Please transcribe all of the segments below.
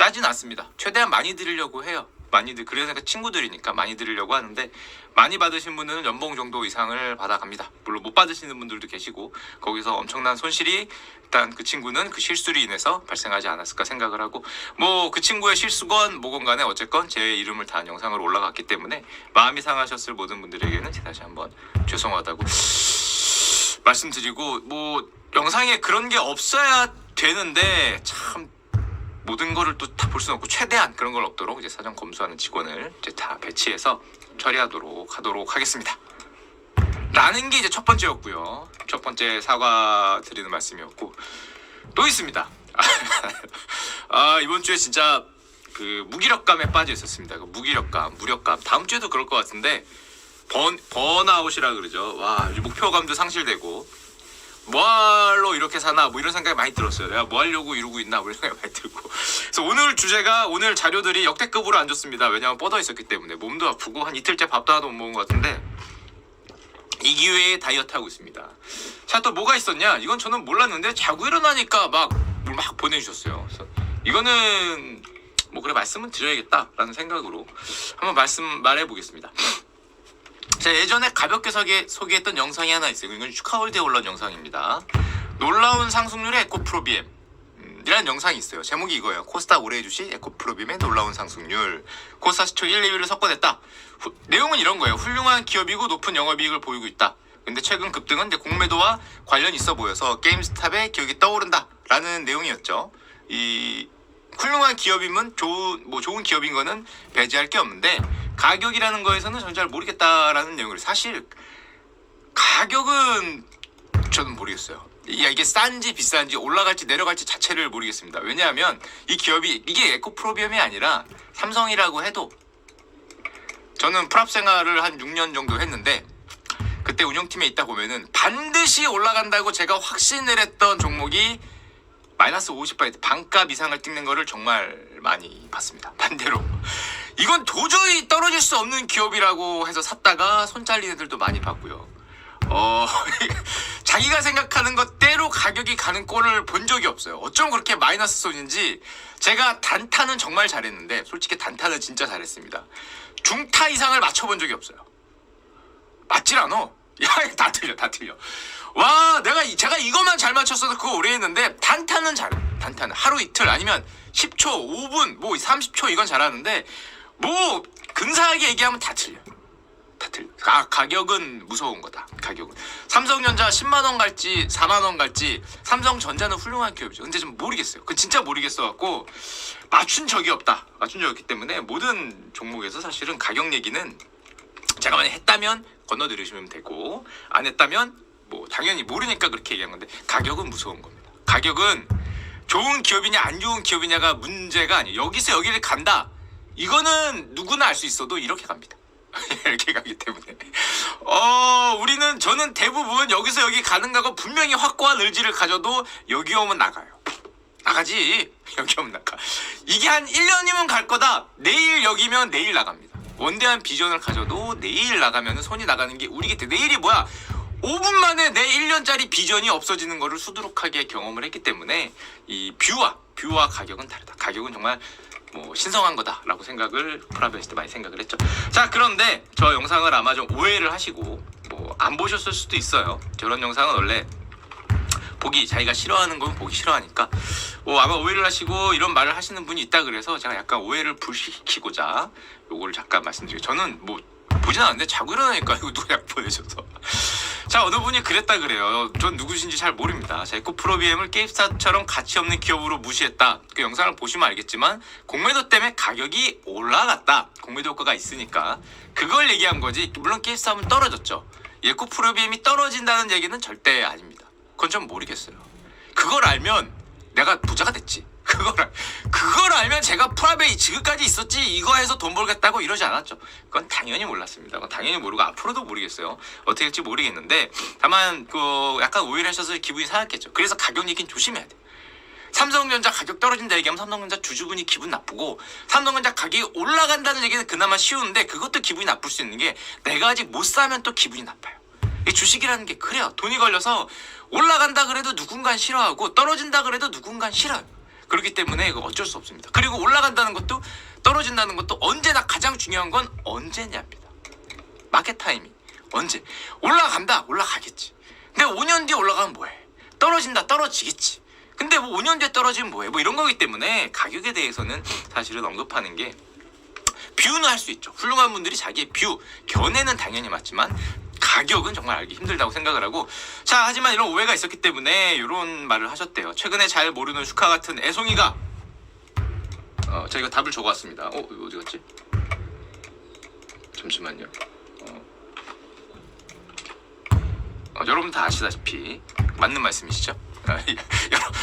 싸진 않습니다. 최대한 많이 드리려고 해요. 많이들 그래서 친구들이니까 많이 드리려고 하는데 많이 받으신 분들은 연봉 정도 이상을 받아갑니다. 물론 못 받으시는 분들도 계시고 거기서 엄청난 손실이 일단 그 친구는 그 실수로 인해서 발생하지 않았을까 생각을 하고 뭐 그 친구의 실수건 뭐건 간에 어쨌건 제 이름을 단 영상으로 올라갔기 때문에 마음이 상하셨을 모든 분들에게는 다시 한번 죄송하다고 말씀드리고 뭐 영상에 그런 게 없어야 되는데 참 모든 거를 또 다 볼 수는 없고 최대한 그런 걸 없도록 이제 사전 검수하는 직원을 이제 다 배치해서 처리하도록 하겠습니다. 라는 게 이제 첫 번째였고요. 첫 번째 사과 드리는 말씀이었고 또 있습니다. 이번 주에 진짜 그 무기력감에 빠져 있었습니다. 그 무기력감, 무력감. 다음 주에도 그럴 것 같은데 번아웃이라 그러죠. 와, 목표감도 상실되고 뭐하러 이렇게 사나 뭐 이런 생각이 많이 들었어요. 내가 뭐 하려고 이러고 있나 뭐 이런 생각이 많이 들고 그래서 오늘 자료들이 역대급으로 안 좋습니다. 왜냐하면 뻗어 있었기 때문에 몸도 아프고 한 이틀째 밥도 하나도 못 먹은 것 같은데 이 기회에 다이어트 하고 있습니다. 자, 또 뭐가 있었냐? 이건 저는 몰랐는데 자고 일어나니까 막 보내주셨어요. 그래서 이거는 뭐 그래 말씀은 드려야겠다라는 생각으로 한번 말해보겠습니다. 제가 예전에 가볍게 소개했던 영상이 하나 있어요. 이건 슈카월드에 올라온 영상입니다. 놀라운 상승률의 에코프로비엠 이라는 영상이 있어요. 제목이 이거예요. 코스닥 올해 주식 에코프로비엠의 놀라운 상승률. 코스닥 시초 1, 2위를 석권했다. 내용은 이런 거예요. 훌륭한 기업이고 높은 영업이익을 보이고 있다. 근데 최근 급등은 이제 공매도와 관련이 있어 보여서 게임스탑의 기억이 떠오른다 라는 내용이었죠. 이 훌륭한 기업이면 좋은 기업인 거는 배제할 게 없는데 가격이라는 거에서는 저는 잘 모르겠다라는 내용을 사실 가격은 저는 모르겠어요. 이게 싼지 비싼지 올라갈지 내려갈지 자체를 모르겠습니다. 왜냐하면 이 기업이 이게 에코프로비엠이 아니라 삼성이라고 해도 저는 프랍 생활을 한 6년 정도 했는데 그때 운영팀에 있다 보면은 반드시 올라간다고 제가 확신을 했던 종목이 마이너스 50% 반값 이상을 찍는 거를 정말 많이 봤습니다. 반대로 이건 도저히 떨어질 수 없는 기업이라고 해서 샀다가 손 잘린 애들도 많이 봤고요. 자기가 생각하는 것대로 가격이 가는 꼴을 본 적이 없어요. 어쩜 그렇게 마이너스 손인지. 제가 단타는 정말 잘했는데 솔직히 단타는 진짜 잘했습니다. 중타 이상을 맞춰본 적이 없어요. 맞질 않아. 야, 다 틀려. 와, 제가 이것만 잘 맞췄어도 그거 오래 했는데 단타는 잘해. 단타는 하루 이틀 아니면 10초, 5분, 뭐 30초 이건 잘하는데 뭐 근사하게 얘기하면 다 틀려. 가격은 무서운 거다. 가격은 삼성전자 10만원 갈지 4만원 갈지 삼성전자는 훌륭한 기업이죠. 근데 좀 모르겠어요. 그건 진짜 모르겠어갖고 맞춘 적이 없기 때문에 모든 종목에서 사실은 가격 얘기는 제가 만약 했다면 건너들으시면 되고 안 했다면 뭐 당연히 모르니까 그렇게 얘기한 건데 가격은 무서운 겁니다. 가격은 좋은 기업이냐 안 좋은 기업이냐가 문제가 아니에요. 여기서 여기를 간다. 이거는 누구나 알 수 있어도 이렇게 갑니다. 이렇게 가기 때문에 저는 대부분 여기서 여기 가는 거고 분명히 확고한 의지를 가져도 여기 오면 나가지. 여기 오면 나가. 이게 한 1년이면 갈 거다. 내일 여기면 내일 나갑니다. 원대한 비전을 가져도 내일 나가면 손이 나가는 게 우리 곁에 내일이 뭐야 5분 만에 내 1년짜리 비전이 없어지는 거를 수두룩하게 경험을 했기 때문에 이 뷰와 가격은 다르다. 가격은 정말 뭐 신성한 거다라고 생각을 프라베스 때 많이 생각을 했죠. 자, 그런데 저 영상을 아마 좀 오해를 하시고 뭐 안 보셨을 수도 있어요. 저런 영상은 원래 자기가 싫어하는 건 보기 싫어하니까 아마 오해를 하시고 이런 말을 하시는 분이 있다 그래서 제가 약간 오해를 불식시키고자 요거를 잠깐 말씀드리고 저는 뭐 보진 않았는데 자고 일어나니까 이거 누가 약 보내셔서 자, 어느 분이 그랬다 그래요. 전 누구신지 잘 모릅니다. 자, 에코프로비엠을 게임스탑처럼 가치 없는 기업으로 무시했다. 그 영상을 보시면 알겠지만 공매도 때문에 가격이 올라갔다. 공매도 효과가 있으니까 그걸 얘기한 거지. 물론 게임스탑은 떨어졌죠. 에코프로비엠이 떨어진다는 얘기는 절대 아닙니다. 그건 좀 모르겠어요. 그걸 알면 내가 부자가 됐지. 그걸 알면 제가 프라베이 지금까지 있었지 이거 해서 돈 벌겠다고 이러지 않았죠. 그건 당연히 몰랐습니다. 그건 당연히 모르고 앞으로도 모르겠어요. 어떻게 될지 모르겠는데 다만 약간 오해를 하셔서 기분이 상했겠죠. 그래서 가격 얘기는 조심해야 돼. 삼성전자 가격 떨어진다 얘기하면 삼성전자 주주분이 기분 나쁘고 삼성전자 가격이 올라간다는 얘기는 그나마 쉬운데 그것도 기분이 나쁠 수 있는 게 내가 아직 못 사면 또 기분이 나빠요. 이 주식이라는 게 그래요. 돈이 걸려서 올라간다 그래도 누군간 싫어하고 떨어진다 그래도 누군간 싫어요. 그렇기 때문에 이거 어쩔 수 없습니다. 그리고 올라간다는 것도 떨어진다는 것도 언제나 가장 중요한 건 언제냐입니다. 마켓 타이밍. 언제 올라간다 올라가겠지. 근데 5년 뒤에 올라가면 뭐해? 떨어진다 떨어지겠지. 근데 뭐 5년 뒤에 떨어지면 뭐해? 뭐 이런 거기 때문에 가격에 대해서는 사실은 언급하는 게 뷰는 할 수 있죠. 훌륭한 분들이 자기의 뷰, 견해는 당연히 맞지만 가격은 정말 알기 힘들다고 생각을 하고, 자 하지만 이런 오해가 있었기 때문에 이런 말을 하셨대요. 최근에 잘 모르는 슈카 같은 애송이가 저희가 답을 적어왔습니다. 이거 어디 갔지? 잠시만요. 여러분 다 아시다시피 맞는 말씀이시죠?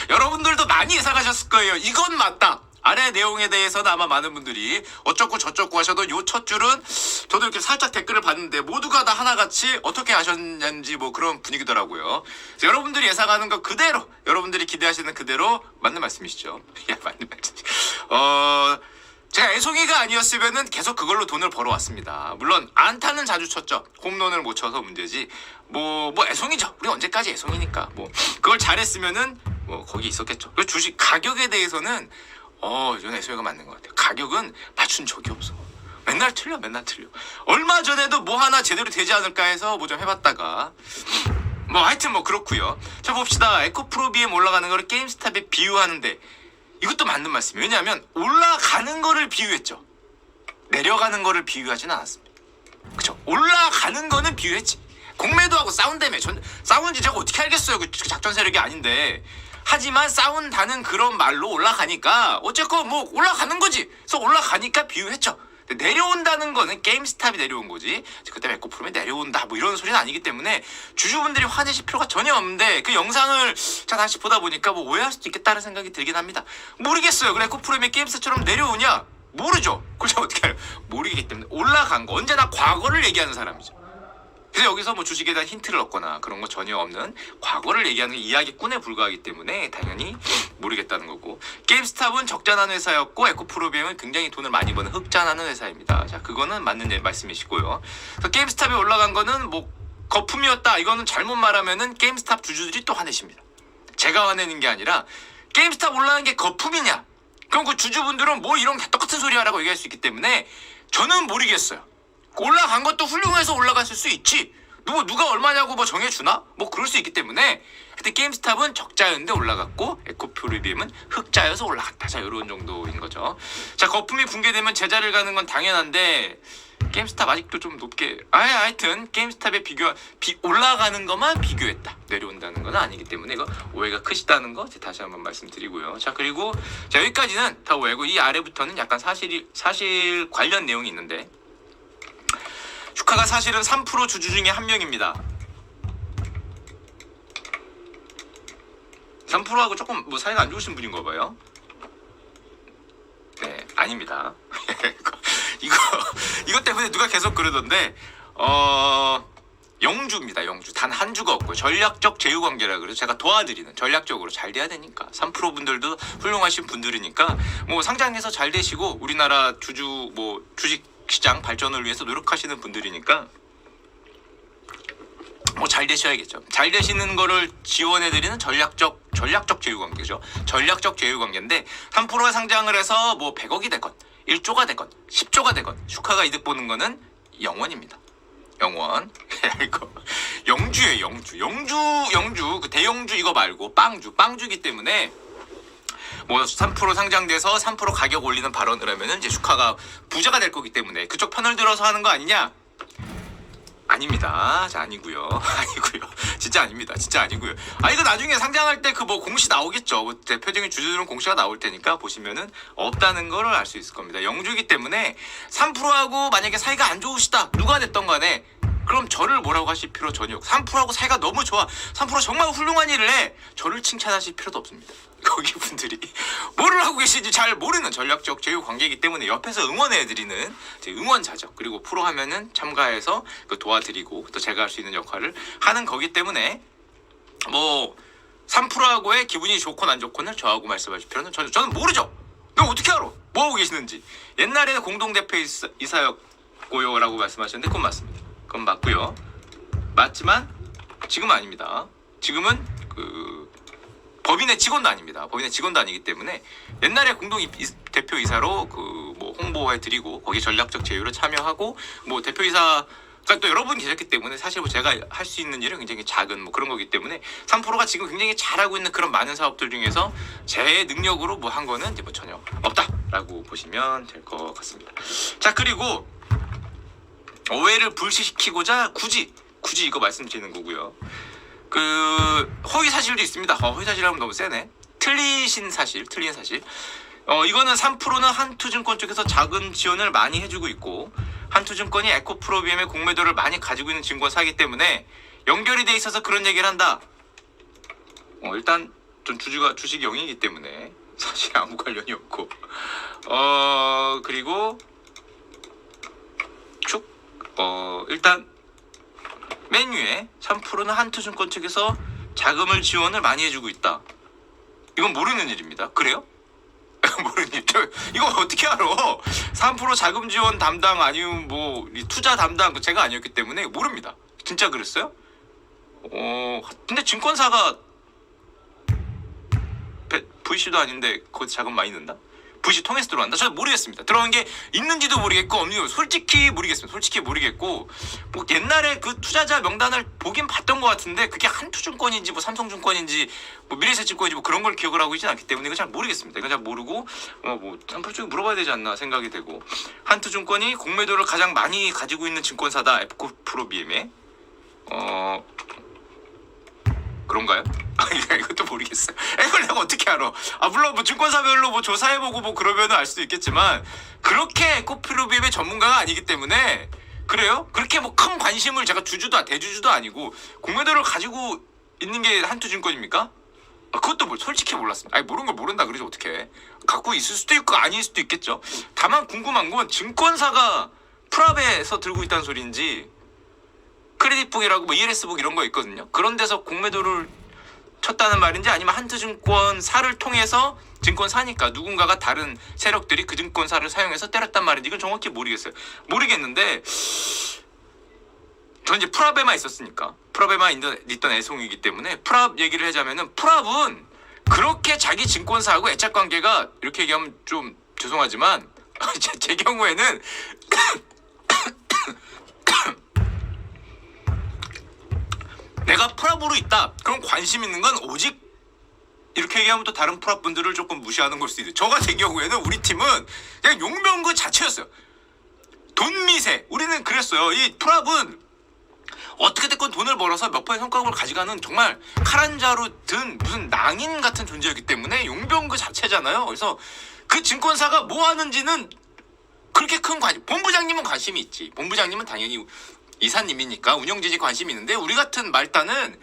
여러분들도 많이 예상하셨을 거예요. 이건 맞다. 아래 내용에 대해서는 아마 많은 분들이 어쩌고 저쩌고 하셔도 요 첫 줄은 저도 이렇게 살짝 댓글을 봤는데 모두가 다 하나같이 어떻게 하셨는지 뭐 그런 분위기더라고요. 그래서 여러분들이 예상하는 거 그대로, 여러분들이 기대하시는 그대로 맞는 말씀이시죠? 야, 맞는 말씀. 제가 애송이가 아니었으면은 계속 그걸로 돈을 벌어왔습니다. 물론 안타는 자주 쳤죠. 홈런을 못 쳐서 문제지. 뭐 애송이죠. 우리 언제까지 애송이니까. 뭐 그걸 잘했으면은 뭐 거기 있었겠죠. 그리고 주식 가격에 대해서는 이건 애송이가 맞는 것 같아요. 가격은 맞춘 적이 없어. 맨날 틀려. 얼마 전에도 뭐 하나 제대로 되지 않을까 해서 뭐 좀 해봤다가 뭐 하여튼 뭐 그렇고요. 자 봅시다. 에코프로비엠 올라가는 거를 게임스탑에 비유하는데 이것도 맞는 말씀이에요. 왜냐하면 올라가는 거를 비유했죠. 내려가는 거를 비유하지는 않았습니다. 그쵸? 올라가는 거는 비유했지. 공매도하고 싸운다며. 싸우는지 제가 어떻게 알겠어요. 그 작전 세력이 아닌데. 하지만 싸운다는 그런 말로 올라가니까 어쨌건 뭐 올라가는 거지. 그래서 올라가니까 비유했죠. 내려온다는 거는 게임스탑이 내려온 거지. 그때 에코프로비엠이 내려온다 뭐 이런 소리는 아니기 때문에 주주분들이 화내실 필요가 전혀 없는데, 그 영상을 자 다시 보다 보니까 뭐 오해할 수도 있겠다는 생각이 들긴 합니다. 모르겠어요. 그래 에코프로비엠이 게임스탑처럼 내려오냐? 모르죠. 그걸 제가 어떻게 알아요? 모르기 때문에 올라간 거, 언제나 과거를 얘기하는 사람이죠. 그래서 여기서 뭐 주식에 대한 힌트를 얻거나 그런 거 전혀 없는 과거를 얘기하는 이야기꾼에 불과하기 때문에 당연히 모르겠다는 거고, 게임스탑은 적자나는 회사였고 에코프로비엠은 굉장히 돈을 많이 버는 흑자나는 회사입니다. 자 그거는 맞는 말씀이시고요. 그래서 게임스탑이 올라간 거는 뭐 거품이었다, 이거는 잘못 말하면은 게임스탑 주주들이 또 화내십니다. 제가 화내는 게 아니라 게임스탑 올라간 게 거품이냐? 그럼 그 주주분들은 뭐 이런 똑같은 소리 하라고 얘기할 수 있기 때문에 저는 모르겠어요. 올라간 것도 훌륭해서 올라갔을 수 있지. 누가 얼마냐고 뭐 정해주나? 뭐 그럴 수 있기 때문에. 근데 게임스탑은 적자였는데 올라갔고 에코프로비엠은 흑자여서 올라갔다. 자 이런 정도인 거죠. 자 거품이 붕괴되면 제자를 가는 건 당연한데 게임스탑 아직도 좀 높게. 하여튼 게임스탑에 올라가는 것만 비교했다. 내려온다는 건 아니기 때문에 이거 오해가 크시다는 거 다시 한번 말씀드리고요. 자 그리고 자 여기까지는 다 오해고, 이 아래부터는 약간 사실 관련 내용이 있는데, 슈카가 사실은 3% 주주 중에 한 명입니다. 3%하고 조금 뭐 사이가 안 좋으신 분인가 봐요. 네, 아닙니다. 이거 때문에 누가 계속 그러던데, 영주입니다. 영주. 단 한 주가 없고요. 전략적 제휴 관계라 그래서 제가 도와드리는, 전략적으로 잘 돼야 되니까. 3% 분들도 훌륭하신 분들이니까 뭐 상장해서 잘 되시고 우리나라 주주 뭐 주식 시장 발전을 위해서 노력하시는 분들이니까 뭐 잘 되셔야겠죠. 잘 되시는 거를 지원해드리는 전략적 제휴 관계죠. 전략적 제휴 관계인데 3%가 상장을 해서 뭐 100억이 되건 1조가 되건 10조가 되건 슈카가 이득 보는 거는 영원입니다. 영원. 이거 영주예요. 영주 그 대영주 이거 말고 빵주기 때문에 뭐 3% 상장돼서 3% 가격 올리는 발언을 하면은 이제 슈카가 부자가 될 거기 때문에 그쪽 편을 들어서 하는 거 아니냐? 아닙니다. 자, 아니고요. 진짜 아닙니다. 진짜 아니고요. 이거 나중에 상장할 때 그 뭐 공시 나오겠죠. 뭐 대표적인 주주들은 공시가 나올 테니까 보시면은 없다는 거를 알 수 있을 겁니다. 영주이기 때문에 3%하고 만약에 사이가 안 좋으시다, 누가 됐던 간에 그럼 저를 뭐라고 하실 필요 전혀 없고, 3%하고 사이가 너무 좋아, 3% 정말 훌륭한 일을 해, 저를 칭찬하실 필요도 없습니다. 거기 분들이 뭐를 하고 계신지 잘 모르는 전략적 제휴 관계이기 때문에 옆에서 응원해드리는 응원자죠. 그리고 프로 하면은 참가해서 그 도와드리고 또 제가 할 수 있는 역할을 하는 거기 때문에 뭐 3%하고의 기분이 좋건 안 좋건을 저하고 말씀하실 필요는 저는 모르죠. 그럼 어떻게 알아? 뭐 하고 계시는지. 옛날에는 공동대표이사였고요 라고 말씀하셨는데 그건 맞습니다. 그건 맞고요. 맞지만 지금은 아닙니다. 지금은 법인의 직원도 아닙니다. 법인의 직원도 아니기 때문에 옛날에 대표이사로 그 뭐 홍보해드리고 거기 전략적 제휴로 참여하고 뭐 대표이사가 또 여러 분 계셨기 때문에 사실 뭐 제가 할 수 있는 일은 굉장히 작은 뭐 그런 거기 때문에 3%가 지금 굉장히 잘하고 있는 그런 많은 사업들 중에서 제 능력으로 뭐 한 거는 이제 뭐 전혀 없다라고 보시면 될 것 같습니다. 자, 그리고 오해를 불식시키고자 굳이 이거 말씀드리는 거고요. 그 허위 사실도 있습니다. 허위 사실하면 너무 세네. 틀린 사실. 이거는 3%는 한투증권 쪽에서 자금 지원을 많이 해주고 있고 한투증권이 에코프로비엠의 공매도를 많이 가지고 있는 증권사이기 때문에 연결이 돼 있어서 그런 얘기를 한다. 일단 전 주식이 0이기 때문에 사실 아무 관련이 없고 그리고 일단 맨 위에 3%는 한투증권 측에서 자금을 지원을 많이 해주고 있다. 이건 모르는 일입니다. 그래요? 모르는 일. 이거 어떻게 알아? 3% 자금 지원 담당 아니면 뭐 투자 담당 제가 아니었기 때문에 모릅니다. 진짜 그랬어요? 근데 증권사가 VC도 아닌데 거기 자금 많이 넣는다? VC 통해서 들어간다? 저는 모르겠습니다. 들어간 게 있는지도 모르겠고 없는지도 솔직히 모르겠습니다. 솔직히 모르겠고 뭐 옛날에 그 투자자 명단을 보긴 봤던 것 같은데 그게 한투증권인지 뭐 삼성증권인지 뭐 미래에셋증권인지 뭐 그런 걸 기억을 하고 있진 않기 때문에 이거 잘 모르겠습니다. 이거 잘 모르고 뭐 3% 쪽에 물어봐야 되지 않나 생각이 되고 한투증권이 공매도를 가장 많이 가지고 있는 증권사다. 에코프로비엠에 그런가요? 이것도 모르겠어요. 이걸 내가 어떻게 알아? 물론 뭐 증권사별로 뭐 조사해보고 뭐 그러면은 알 수도 있겠지만 그렇게 에코프로비엠의 전문가가 아니기 때문에 그래요? 그렇게 뭐 큰 관심을 제가 대주주도 아니고 공매도를 가지고 있는 게 한투증권입니까? 그것도 솔직히 몰랐습니다. 모르는 걸 모른다 그러지 어떡해. 갖고 있을 수도 있고 아닐 수도 있겠죠. 다만 궁금한 건 증권사가 프랍에서 들고 있다는 소리인지 크레딧북이라고 뭐 ELS북 이런 거 있거든요. 그런 데서 공매도를 쳤다는 말인지 아니면 한투증권사를 통해서 증권사니까 누군가가 다른 세력들이 그 증권사를 사용해서 때렸단 말인지 이건 정확히 모르겠어요. 모르겠는데 전 이제 프랍에만 있었으니까 프랍에만 있던 애송이기 때문에 프랍 얘기를 하자면은 프랍은 그렇게 자기 증권사하고 애착 관계가 이렇게 얘기하면 좀 죄송하지만 제 경우에는 내가 프랍으로 있다. 그럼 관심 있는 건 오직 이렇게 얘기하면 또 다른 프랍 분들을 조금 무시하는 걸 수도 있어요. 저 같은 경우에는 우리 팀은 그냥 용병 그 자체였어요. 돈 미세. 우리는 그랬어요. 이 프랍은 어떻게 됐건 돈을 벌어서 몇 번의 성과급을 가져가는 정말 칼 한 자루 든 무슨 낭인 같은 존재였기 때문에 용병 그 자체잖아요. 그래서 그 증권사가 뭐 하는지는 그렇게 큰 본부장님은 관심이 있지. 본부장님은 당연히 이사님이니까 운영진이 관심이 있는데 우리 같은 말단은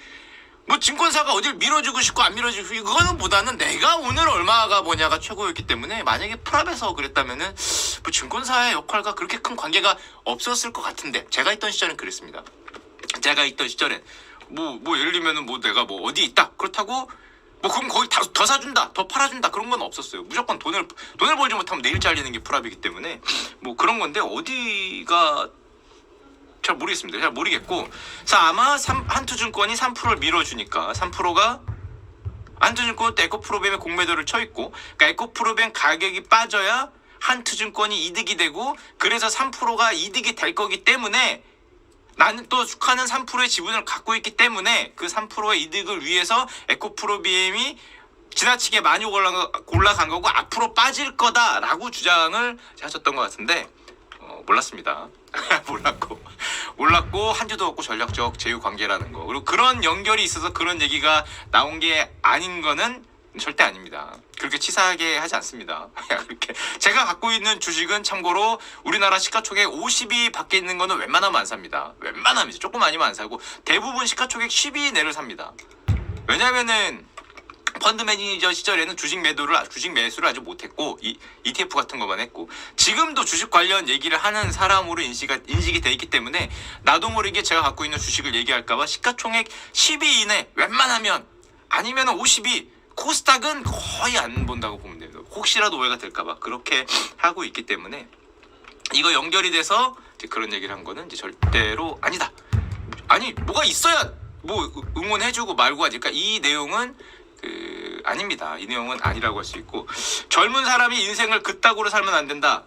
뭐 증권사가 어딜 밀어주고 싶고 안 밀어주고 싶고 그거는 보다는 내가 오늘 얼마가 버냐가 최고였기 때문에 만약에 프랍에서 그랬다면은 뭐 증권사의 역할과 그렇게 큰 관계가 없었을 것 같은데 제가 있던 시절은 그랬습니다. 제가 있던 시절엔 뭐 예를 들면은 뭐 내가 뭐 어디 있다 그렇다고 뭐 그럼 거기 더 사준다 더 팔아준다 그런 건 없었어요. 무조건 돈을 벌지 못하면 내일 잘리는 게 프랍이기 때문에 뭐 그런 건데 어디가 잘 모르겠습니다. 잘 모르겠고 자 아마 한투증권이 3%를 밀어주니까 3%가 한투증권 또 에코프로비엠의 공매도를 쳐있고 그러니까 에코프로비엠 가격이 빠져야 한투증권이 이득이 되고 그래서 3%가 이득이 될 거기 때문에 나는 또 축하는 3%의 지분을 갖고 있기 때문에 그 3%의 이득을 위해서 에코프로비엠이 지나치게 많이 올라간 거고 앞으로 빠질 거다라고 주장을 하셨던 것 같은데 몰랐습니다. 몰랐고 한 주도 없고 전략적 제휴 관계라는 거 그리고 그런 연결이 있어서 그런 얘기가 나온 게 아닌 거는 절대 아닙니다. 그렇게 치사하게 하지 않습니다. 그렇게 제가 갖고 있는 주식은 참고로 우리나라 시가총액 50위 밖에 있는 거는 웬만하면 안 삽니다. 웬만하면 조금 아니면 안 사고 대부분 시가총액 10위 내를 삽니다. 왜냐면은 펀드 매니저 시절에는 주식 매수를 아주 못했고 ETF 같은 것만 했고 지금도 주식 관련 얘기를 하는 사람으로 인식이 돼 있기 때문에 나도 모르게 제가 갖고 있는 주식을 얘기할까봐 시가총액 10위 이내 웬만하면 아니면 50위 코스닥은 거의 안 본다고 보면 돼요. 혹시라도 오해가 될까봐 그렇게 하고 있기 때문에 이거 연결이 돼서 이제 그런 얘기를 한 거는 이제 절대로 아니다. 아니 뭐가 있어야 뭐 응원해주고 말고 하지. 그러니까 이 내용은 아닙니다. 이 내용은 아니라고 할 수 있고, 젊은 사람이 인생을 그따구로 살면 안 된다.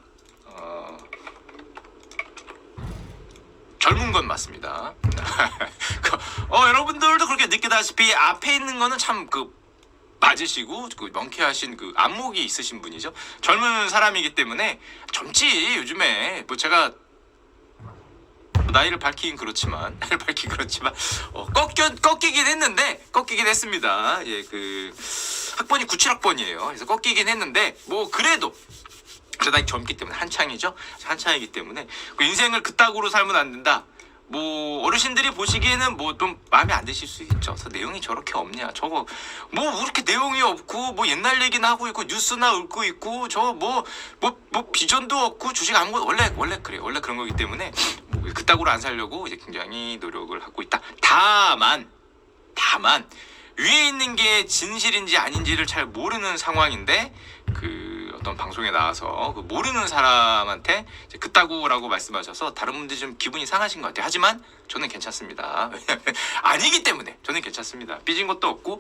젊은 건 맞습니다. 여러분들도 그렇게 느끼다시피 앞에 있는 거는 참 맞으시고 명쾌하신 안목이 있으신 분이죠. 젊은 사람이기 때문에 젊지. 요즘에 제가 나이를 밝히긴 그렇지만 꺾이긴 했습니다. 예, 학번이 97학번이에요. 그래서 꺾이긴 했는데 그래도 제 나이 젊기 때문에 한창이기 때문에 인생을 그따구로 살면 안 된다. 어르신들이 보시기에는 좀 마음에 안 드실 수 있죠. 그래서 내용이 저렇게 없냐, 저거 왜 이렇게 내용이 없고 옛날 얘기나 하고 있고 뉴스나 읊고 있고 비전도 없고 주식 아무것도 원래 그래요. 원래 그런 거기 때문에 그따구로 안 살려고 이제 굉장히 노력을 하고 있다. 다만 위에 있는 게 진실인지 아닌지를 잘 모르는 상황인데 어떤 방송에 나와서 모르는 사람한테 그따구라고 말씀하셔서 다른 분들이 좀 기분이 상하신 것 같아요. 하지만 저는 괜찮습니다. 아니기 때문에 저는 괜찮습니다. 삐진 것도 없고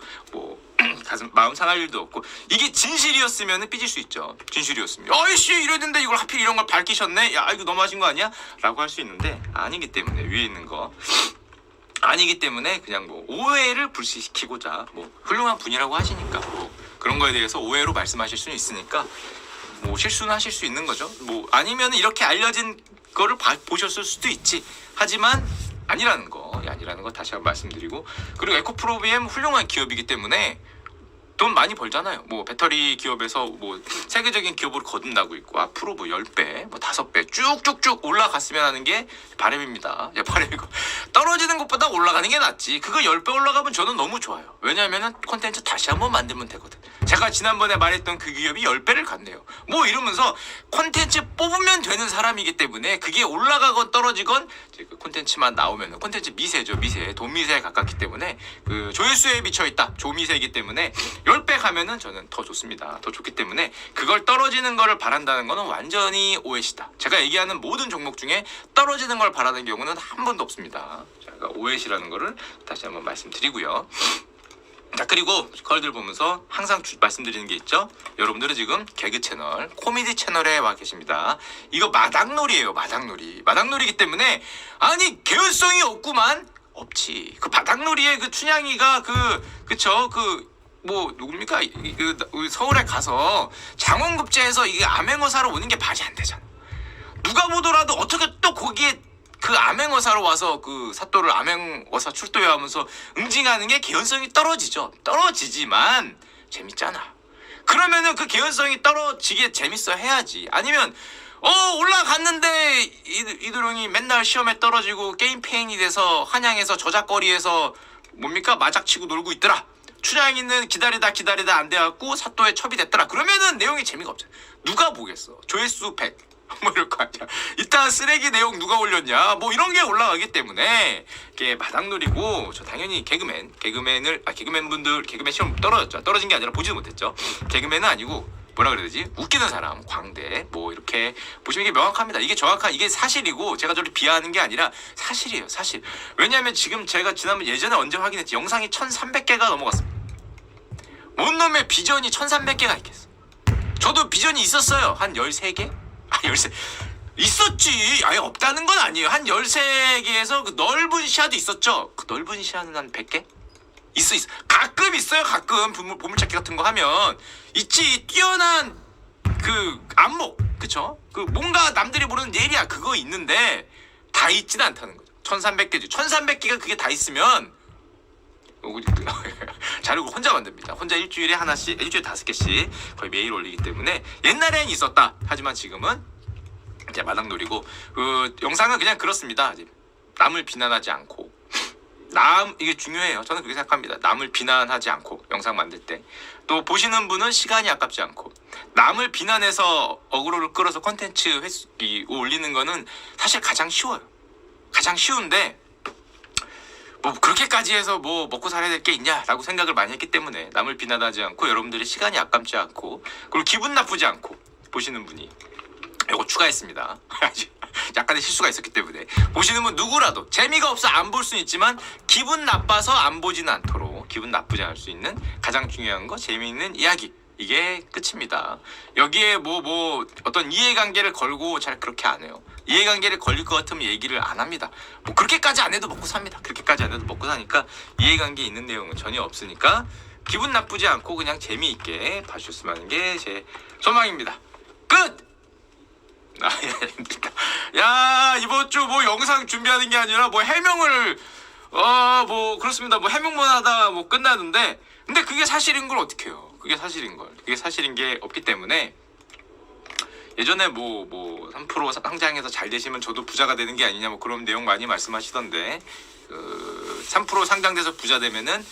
마음 상할 일도 없고, 이게 진실이었으면 삐질 수 있죠. 진실이었으면 어이씨 이랬는데 이걸 하필 이런 걸 밝히셨네, 야 이거 너무하신 거 아니야? 라고 할 수 있는데, 아니기 때문에 위에 있는 거 아니기 때문에 그냥 오해를 불식시키고자 훌륭한 분이라고 하시니까 그런 거에 대해서 오해로 말씀하실 수는 있으니까 실수는 하실 수 있는 거죠. 아니면 이렇게 알려진 거를 보셨을 수도 있지. 하지만 아니라는 거 다시 한번 말씀드리고, 그리고 에코프로비엠 훌륭한 기업이기 때문에 돈 많이 벌잖아요. 배터리 기업에서 세계적인 기업으로 거듭나고 있고, 앞으로 10배, 5배 쭉쭉쭉 올라갔으면 하는 게 바람입니다. 바람이고, 떨어지는 것보다 올라가는 게 낫지. 그거 10배 올라가면 저는 너무 좋아요. 왜냐하면 콘텐츠 다시 한번 만들면 되거든. 제가 지난번에 말했던 그 기업이 10배를 갔네요. 이러면서 콘텐츠 뽑으면 되는 사람이기 때문에 그게 올라가건 떨어지건 콘텐츠만 나오면, 콘텐츠 미세죠. 돈 미세에 가깝기 때문에 조회수에 미쳐있다. 조미세이기 때문에 10배 가면은 저는 더 좋습니다. 더 좋기 때문에 그걸 떨어지는 거를 바란다는 거는 완전히 오해시다. 제가 얘기하는 모든 종목 중에 떨어지는 걸 바라는 경우는 한 번도 없습니다. 제가 오해시라는 거를 다시 한번 말씀드리고요. 자, 그리고 걸들 보면서 항상 말씀드리는 게 있죠. 여러분들은 지금 개그 채널, 코미디 채널에 와 계십니다. 이거 마당놀이에요. 마당놀이기 때문에 아니 개연성이 없구만. 없지. 마당놀이의 춘향이가 그쵸? 누굽니까? 서울에 가서 장원급제해서 이게 암행어사로 오는 게 말이 안 되잖아. 누가 보더라도 어떻게 또 거기에 암행어사로 와서 사또를 암행어사 출도해 하면서 응징하는 게 개연성이 떨어지죠. 떨어지지만 재밌잖아. 그러면은 개연성이 떨어지게 재밌어 해야지. 아니면 올라갔는데 이두룡이 맨날 시험에 떨어지고 게임 페인이 돼서 한양에서 저작거리에서 마작치고 놀고 있더라. 춘향이는 기다리다 안 돼갖고 사또에 첩이 됐더라. 그러면은 내용이 재미가 없잖아. 누가 보겠어. 조회수 100 이럴 거 아니야. 이딴 쓰레기 내용 누가 올렸냐, 이런 게 올라가기 때문에 이게 마당놀이고, 저 당연히 개그맨 시험 떨어졌죠. 떨어진 게 아니라 보지도 못했죠. 개그맨은 아니고 뭐라 그래야 되지? 웃기는 사람, 광대, 이렇게 보시면 이게 명확합니다. 이게 이게 사실이고, 제가 저를 비하하는 게 아니라 사실이에요, 사실. 왜냐하면 지금 제가 예전에 언제 확인했지? 영상이 1300개가 넘어갔습니다. 뭔 놈의 비전이 1300개가 있겠어. 저도 비전이 있었어요. 한 13개? 13. 있었지. 아예 없다는 건 아니에요. 한 13개에서 넓은 시야도 있었죠. 넓은 시야는 한 100개? 있어. 가끔 있어요. 가끔 보물찾기 같은 거 하면 있지. 뛰어난 안목, 그쵸? 뭔가 남들이 모르는 예리야, 그거 있는데 다 있지는 않다는 거죠. 1300개죠. 1300개가 그게 다 있으면 자료를 혼자 만듭니다. 혼자 일주일에 5개씩 거의 매일 올리기 때문에 옛날엔 있었다. 하지만 지금은 이제 마당놀이고, 영상은 그냥 그렇습니다. 남을 비난하지 않고, 이게 중요해요. 저는 그렇게 생각합니다. 남을 비난하지 않고 영상 만들 때, 또 보시는 분은 시간이 아깝지 않고, 남을 비난해서 어그로를 끌어서 콘텐츠 횟수 올리는 거는 사실 가장 쉬워요. 가장 쉬운데 그렇게까지 해서 먹고 살아야 될 게 있냐라고 생각을 많이 했기 때문에 남을 비난하지 않고, 여러분들이 시간이 아깝지 않고, 그리고 기분 나쁘지 않고 보시는 분이 이거 추가했습니다. 약간의 실수가 있었기 때문에 보시는 분 누구라도 재미가 없어 안 볼 수는 있지만 기분 나빠서 안 보지는 않도록 기분 나쁘지 않을 수 있는 가장 중요한 거 재미있는 이야기. 이게 끝입니다. 여기에 뭐 어떤 이해관계를 걸고 잘 그렇게 안 해요. 이해관계를 걸릴 것 같으면 얘기를 안 합니다. 뭐 그렇게까지 안 해도 먹고 삽니다. 그렇게까지 안 해도 먹고 사니까 이해관계 있는 내용은 전혀 없으니까 기분 나쁘지 않고 그냥 재미있게 봐주셨으면 하는 게 제 소망입니다. 끝! 야, 이번 주 뭐 영상 준비하는 게 아니라 뭐 해명을 뭐 그렇습니다. 뭐 해명만 하다 뭐 끝나는데 근데 그게 사실인 걸 어떻게 해요? 그게 사실인 걸. 그게 사실인 게 없기 때문에 예전에 뭐 3% 상장해서 잘 되시면 저도 부자가 되는 게 아니냐 뭐 그런 내용 많이 말씀하시던데 3% 상장돼서 부자 되면은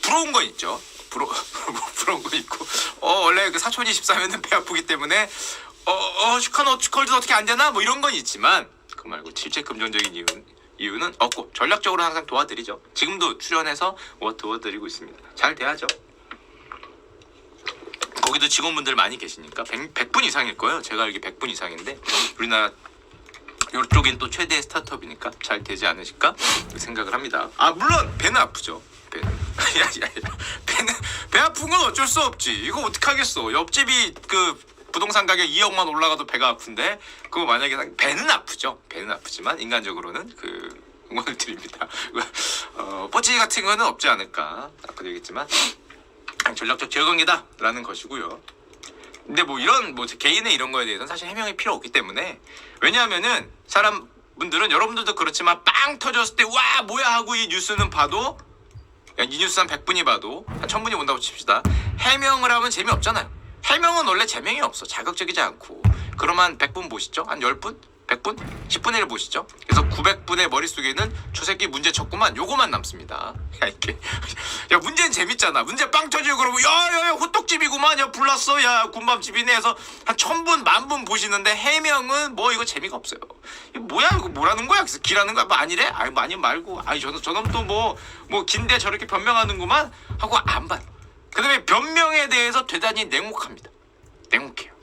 부러운 건 있죠. 부러운 건 있고 원래 그 사촌이 14면은 배 아프기 때문에 축하는 어떻게 안 되나 뭐 이런 건 있지만 그 말고 실제 금전적인 이유는 없고 전략적으로 항상 도와드리죠. 지금도 출연해서 도와드리고 있습니다. 잘 돼야죠. 거기도 직원분들 많이 계시니까 100분 이상일 거예요. 제가 알기 100분 이상인데 우리나라 이쪽엔 또 최대 스타트업이니까 잘 되지 않으실까 생각을 합니다. 물론 배는 아프죠. 배는 배 아픈 건 어쩔 수 없지. 이거 어떡하겠어. 옆집이 그 부동산 가격 2억만 올라가도 배가 아픈데 그거 만약에 배는 아프죠. 배는 아프지만 인간적으로는 그 응원을 드립니다. 뽀찌 같은 거는 없지 않을까 아까도 얘기했지만 전략적 제어관계다라는 것이고요. 근데 뭐 이런 개인의 이런 거에 대해서는 사실 해명이 필요 없기 때문에 왜냐하면은 사람분들은 여러분들도 그렇지만 빵 터졌을 때 와 뭐야 하고 이 뉴스는 봐도 이 뉴스 한 100분이 봐도 한 1000분이 본다고 칩시다. 해명을 하면 재미없잖아요. 해명은 원래 재명이 없어. 자극적이지 않고. 그러면 100분 보시죠? 한 10분? 100분? 10분의 1 보시죠? 그래서 900분의 머릿속에는 저 새끼 문제 쳤구만 요거만 남습니다. 야 문제는 재밌잖아. 문제 빵 터지고 그러면 야 호떡집이구만. 야 불났어. 야 군밤집이네 해서 한 1000분 10,000분 보시는데 해명은 뭐 이거 재미가 없어요. 이거 뭐야 이거 뭐라는 거야? 그래서 기라는 거야? 뭐 아니래? 아니 말고 저놈 또 뭐 긴데 저렇게 변명하는구만 하고 안 봐요. 그 다음에 변명에 대해서 대단히 냉혹합니다. 냉혹해요.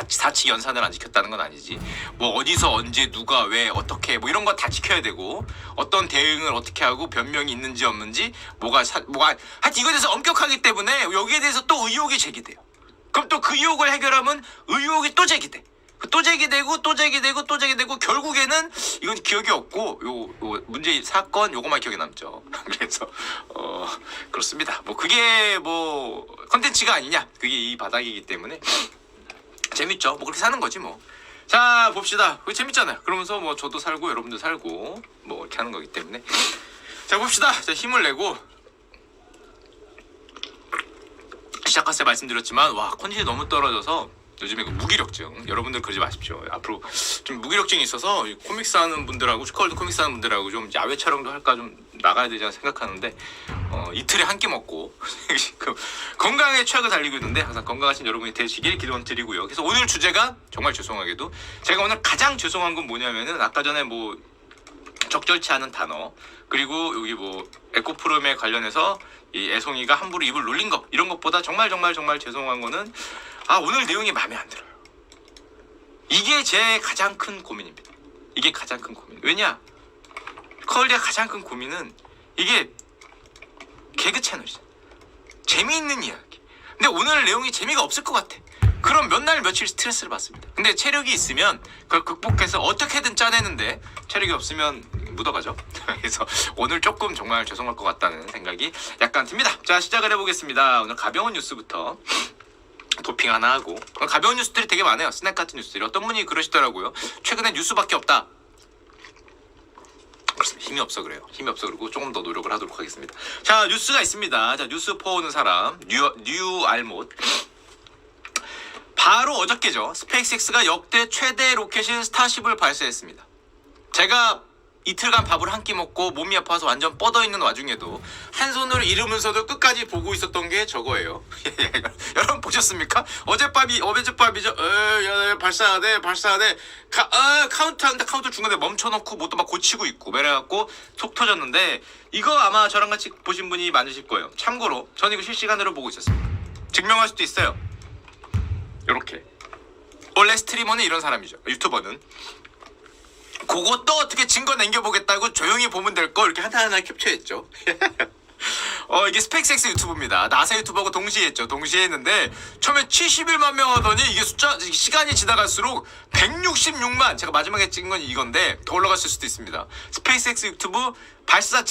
사치 연산을 안 지켰다는 건 아니지. 뭐 어디서 언제 누가 왜 어떻게 뭐 이런 거 다 지켜야 되고 어떤 대응을 어떻게 하고 변명이 있는지 없는지 하여튼 이거에 대해서 엄격하기 때문에 여기에 대해서 또 의혹이 제기돼요. 그럼 또 그 의혹을 해결하면 의혹이 또 제기돼. 또 제기되고 결국에는 이건 기억이 없고 요 문제 사건 요거만 기억에 남죠. 그래서 그렇습니다. 뭐 그게 뭐 컨텐츠가 아니냐 그게 이 바닥이기 때문에 재밌죠. 뭐 그렇게 사는 거지 뭐. 자 봅시다. 그게 재밌잖아요. 그러면서 뭐 저도 살고 여러분도 살고 뭐 이렇게 하는 거기 때문에 자 봅시다. 자 힘을 내고 시작할 때 말씀드렸지만 와 컨디션이 너무 떨어져서 요즘에 그 무기력증 여러분들 그러지 마십시오. 앞으로 좀 무기력증이 있어서 코믹스 하는 분들하고 슈카월드 코믹스 하는 분들하고 좀 야외 촬영도 할까 좀 나가야 되지 생각하는데 이틀에 한 끼 먹고 건강에 최악을 달리고 있는데 항상 건강하신 여러분이 되시길 기원드리고요. 그래서 오늘 주제가 정말 죄송하게도 제가 오늘 가장 죄송한 건 뭐냐면은 아까 전에 뭐 적절치 않은 단어 그리고 여기 뭐 에코프롬에 관련해서 이 애송이가 함부로 입을 놀린 거 이런 것보다 정말 죄송한 거는 오늘 내용이 마음에 안 들어요. 이게 제 가장 큰 고민입니다. 이게 가장 큰 고민. 왜냐? 커울리의 가장 큰 고민은 이게 개그 채널이잖아. 재미있는 이야기. 근데 오늘 내용이 재미가 없을 것 같아. 그럼 몇 날 며칠 스트레스를 받습니다. 근데 체력이 있으면 그걸 극복해서 어떻게든 짜내는데 체력이 없으면 묻어가죠. 그래서 오늘 조금 정말 죄송할 것 같다는 생각이 약간 듭니다. 자 시작을 해보겠습니다. 오늘 가벼운 뉴스부터 도핑 하나 하고 가벼운 뉴스들이 되게 많아요. 스낵 같은 뉴스들이. 어떤 분이 그러시더라고요. 최근에 뉴스밖에 없다. 힘이 없어 그래요. 힘이 없어 그러고 조금 더 노력을 하도록 하겠습니다. 자 뉴스가 있습니다. 자 뉴스 퍼오는 사람 뉴 알못. 바로 어저께죠. 스페이스X가 역대 최대 로켓인 스타쉽을 발사했습니다. 제가 이틀간 밥을 한 끼 먹고 몸이 아파서 완전 뻗어있는 와중에도 한 손으로 이러면서도 끝까지 보고 있었던 게 저거예요. 여러분 보셨습니까? 어젯밤이죠. 발사하대. 카운트하는데 카운트 중간에 멈춰놓고 뭐 또 막 고치고 있고 그래갖고 속 터졌는데 이거 아마 저랑 같이 보신 분이 많으실 거예요. 참고로 저는 이거 실시간으로 보고 있었습니다. 증명할 수도 있어요. 요렇게 원래 스트리머는 이런 사람이죠. 유튜버는 그것도 어떻게 증거 남겨보겠다고 조용히 보면 될 거 이렇게 하나하나 캡처했죠. 이게 스페이스X 유튜브입니다. 나사 유튜브하고 동시에 했죠. 동시에 했는데 처음에 71만 명 하더니 이게 시간이 지나갈수록 166만, 제가 마지막에 찍은 건 이건데 더 올라갔을 수도 있습니다. 스페이스X 유튜브 발사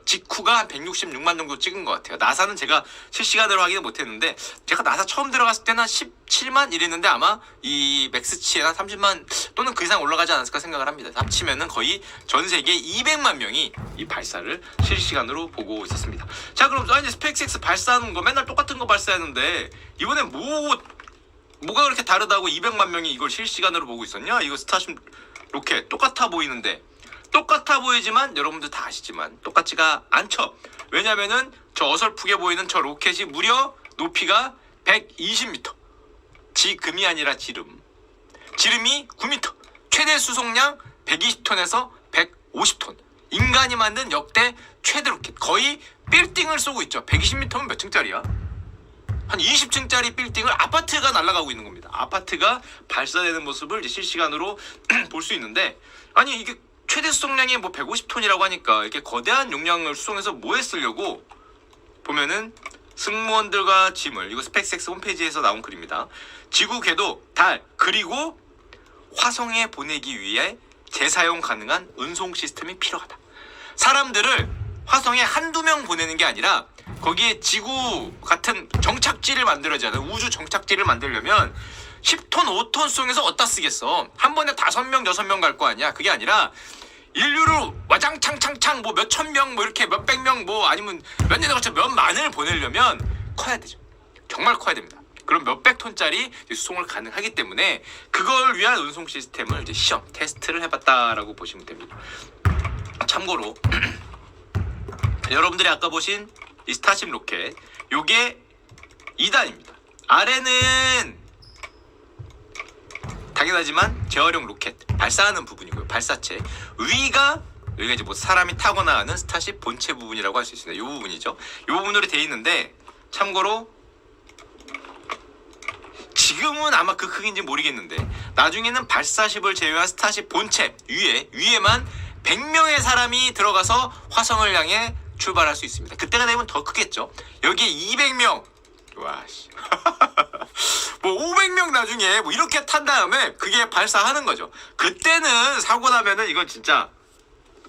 직후가 한 166만 정도 찍은 것 같아요. 나사는 제가 실시간으로 확인을 못했는데 제가 나사 처음 들어갔을 때는 한 17만 이랬는데 아마 이 맥스치에 한 30만 또는 그 이상 올라가지 않았을까 생각을 합니다. 합치면은 거의 전 세계 200만 명이 이 발사를 실시간으로 보고 있었습니다. 자, 그럼 이제 스페이스X 발사하는 거 맨날 똑같은 거 발사했는데 이번에 뭐가 그렇게 다르다고 200만 명이 이걸 실시간으로 보고 있었냐? 이거 스타쉽 로켓 똑같아 보이는데, 똑같아 보이지만 여러분들 다 아시지만 똑같지가 않죠. 왜냐면은 저 어설프게 보이는 저 로켓이 무려 높이가 120m. 지금이 아니라 지름이 9m. 최대 수송량 120톤에서 150톤. 인간이 만든 역대 최대 로켓. 거의 빌딩을 쏘고 있죠. 120m면 몇 층짜리야? 한 20층짜리 빌딩을 아파트가 날아가고 있는 겁니다. 아파트가 발사되는 모습을 이제 실시간으로 볼 수 있는데, 아니 이게 최대 수송량이 뭐 150톤이라고 하니까 이렇게 거대한 용량을 수송해서 뭐 했으려고 보면은 승무원들과 짐을, 이거 스페이스X 홈페이지에서 나온 글입니다. 지구 궤도, 달, 그리고 화성에 보내기 위해 재사용 가능한 운송 시스템이 필요하다. 사람들을 화성에 한두 명 보내는 게 아니라 거기에 지구 같은 정착지를 만들어야잖아요. 우주 정착지를 만들려면 10톤, 5톤 수송해서 어디다 쓰겠어. 한 번에 5명, 6명 갈 거 아니야. 그게 아니라 인류를 와장창창창 뭐 몇천 명, 뭐 이렇게 몇백 명, 뭐 아니면 몇 년에 걸쳐 몇만을 보내려면 커야 되죠. 정말 커야 됩니다. 그럼 몇백 톤짜리 수송을 가능하기 때문에 그걸 위한 운송 시스템을 이제 시험, 테스트를 해봤다라고 보시면 됩니다. 참고로 여러분들이 아까 보신 이 스타쉽 로켓, 요게 2단입니다. 아래는 당연하지만 재활용 로켓 발사하는 부분이고요. 발사체. 위가 여기가 이제 뭐 사람이 타거나 하는 스타쉽 본체 부분이라고 할 수 있습니다. 이 부분이죠. 이 부분으로 되어 있는데, 참고로 지금은 아마 그 크기인지 모르겠는데 나중에는 발사쉽을 제외한 스타쉽 본체 위에만 100명의 사람이 들어가서 화성을 향해 출발할 수 있습니다. 그때가 되면 더 크겠죠. 여기에 200명, 와씨, 뭐 500명 나중에 뭐 이렇게 탄 다음에 그게 발사하는 거죠. 그때는 사고 나면은 이건 진짜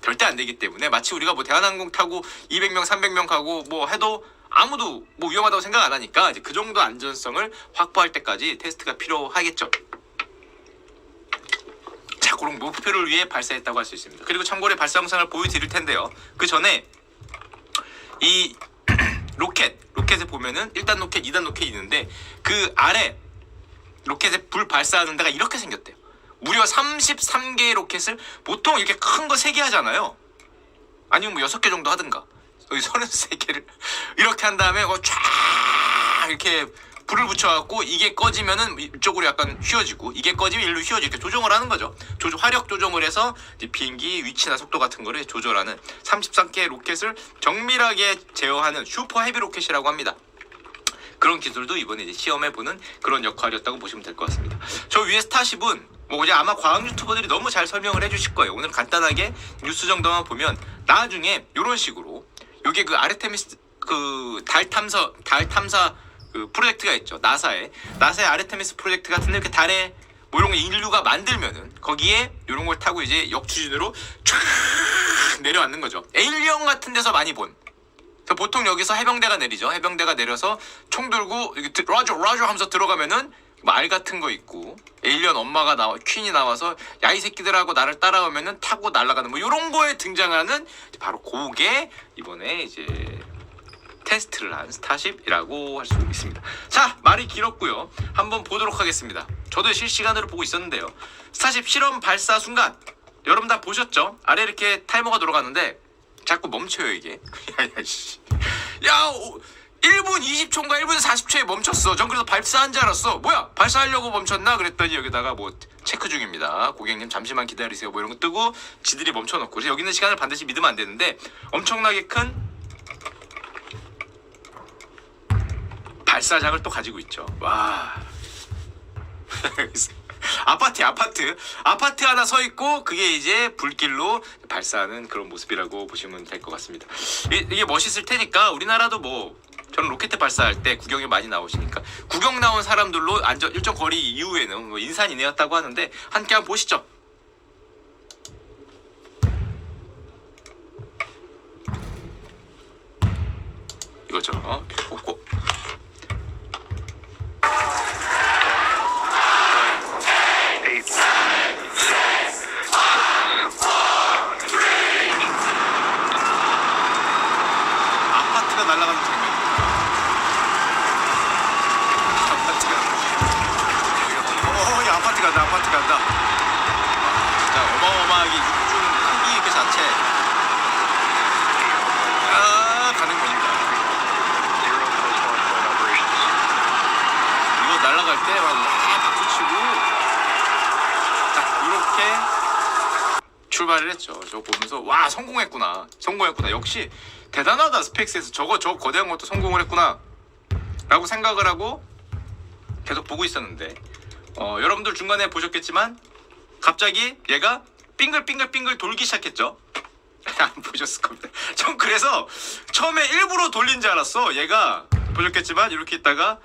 절대 안 되기 때문에, 마치 우리가 뭐 대한항공 타고 200명, 300명 가고 뭐 해도 아무도 뭐 위험하다고 생각 안 하니까 이제 그 정도 안전성을 확보할 때까지 테스트가 필요하겠죠. 자, 그런 목표를 위해 발사했다고 할 수 있습니다. 그리고 참고로 발사 영상을 보여드릴 텐데요. 그 전에 이 로켓에 보면은 1단 로켓, 2단 로켓이 있는데 그 아래 로켓에 불 발사하는 데가 이렇게 생겼대요. 무려 33개의 로켓을, 보통 이렇게 큰 거 3개 하잖아요. 아니면 뭐 6개 정도 하든가. 여기 33개를 이렇게 한 다음에 쫙 이렇게 불을 붙여갖고 이게 꺼지면은 이쪽으로 약간 휘어지고, 이게 꺼지면 일로 휘어지고, 이렇게 조정을 하는 거죠. 화력 조정을 해서 이제 비행기 위치나 속도 같은 거를 조절하는 33개의 로켓을 정밀하게 제어하는 슈퍼 헤비 로켓이라고 합니다. 그런 기술도 이번에 이제 시험해보는 그런 역할이었다고 보시면 될 것 같습니다. 저 위에 스타쉽은 뭐 이제 아마 과학 유튜버들이 너무 잘 설명을 해주실 거예요. 오늘 간단하게 뉴스 정도만 보면 나중에 이런 식으로, 요게 그 아르테미스 그 달 탐사 그 프로젝트가 있죠. 나사의 아르테미스 프로젝트 같은데 이렇게 달에 뭐 이런 거 인류가 만들면은 거기에 이런 걸 타고 이제 역추진으로 쫙 내려앉는 거죠. 에일리언 같은 데서 많이 본. 그래서 보통 여기서 해병대가 내리죠. 해병대가 내려서 총 들고 이렇게 라저 하면서 들어가면은 말 같은 거 있고, 에일리언 엄마가 퀸이 나와서 야 이 새끼들하고 나를 따라오면은 타고 날아가는 뭐 이런 거에 등장하는 바로 그게 이번에 이제 테스트를 한 스타쉽이라고 할 수 있습니다. 자, 말이 길었고요. 한번 보도록 하겠습니다. 저도 실시간으로 보고 있었는데요. 스타쉽 실험 발사 순간 여러분 다 보셨죠? 아래 이렇게 타이머가 돌아가는데 자꾸 멈춰요 이게. 야 1분 20초인가 1분 40초에 멈췄어. 전 그래서 발사한 줄 알았어. 뭐야 발사하려고 멈췄나 그랬더니 여기다가 뭐 체크 중입니다. 고객님 잠시만 기다리세요. 뭐 이런 거 뜨고 지들이 멈춰놓고. 그래서 여기 있는 시간을 반드시 믿으면 안 되는데 엄청나게 큰 발사장을 또 가지고 있죠. 와. 아파트 하나 서 있고 그게 이제 불길로 발사하는 그런 모습이라고 보시면 될 것 같습니다. 이게 멋있을 테니까 우리나라도 뭐 저는 로켓 발사할 때 구경이 많이 나오시니까 구경 나온 사람들로 일정 거리 이후에는 뭐 인산인해였다고 하는데 함께 한번 보시죠. 이거죠. 꽂고. 아파트가 날아가는 장면. 이 아파트 간다. 진짜 어마어마하게 육중 크기 그 자체. 가는 겁니다. 이거 날아갈 때 막 박수 치고 딱 이렇게 출발을 했죠. 저거 보면서 와 성공했구나. 역시 대단하다 스페이스에서 저 거대한 것도 성공을 했구나 라고 생각을 하고 계속 보고 있었는데 여러분들 중간에 보셨겠지만 갑자기 얘가 빙글빙글 돌기 시작했죠. 안 보셨을 겁니다. 전 그래서 처음에 일부러 돌린 줄 알았어. 얘가 보셨겠지만 이렇게 있다가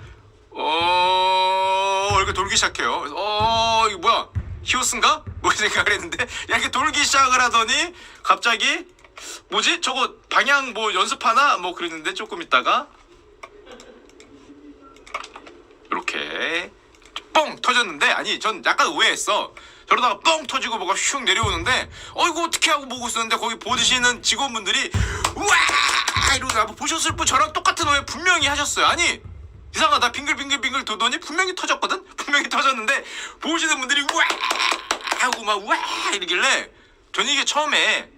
이렇게 돌기 시작해요. 그래서 이거 뭐야 히오스인가? 뭐 생각을 했는데 이렇게 돌기 시작을 하더니 갑자기 뭐지? 저거 방향 뭐 연습하나? 뭐 그랬는데 조금 있다가 이렇게 뻥 터졌는데 아니 전 약간 오해했어. 저러다가 뻥 터지고 뭐가 슉 내려오는데 이거 어떻게 하고 보고 있었는데 거기 보시는 직원분들이 우와 이러고 보셨을 분 저랑 똑같은 오해 분명히 하셨어요. 아니 이상하다 빙글빙글 도더니 분명히 터졌거든? 분명히 터졌는데 보시는 분들이 우와 하고 막 우와 이러길래 저는 이게 처음에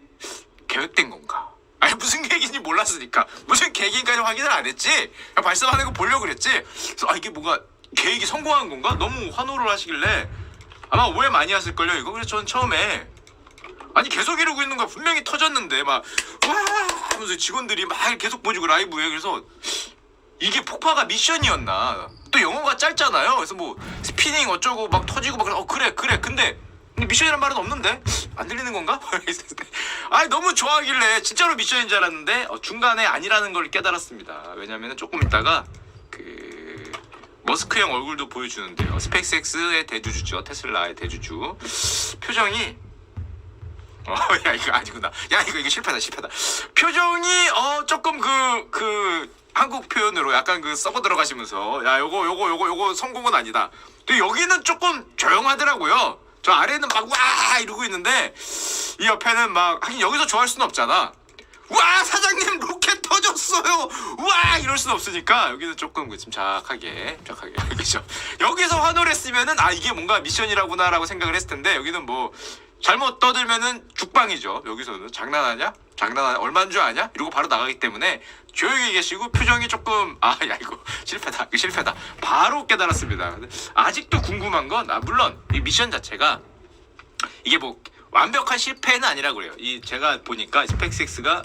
계획된 건가? 아니 무슨 계획인지 몰랐으니까 무슨 계획인까지 확인을 안 했지. 그냥 발사하는 거 보려고 그랬지. 그래서 이게 뭔가 계획이 성공한 건가? 너무 환호를 하시길래 아마 오해 많이 하실걸요 이거. 그래서 저는 처음에 아니 계속 이러고 있는 거야. 분명히 터졌는데 막 와 하면서 직원들이 막 계속 보여주고 라이브에. 그래서 이게 폭파가 미션이었나. 또 영어가 짧잖아요. 그래서 뭐 스피닝 어쩌고 막 터지고 막 그래 근데 미션이란 말은 없는데 안 들리는 건가? 아니 너무 좋아하길래 진짜로 미션인 줄 알았는데 중간에 아니라는 걸 깨달았습니다. 왜냐면은 조금 있다가 그 머스크 형 얼굴도 보여주는데요. 스페이스X의 대주주죠. 테슬라의 대주주. 표정이 야 이거 아니구나. 야 이거 실패다. 표정이 조금 그 한국 표현으로 약간 그 썩어 들어가시면서 야 요거 성공은 아니다. 또 여기는 조금 조용하더라고요. 저 아래는 막 와 이러고 있는데 이 옆에는 막 하긴 여기서 좋아할 수는 없잖아. 와 사장님 로켓 터졌어요. 와 이럴 수는 없으니까 여기는 조금 침착하게 그죠. 여기서 환호를 했으면은 이게 뭔가 미션이라구나라고 생각을 했을 텐데 여기는 뭐 잘못 떠들면은 죽방이죠. 여기서는 장난하냐 얼마인 줄 아냐 이러고 바로 나가기 때문에 조용히 계시고 표정이 조금 야 이거 실패다 바로 깨달았습니다. 아직도 궁금한 건 물론 이 미션 자체가 이게 뭐 완벽한 실패는 아니라고 그래요. 이 제가 보니까 스페이스X가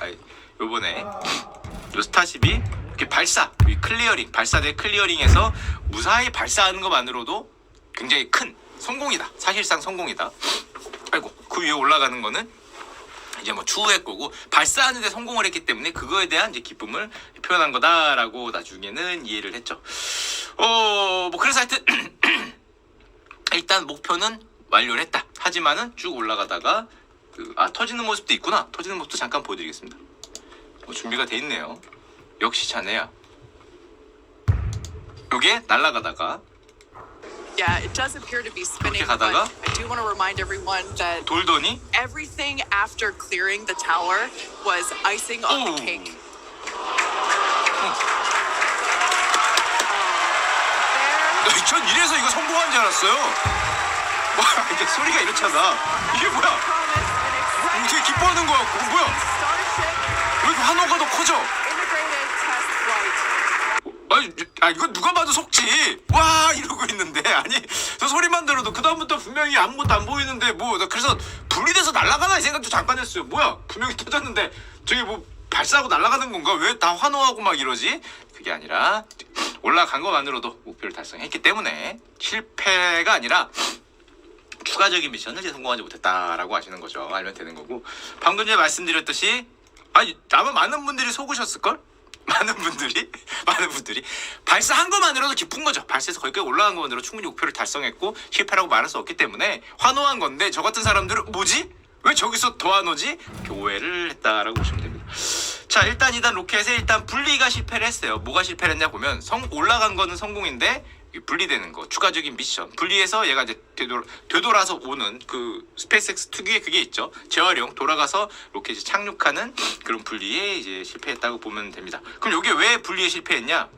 요번에 요 스타쉽이 이렇게 발사대 클리어링에서 무사히 발사하는 것만으로도 굉장히 큰 성공이다. 사실상 성공이다. 그 위에 올라가는 거는 이제 뭐 추후의 거고 발사하는데 성공을 했기 때문에 그거에 대한 이제 기쁨을 표현한 거다라고 나중에는 이해를 했죠. 뭐 그래서 하여튼 일단 목표는 완료를 했다. 하지만은 쭉 올라가다가 터지는 모습도 있구나. 터지는 모습도 잠깐 보여드리겠습니다. 준비가 돼 있네요. 역시 자네야. 요게 날아가다가 Yeah, it does appear to be spinning, 이렇게 but 가다가 I do want to remind everyone that 돌더니 everything after clearing the tower was icing on the cake. 전 이래서 이거 성공한 줄 알았어요. 와 이게 소리가 이렇잖아. 이게 뭐야? 되게 기뻐하는 거 같고 뭐야? 왜 이렇게 환호가 더 커져? 이건 누가 봐도 속지. 와 이러고 있는데 저 소리만 들어도 그 다음부터 분명히 아무것도 안 보이는데 뭐 그래서 분리돼서 날아가나 이 생각도 잠깐 했어요. 뭐야 분명히 터졌는데 저기 뭐 발사하고 날아가는 건가? 왜 다 환호하고 막 이러지? 그게 아니라 올라간 것만으로도 목표를 달성했기 때문에 실패가 아니라 추가적인 미션을 이제 성공하지 못했다라고 하시는 거죠. 알면 되는 거고, 방금 전에 말씀드렸듯이 아니 아마 많은 분들이 속으셨을걸? 많은 분들이 발사한 것만으로도 기쁜 거죠. 발사해서 거기까지 올라간 것만으로 충분히 목표를 달성했고 실패라고 말할 수 없기 때문에 환호한 건데, 저 같은 사람들은 뭐지? 왜 저기서 더 안 오지? 이렇게 오해를 했다라고 보시면 됩니다. 자, 일단 2단 로켓에 일단 분리가 실패를 했어요. 뭐가 실패를 했냐 보면 올라간 거는 성공인데 분리되는 거, 추가적인 미션 분리해서 얘가 이제 되돌아서 오는 그 스페이스X 특유의 그게 있죠. 재활용, 돌아가서 로켓이 착륙하는 그런 분리에 이제 실패했다고 보면 됩니다. 그럼 이게 왜 분리에 실패했냐?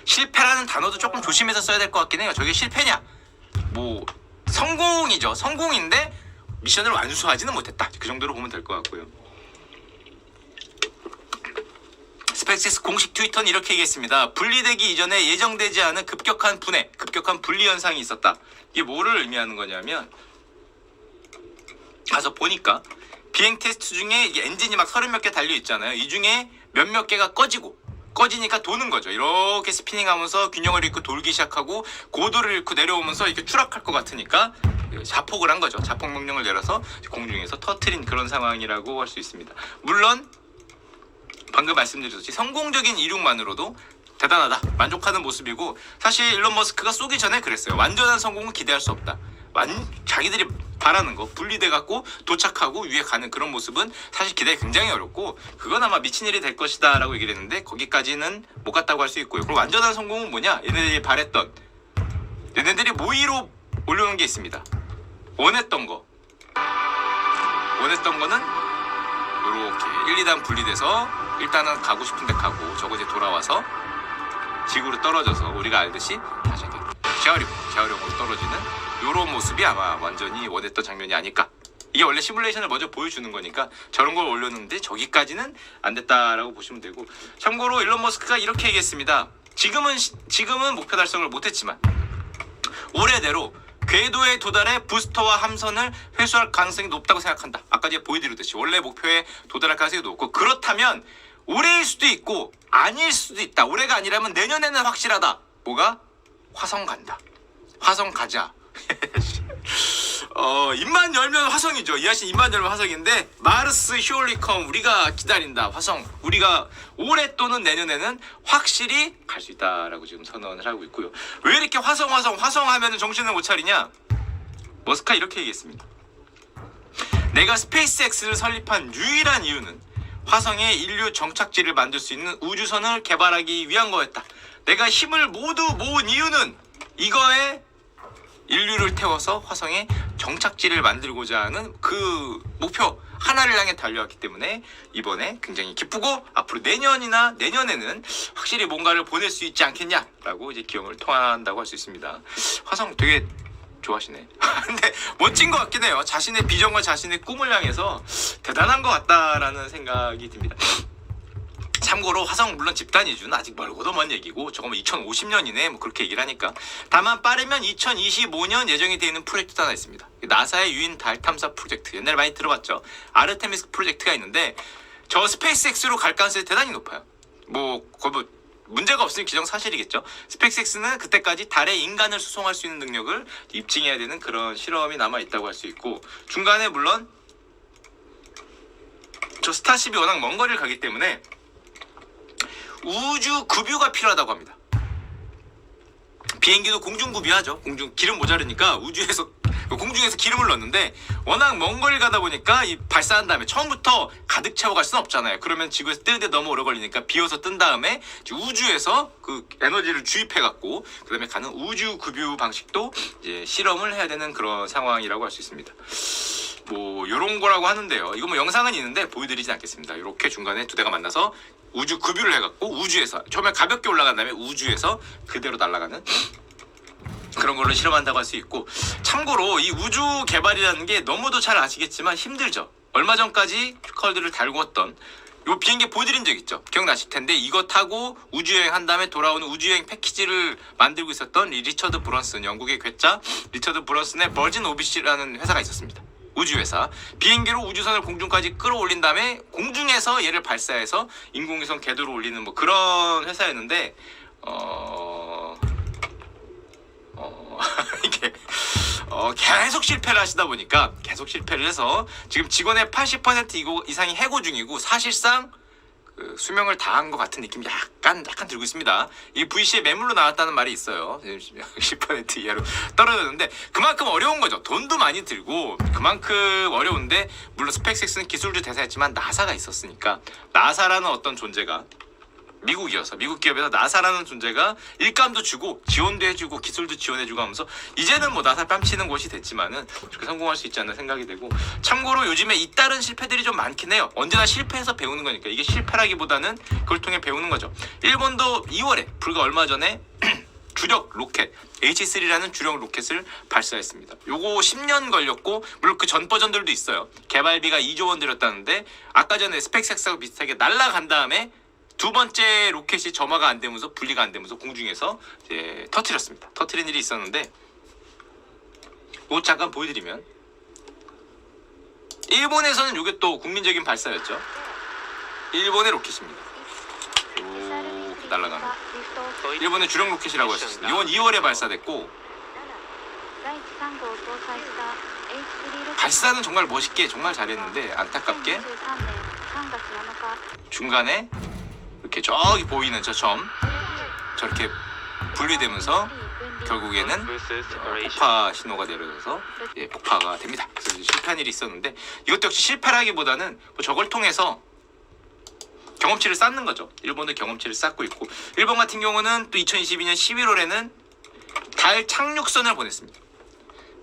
실패라는 단어도 조금 조심해서 써야 될 것 같긴 해요. 저게 실패냐? 뭐 성공이죠. 성공인데 미션을 완수하지는 못했다. 그 정도로 보면 될 것 같고요. 스페이스X 공식 트위터는 이렇게 얘기했습니다. 분리되기 이전에 예정되지 않은 급격한 분해, 급격한 분리 현상이 있었다. 이게 뭐를 의미하는 거냐면, 가서 보니까 비행 테스트 중에 이게 엔진이 막 30몇 개 달려 있잖아요. 이 중에 몇몇 개가 꺼지니까 도는 거죠. 이렇게 스피닝하면서 균형을 잃고 돌기 시작하고 고도를 잃고 내려오면서 이렇게 추락할 것 같으니까 자폭을 한 거죠. 자폭 명령을 내려서 공중에서 터트린 그런 상황이라고 할 수 있습니다. 물론 방금 말씀드렸듯이 성공적인 이륙만으로도 대단하다, 만족하는 모습이고, 사실 일론 머스크가 쏘기 전에 그랬어요. 완전한 성공은 기대할 수 없다. 자기들이 바라는 거 분리돼갖고 도착하고 위에 가는 그런 모습은 사실 기대가 굉장히 어렵고, 그건 아마 미친 일이 될 것이다 라고 얘기를 했는데 거기까지는 못 갔다고 할 수 있고요. 그럼 완전한 성공은 뭐냐? 얘네들이 바랬던, 얘네들이 모의로 올려놓은 게 있습니다. 원했던 거는 이렇게 1, 2단 분리돼서 일단은 가고 싶은데 가고, 저거 이제 돌아와서 지구로 떨어져서 우리가 알듯이 다시 이렇게 재활용으로 떨어지는 이런 모습이 아마 완전히 원했던 장면이 아닐까. 이게 원래 시뮬레이션을 먼저 보여주는 거니까 저런 걸 올렸는데 저기까지는 안 됐다라고 보시면 되고, 참고로 일론 머스크가 이렇게 얘기했습니다. 지금은 목표 달성을 못했지만 올해대로 궤도에 도달해 부스터와 함선을 회수할 가능성이 높다고 생각한다. 아까 제가 보여드렸듯이 원래 목표에 도달할 가능성이 높고, 그렇다면 올해일 수도 있고 아닐 수도 있다. 올해가 아니라면 내년에는 확실하다. 뭐가? 화성 간다. 화성 가자. 입만 열면 화성이죠. 이하신 입만 열면 화성인데, 마르스 휴올리컴, 우리가 기다린다. 화성, 우리가 올해 또는 내년에는 확실히 갈 수 있다라고 지금 선언을 하고 있고요. 왜 이렇게 화성 하면은 정신을 못 차리냐? 머스크가 이렇게 얘기했습니다. 내가 스페이스X를 설립한 유일한 이유는 화성에 인류 정착지를 만들 수 있는 우주선을 개발하기 위한 거였다. 내가 힘을 모두 모은 이유는 이거에 인류를 태워서 화성에 정착지를 만들고자 하는 그 목표 하나를 향해 달려왔기 때문에 이번에 굉장히 기쁘고, 앞으로 내년에는 확실히 뭔가를 보낼 수 있지 않겠냐라고 이제 기염을 토한다고 할 수 있습니다. 화성 되게 좋아하시네. 근데 멋진 것 같긴 해요. 자신의 비전과 자신의 꿈을 향해서 대단한 것 같다라는 생각이 듭니다. 참고로 화성 물론 집단 이주는 아직 멀고도 먼 얘기고, 저거 뭐 2050년이네 뭐 그렇게 얘기를 하니까. 다만 빠르면 2025년 예정이 되어 있는 프로젝트가 하나 있습니다. 나사의 유인 달 탐사 프로젝트, 옛날에 많이 들어봤죠. 아르테미스 프로젝트가 있는데, 저 스페이스X로 갈 가능성이 대단히 높아요. 거의 뭐 문제가 없으면 기정사실이겠죠. 스페이스X는 그때까지 달에 인간을 수송할 수 있는 능력을 입증해야 되는 그런 실험이 남아 있다고 할 수 있고, 중간에 물론 저 스타쉽이 워낙 먼 거리를 가기 때문에 우주 급유가 필요하다고 합니다. 비행기도 공중 급유하죠. 기름 모자르니까 공중에서 기름을 넣는데, 워낙 먼 거리를 가다 보니까 이 발사한 다음에 처음부터 가득 채워갈 수는 없잖아요. 그러면 지구에서 뜨는데 너무 오래 걸리니까 비워서 뜬 다음에 우주에서 그 에너지를 주입해갖고 그다음에 가는 우주 급유 방식도 이제 실험을 해야 되는 그런 상황이라고 할 수 있습니다. 뭐 요런 거라고 하는데요. 이거 뭐 영상은 있는데 보여드리진 않겠습니다. 이렇게 중간에 두 대가 만나서 우주 급유를 해갖고 우주에서 처음에 가볍게 올라간 다음에 우주에서 그대로 날아가는 그런 걸로 실험한다고 할 수 있고, 참고로 이 우주 개발이라는 게 너무도 잘 아시겠지만 힘들죠. 얼마 전까지 슈컬드를 달궜던 이 비행기 보여드린 적 있죠. 기억나실 텐데, 이거 타고 우주여행 한 다음에 돌아오는 우주여행 패키지를 만들고 있었던 이 리처드 브런슨, 영국의 괴짜 리처드 브런슨의 버진 오비시라는 회사가 있었습니다. 우주회사. 비행기로 우주선을 공중까지 끌어올린 다음에 공중에서 얘를 발사해서 인공위성 궤도로 올리는 뭐 그런 회사였는데, 이게 계속 실패를 하시다 보니까 계속 실패를 해서 지금 직원의 80% 이상이 해고 중이고 사실상 그 수명을 다한 것 같은 느낌이 약간 들고 있습니다. 이 VC에 매물로 나왔다는 말이 있어요. 10% 이하로 떨어졌는데 그만큼 어려운 거죠. 돈도 많이 들고 그만큼 어려운데 물론 스페이스X는 기술주 대사였지만 나사가 있었으니까 나사라는 어떤 존재가 미국이어서 미국 기업에서 나사라는 존재가 일감도 주고 지원도 해주고 기술도 지원해주고 하면서 이제는 뭐 나사 뺨치는 곳이 됐지만은 그렇게 성공할 수 있지 않나 생각이 되고 참고로 요즘에 잇따른 실패들이 좀 많긴 해요. 언제나 실패해서 배우는 거니까 이게 실패라기보다는 그걸 통해 배우는 거죠. 일본도 2월에 불과 얼마 전에 주력 로켓 H3라는 주력 로켓을 발사했습니다. 요거 10년 걸렸고 물론 그 전 버전들도 있어요. 개발비가 2조 원 들였다는데 아까 전에 스페이스X하고 비슷하게 날아간 다음에 두 번째 로켓이 점화가 안 되면서 분리가 안 되면서 공중에서 이제 터뜨렸습니다. 터뜨린 일이 있었는데 이거 잠깐 보여드리면 일본에서는 이게 또 국민적인 발사였죠. 일본의 로켓입니다. 이렇게 날아가는 일본의 주력 로켓이라고 했습니다. 이건 2월에 발사됐고 발사는 정말 멋있게 정말 잘했는데 안타깝게 중간에 이렇게 저기 보이는 저 점 저렇게 분리되면서 결국에는 폭파 신호가 내려져서 폭파가 됩니다. 그래서 실패한 일이 있었는데 이것도 역시 실패라기보다는 뭐 저걸 통해서 경험치를 쌓는 거죠. 일본도 경험치를 쌓고 있고 일본 같은 경우는 또 2022년 11월에는 달 착륙선을 보냈습니다.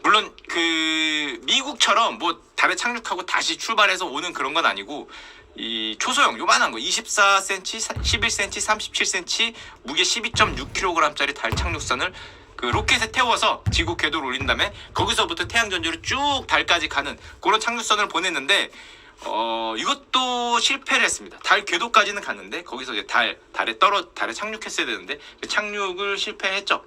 물론 그 미국처럼 뭐 달에 착륙하고 다시 출발해서 오는 그런 건 아니고 이 초소형 요만한 거 24cm, 11cm, 37cm 무게 12.6kg짜리 달 착륙선을 그 로켓에 태워서 지구 궤도를 올린 다음에 거기서부터 태양 전지로 쭉 달까지 가는 그런 착륙선을 보냈는데 이것도 실패를 했습니다. 달 궤도까지는 갔는데 거기서 이제 달에 착륙했어야 되는데 착륙을 실패했죠.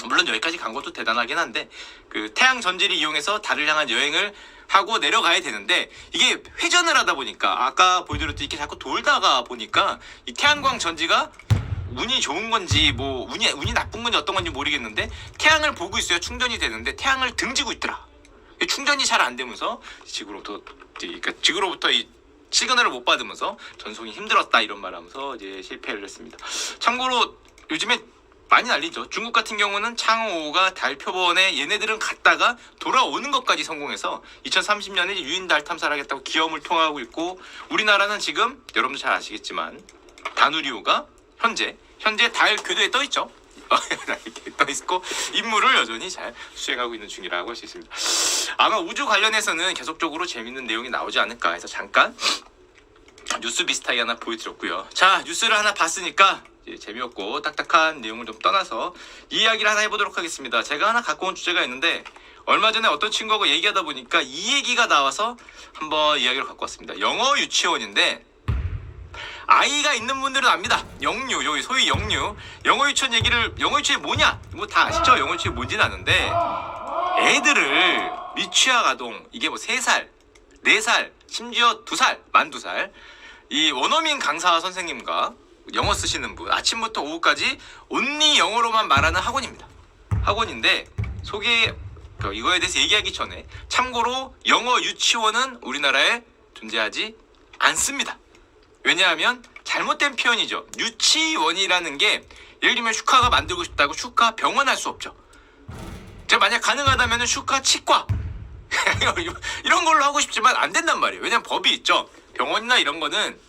물론 여기까지 간 것도 대단하긴 한데 그 태양 전지를 이용해서 달을 향한 여행을 하고 내려가야 되는데 이게 회전을 하다 보니까 아까 보여드렸듯이 이렇게 자꾸 돌다가 보니까 이 태양광 전지가 운이 좋은 건지 뭐 운이 나쁜 건지 어떤 건지 모르겠는데 태양을 보고 있어야 충전이 되는데 태양을 등지고 있더라. 충전이 잘 안 되면서 지구로부터 이 시그널을 못 받으면서 전송이 힘들었다 이런 말하면서 이제 실패를 했습니다. 참고로 요즘에 많이 난리죠. 중국 같은 경우는 창호5가 달 표본에 얘네들은 갔다가 돌아오는 것까지 성공해서 2030년에 유인 달 탐사를 하겠다고 기염을 통하고 있고 우리나라는 지금 여러분도 잘 아시겠지만 다누리호가 현재 달 궤도에 떠 있죠. 이렇게 떠 있고 임무를 여전히 잘 수행하고 있는 중이라고 할 수 있습니다. 아마 우주 관련해서는 계속적으로 재밌는 내용이 나오지 않을까 해서 잠깐 뉴스 비슷하게 하나 보여드렸고요. 자, 뉴스를 하나 봤으니까 재미없고 딱딱한 내용을 좀 떠나서 이 이야기를 하나 해보도록 하겠습니다. 제가 하나 갖고 온 주제가 있는데 얼마 전에 어떤 친구하고 얘기하다 보니까 이 얘기가 나와서 한번 이야기를 갖고 왔습니다. 영어 유치원인데 아이가 있는 분들은 압니다. 영유, 여기 소위 영유. 영어 유치원이 뭐냐? 뭐 다 아시죠? 영어 유치원이 뭔지는 아는데 애들을 미취학 아동, 이게 뭐 3살, 4살, 심지어 2살, 만 2살 이 원어민 강사 선생님과 영어 쓰시는 분 아침부터 오후까지 온리 영어로만 말하는 학원입니다. 학원인데 이거에 대해서 얘기하기 전에 참고로 영어 유치원은 우리나라에 존재하지 않습니다. 왜냐하면 잘못된 표현이죠. 유치원이라는 게 예를 들면 슈카가 만들고 싶다고 슈카 병원 할 수 없죠. 제가 만약 가능하다면 슈카 치과 이런 걸로 하고 싶지만 안 된단 말이에요. 왜냐면 법이 있죠. 병원이나 이런 거는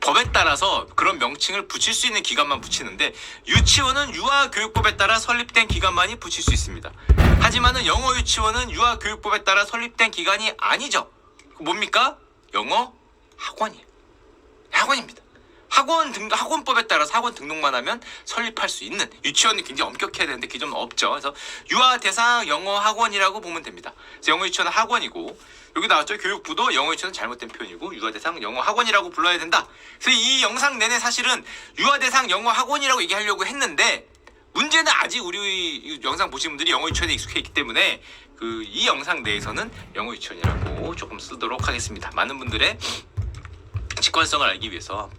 법에 따라서 그런 명칭을 붙일 수 있는 기관만 붙이는데 유치원은 유아교육법에 따라 설립된 기관만이 붙일 수 있습니다. 하지만은 영어 유치원은 유아교육법에 따라 설립된 기관이 아니죠. 뭡니까? 영어 학원이에요. 학원입니다. 학원법에 따라서 학원 등록만 하면 설립할 수 있는 유치원이 굉장히 엄격해야 되는데 그게 좀 없죠. 그래서 유아 대상 영어 학원이라고 보면 됩니다. 그래서 영어 유치원은 학원이고 여기 나왔죠. 교육부도 영어 유치원은 잘못된 표현이고 유아 대상 영어 학원이라고 불러야 된다. 그래서 이 영상 내내 사실은 유아 대상 영어 학원이라고 얘기하려고 했는데 문제는 아직 우리 영상 보신 분들이 영어 유치원에 익숙해 있기 때문에 이 영상 내에서는 영어 유치원이라고 조금 쓰도록 하겠습니다. 많은 분들의 직관성을 알기 위해서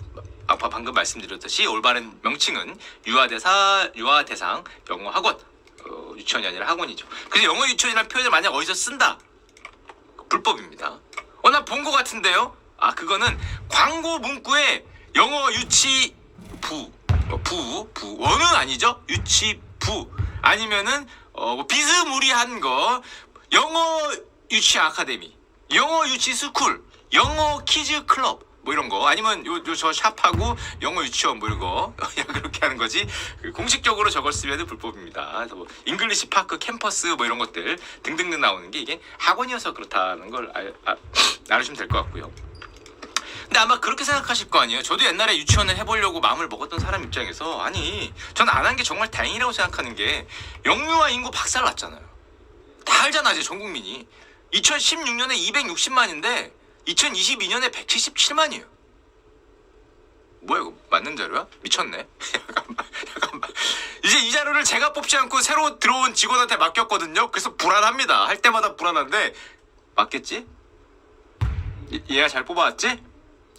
방금 말씀드렸듯이 올바른 명칭은 유아 대상 영어 학원 유치원이 아니라 학원이죠. 그래서 영어 유치원이라는 표현을 만약 어디서 쓴다, 불법입니다. 나 본 것 같은데요. 그거는 광고 문구에 영어 유치부, 원은 아니죠. 유치부 아니면은 뭐 비스무리한 거, 영어 유치 아카데미, 영어 유치 스쿨, 영어 키즈 클럽 뭐 이런 거, 아니면 저 샵하고 영어 유치원 뭐 이런 거 그렇게 하는 거지. 공식적으로 저걸 쓰면 불법입니다. 그래서 뭐 잉글리시 파크, 캠퍼스 뭐 이런 것들 등등등 나오는 게 이게 학원이어서 그렇다는 걸 알아주시면 될 것 같고요. 근데 아마 그렇게 생각하실 거 아니에요. 저도 옛날에 유치원을 해보려고 마음을 먹었던 사람 입장에서, 아니 저는 안 한 게 정말 다행이라고 생각하는 게, 영유아 인구 박살났잖아요. 다 알잖아 이제 전 국민이. 2016년에 260만인데 2022년에 177만이에요. 뭐야 이거 맞는 자료야? 미쳤네. 잠깐만. 이제 이 자료를 제가 뽑지 않고 새로 들어온 직원한테 맡겼거든요. 그래서 불안합니다. 할 때마다 불안한데, 맞겠지? 얘가 잘 뽑아왔지?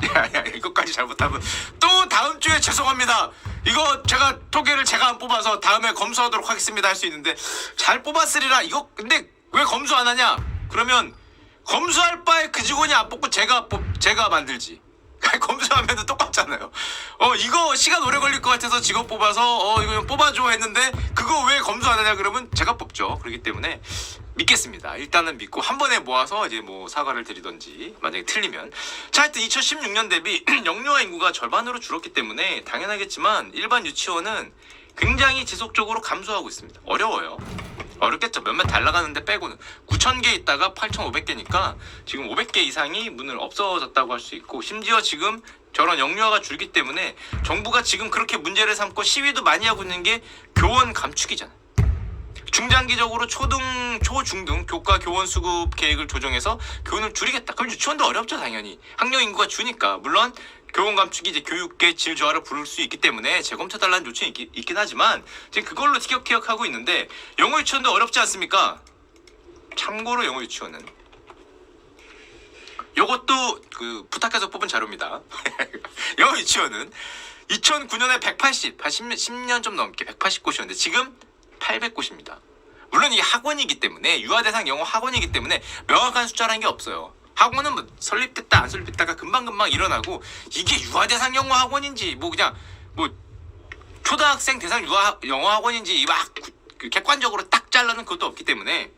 야, 이것까지 잘못하면 또 다음 주에 죄송합니다. 이거 제가 토개를 제가 안 뽑아서 다음에 검수하도록 하겠습니다 할 수 있는데, 잘 뽑았으리라. 이거 근데 왜 검수 안 하냐? 그러면 검수할 바에 그 직원이 안 뽑고 제가 만들지. 검수하면 똑같잖아요. 이거 시간 오래 걸릴 것 같아서 직원 뽑아서 이거 뽑아줘 했는데, 그거 왜 검수 안 하냐 그러면 제가 뽑죠. 그렇기 때문에 믿겠습니다. 일단은 믿고 한 번에 모아서 이제 뭐 사과를 드리던지, 만약에 틀리면. 자, 하여튼 2016년 대비 영유아 인구가 절반으로 줄었기 때문에 당연하겠지만 일반 유치원은 굉장히 지속적으로 감소하고 있습니다. 어려워요. 어렵겠죠. 몇몇 달 나가는데 빼고는 9,000개 있다가 8,500개니까 지금 500개 이상이 문을 없어졌다고 할 수 있고, 심지어 지금 저런 영유아가 줄기 때문에 정부가 지금 그렇게 문제를 삼고 시위도 많이 하고 있는 게 교원 감축이잖아요. 중장기적으로 초중등 교과 교원 수급 계획을 조정해서 교원을 줄이겠다. 그럼 유치원도 어렵죠 당연히. 학령 인구가 주니까. 물론 교원 감축이 이제 교육계 질 저하를 부를 수 있기 때문에 재검토달라는 요청이 있긴 하지만 지금 그걸로 티격태격하고 있는데, 영어 유치원도 어렵지 않습니까? 참고로 영어 유치원은 요것도 부탁해서 뽑은 자료입니다. 영어 유치원은 2009년에 10년 좀 넘게 180곳이었는데 지금 800곳입니다. 물론 이게 학원이기 때문에, 유아대상 영어 학원이기 때문에 명확한 숫자라는 게 없어요. 학원은 뭐 설립됐다 안 설립됐다가 금방금방 일어나고, 이게 유아대상 영어 학원인지 뭐 그냥 뭐 초등학생 대상 영어 학원인지 막 객관적으로 딱 잘라는 것도 없기 때문에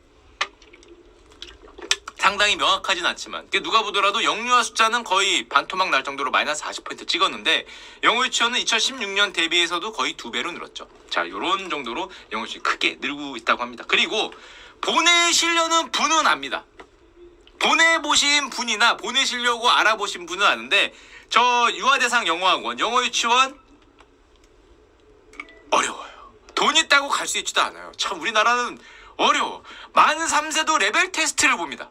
상당히 명확하진 않지만, 누가 보더라도 영유아 숫자는 거의 반토막 날 정도로 마이너스 40% 찍었는데, 영어 유치원은 2016년 대비해서도 거의 2배로 늘었죠. 자, 요런 정도로 영어 유치원이 크게 늘고 있다고 합니다. 그리고 보내시려는 분은 압니다. 보내보신 분이나 보내시려고 알아보신 분은 아는데, 저 유아대상 영어학원, 영어 유치원 어려워요. 돈 있다고 갈 수 있지도 않아요. 참 우리나라는 어려워. 만 3세도 레벨 테스트를 봅니다.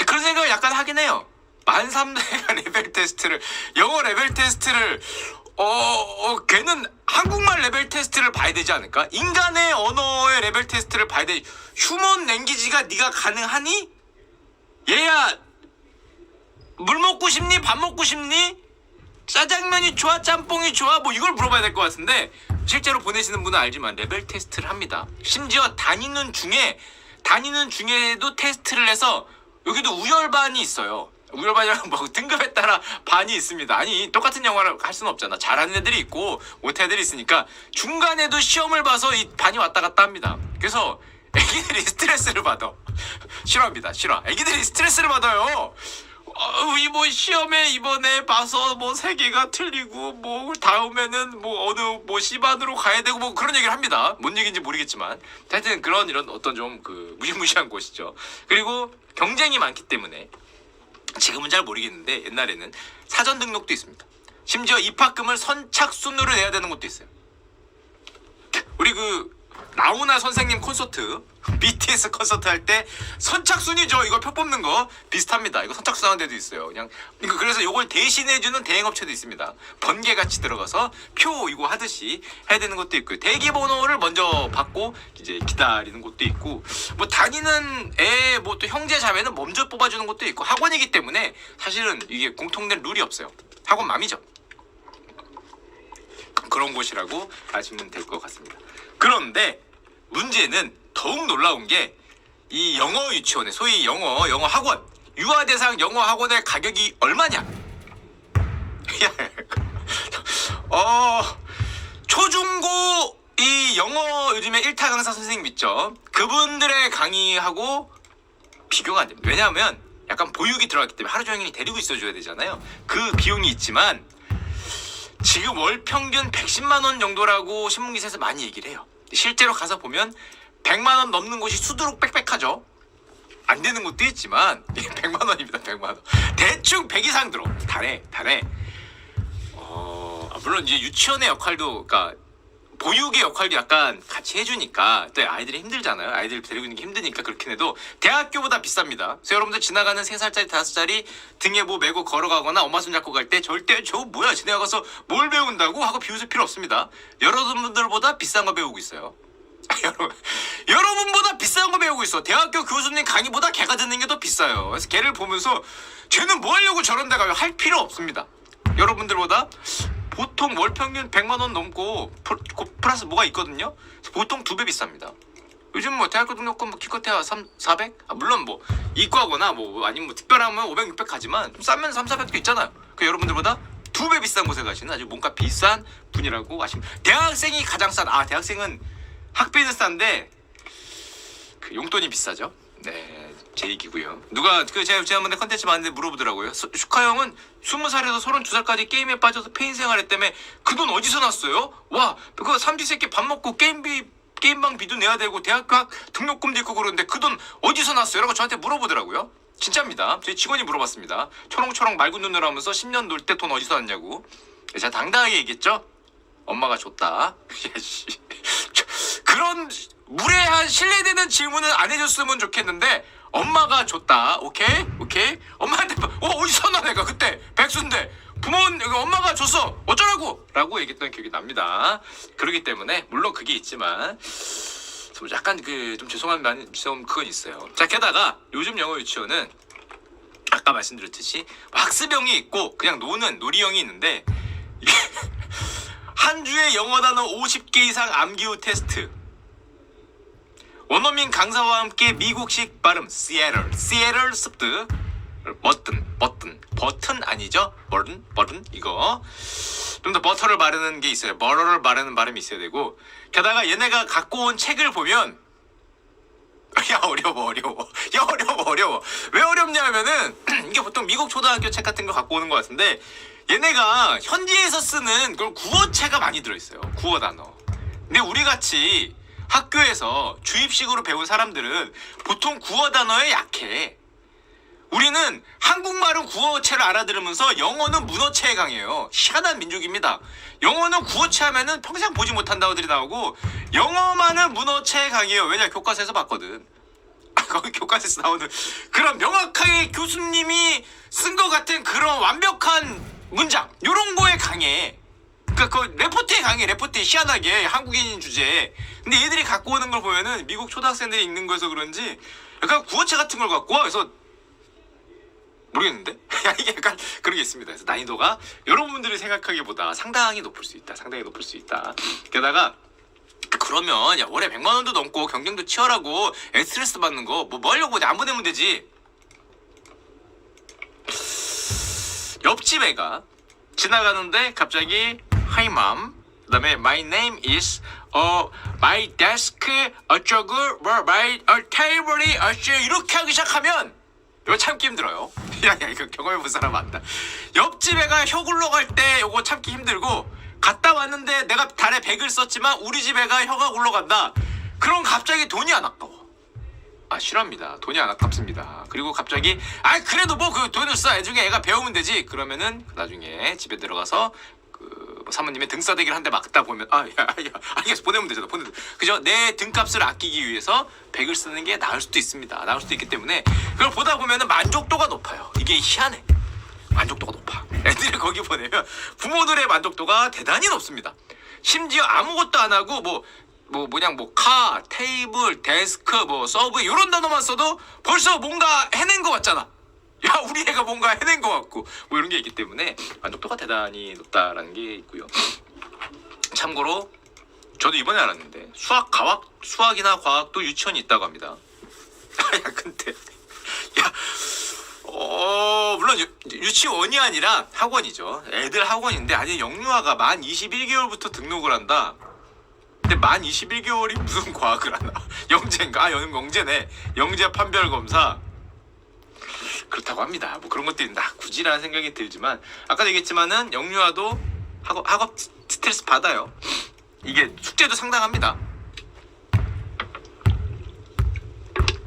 그런 생각을 약간 하긴 해요. 만 3세가 레벨 테스트를, 영어 레벨 테스트를, 걔는 한국말 레벨 테스트를 봐야 되지 않을까? 인간의 언어의 레벨 테스트를 봐야 돼. 휴먼 랭귀지가 네가 가능하니? 얘야, 물 먹고 싶니? 밥 먹고 싶니? 짜장면이 좋아? 짬뽕이 좋아? 뭐 이걸 물어봐야 될 것 같은데, 실제로 보내시는 분은 알지만 레벨 테스트를 합니다. 심지어 다니는 중에도 테스트를 해서, 여기도 우열반이 있어요. 우열반이랑 뭐 등급에 따라 반이 있습니다. 아니 똑같은 영화를 할 수는 없잖아. 잘하는 애들이 있고 못하는 애들이 있으니까 중간에도 시험을 봐서 이 반이 왔다 갔다 합니다. 그래서 애기들이 스트레스를 받아. 싫어합니다. 싫어. 애기들이 스트레스를 받아요. 뭐 시험에 이번에 봐서 뭐 3개가 틀리고 뭐 다음에는 뭐 어느 뭐 C반으로 가야 되고 뭐 그런 얘기를 합니다. 뭔 얘기인지 모르겠지만 하여튼 그런 이런 어떤 좀 무시무시한 곳이죠. 그리고 경쟁이 많기 때문에 지금은 잘 모르겠는데 옛날에는 사전 등록도 있습니다. 심지어 입학금을 선착순으로 내야 되는 것도 있어요. 우리 나훈아 선생님 콘서트, BTS 콘서트 할 때 선착순이죠. 이거 표 뽑는 거 비슷합니다. 이거 선착순 하는 데도 있어요. 그래서 이걸 대신해주는 대행업체도 있습니다. 번개같이 들어가서 표 이거 하듯이 해야 되는 것도 있고요. 대기번호를 먼저 받고 이제 기다리는 것도 있고, 뭐 다니는 애 뭐 또 형제 자매는 먼저 뽑아주는 것도 있고, 학원이기 때문에 사실은 이게 공통된 룰이 없어요. 학원 맘이죠. 그런 곳이라고 아시면 될 것 같습니다. 그런데 문제는 더욱 놀라운 게 이 영어 유치원의 소위 영어 학원 유아 대상 영어 학원의 가격이 얼마냐? 초중고 이 영어 요즘에 1타 강사 선생님 있죠? 그분들의 강의하고 비교가 안 됩니다. 왜냐하면 약간 보육이 들어갔기 때문에 하루 종일 데리고 있어줘야 되잖아요. 그 비용이 있지만 지금 월 평균 110만 원 정도라고 신문기사에서 많이 얘기를 해요. 실제로 가서 보면 100만 원 넘는 곳이 수두룩 빽빽하죠. 안 되는 곳도 있지만 100만 원입니다. 100만 원. 대충 100 이상 들어. 달에. 물론 이제 유치원의 역할도 그러니까 보육의 역할도 약간 같이 해주니까 또 아이들이 힘들잖아요. 아이들 데리고 있는 게 힘드니까 그렇긴 해도 대학교보다 비쌉니다. 그래서 여러분들 지나가는 3살짜리 5살이 등에 뭐 메고 걸어가거나 엄마 손 잡고 갈 때 절대 저 뭐야 지네 가서 뭘 배운다고 하고 비웃을 필요 없습니다. 여러분들보다 비싼 거 배우고 있어요. 여러분보다 비싼 거 배우고 있어. 대학교 교수님 강의보다 걔가 듣는 게 더 비싸요. 그래서 걔를 보면서 쟤는 뭐 하려고 저런 데 가요? 할 필요 없습니다. 여러분들보다 보통 월 평균 100만 원 넘고 플러스 뭐가 있거든요. 보통 2배 비쌉니다. 요즘 뭐 대학교 등록금 뭐 기껏해야 400? 물론 뭐 이과거나 뭐 아니면 뭐 특별하면 500, 600 가지만 좀 싸면 400도 있잖아요. 그 여러분들보다 2배 비싼 곳에 가시는 아주 뭔가 비싼 분이라고 하시면 대학생이 가장 싼 대학생은 학비는 싼데 그 용돈이 비싸죠. 네, 제 얘기고요. 누가 제가 지난번에 컨텐츠 봤는데 물어보더라고요. 슈카 형은 20살에서 32살까지 게임에 빠져서 페인 생활했다며 그 돈 어디서 났어요? 와, 그거 삼시세끼 밥 먹고 게임방 비도 내야 되고 대학교 등록금도 있고 그러는데 그 돈 어디서 났어요? 라고 저한테 물어보더라고요. 진짜입니다. 저희 직원이 물어봤습니다. 초롱초롱 맑은 눈으로 하면서 10년 놀 때 돈 어디서 났냐고. 제가 당당하게 얘기했죠. 엄마가 줬다. 그런 무례한 신뢰되는 질문은 안 해줬으면 좋겠는데 엄마가 줬다. 오케이? 엄마한테 어디서 나 내가 그때 백수인데 엄마가 줬어 어쩌라고 라고 얘기했던 기억이 납니다. 그렇기 때문에 물론 그게 있지만 좀 약간 좀 죄송한 면 좀 그건 있어요. 자, 게다가 요즘 영어 유치원은 아까 말씀드렸듯이 학습형이 있고 그냥 노는 놀이형이 있는데 이게 한 주에 영어 단어 50개 이상 암기 후 테스트, 원어민 강사와 함께 미국식 발음 시애틀 습득, 버튼 아니죠? 버튼 이거 좀 더 버터를 바르는 게 있어요. 버터를 바르는 발음이 있어야 되고 게다가 얘네가 갖고 온 책을 보면 야 어려워. 왜 어렵냐면은 이게 보통 미국 초등학교 책 같은 거 갖고 오는 것 같은데 얘네가 현지에서 쓰는 그런 구어체가 많이 들어있어요. 구어 단어. 근데 우리같이 학교에서 주입식으로 배운 사람들은 보통 구어 단어에 약해. 우리는 한국말은 구어체를 알아들으면서 영어는 문어체에 강해요. 희한한 민족입니다. 영어는 구어체 하면은 평생 보지 못한 단어들이 나오고 영어만은 문어체에 강해요. 왜냐 교과서에서 봤거든. 거기 교과서에서 나오는 그런 명확하게 교수님이 쓴 것 같은 그런 완벽한 문장 요런 거에 강해. 그러니까 그 레포트에 강해. 레포트에 희한하게 한국인 주제에. 근데 얘들이 갖고 오는 걸 보면은 미국 초등학생들이 읽는 거여서 그런지 약간 구어체 같은 걸 갖고 와. 그래서 모르겠는데? 이게 약간 그런 게 있습니다. 그래서 난이도가 여러분들이 생각하기보다 상당히 높을 수 있다. 게다가 그러면 야 월에 100만 원도 넘고 경쟁도 치열하고 스트레스 받는 거 뭐 하려고 안 보내면 되지. 옆집 애가 지나가는데 갑자기 Hi mom, 그다음에 My name is my desk 어쩌고 my table이 어쩌고 이렇게 하기 시작하면 이거 참기 힘들어요. 야 이거 경험해본 사람 안다. 옆집 애가 혀 굴러갈 때 이거 참기 힘들고 갔다 왔는데 내가 달에 100을 썼지만 우리 집 애가 혀가 굴러간다. 그럼 갑자기 돈이 안 아까워. 싫어합니다. 돈이 안 아깝습니다. 그리고 갑자기 그래도 뭐 그 돈을 써. 나중에 애가 배우면 되지. 그러면은 나중에 집에 들어가서 뭐 사모님의 등싸대기를 한 대 맞다 보면 알겠어 보내면 되잖아. 그죠? 내 등값을 아끼기 위해서 100을 쓰는 게 나을 수도 있습니다. 나을 수도 있기 때문에 그걸 보다 보면은 만족도가 높아요. 이게 희한해. 만족도가 높아. 애들이 거기 보내면 부모들의 만족도가 대단히 높습니다. 심지어 아무것도 안 하고 카, 테이블, 데스크, 서브 이런 단어만 써도 벌써 뭔가 해낸 것 같잖아. 야 우리 애가 뭔가 해낸 것 같고 이런 게 있기 때문에 만족도가 대단히 높다라는 게 있고요. 참고로 저도 이번에 알았는데 수학이나 과학도 유치원이 있다고 합니다. 야 근데 야 물론 유치원이 아니라 학원이죠. 애들 학원인데 아니 영유아가 만 21개월부터 등록을 한다. 근데 만 21개월이 무슨 과학을 하나? 영재인가? 영재네. 영재 판별 검사. 그렇다고 합니다. 뭐 그런 것도 있나 굳이라는 생각이 들지만 아까도 얘기했지만은 영유아도 학업 스트레스 받아요. 이게 숙제도 상당합니다.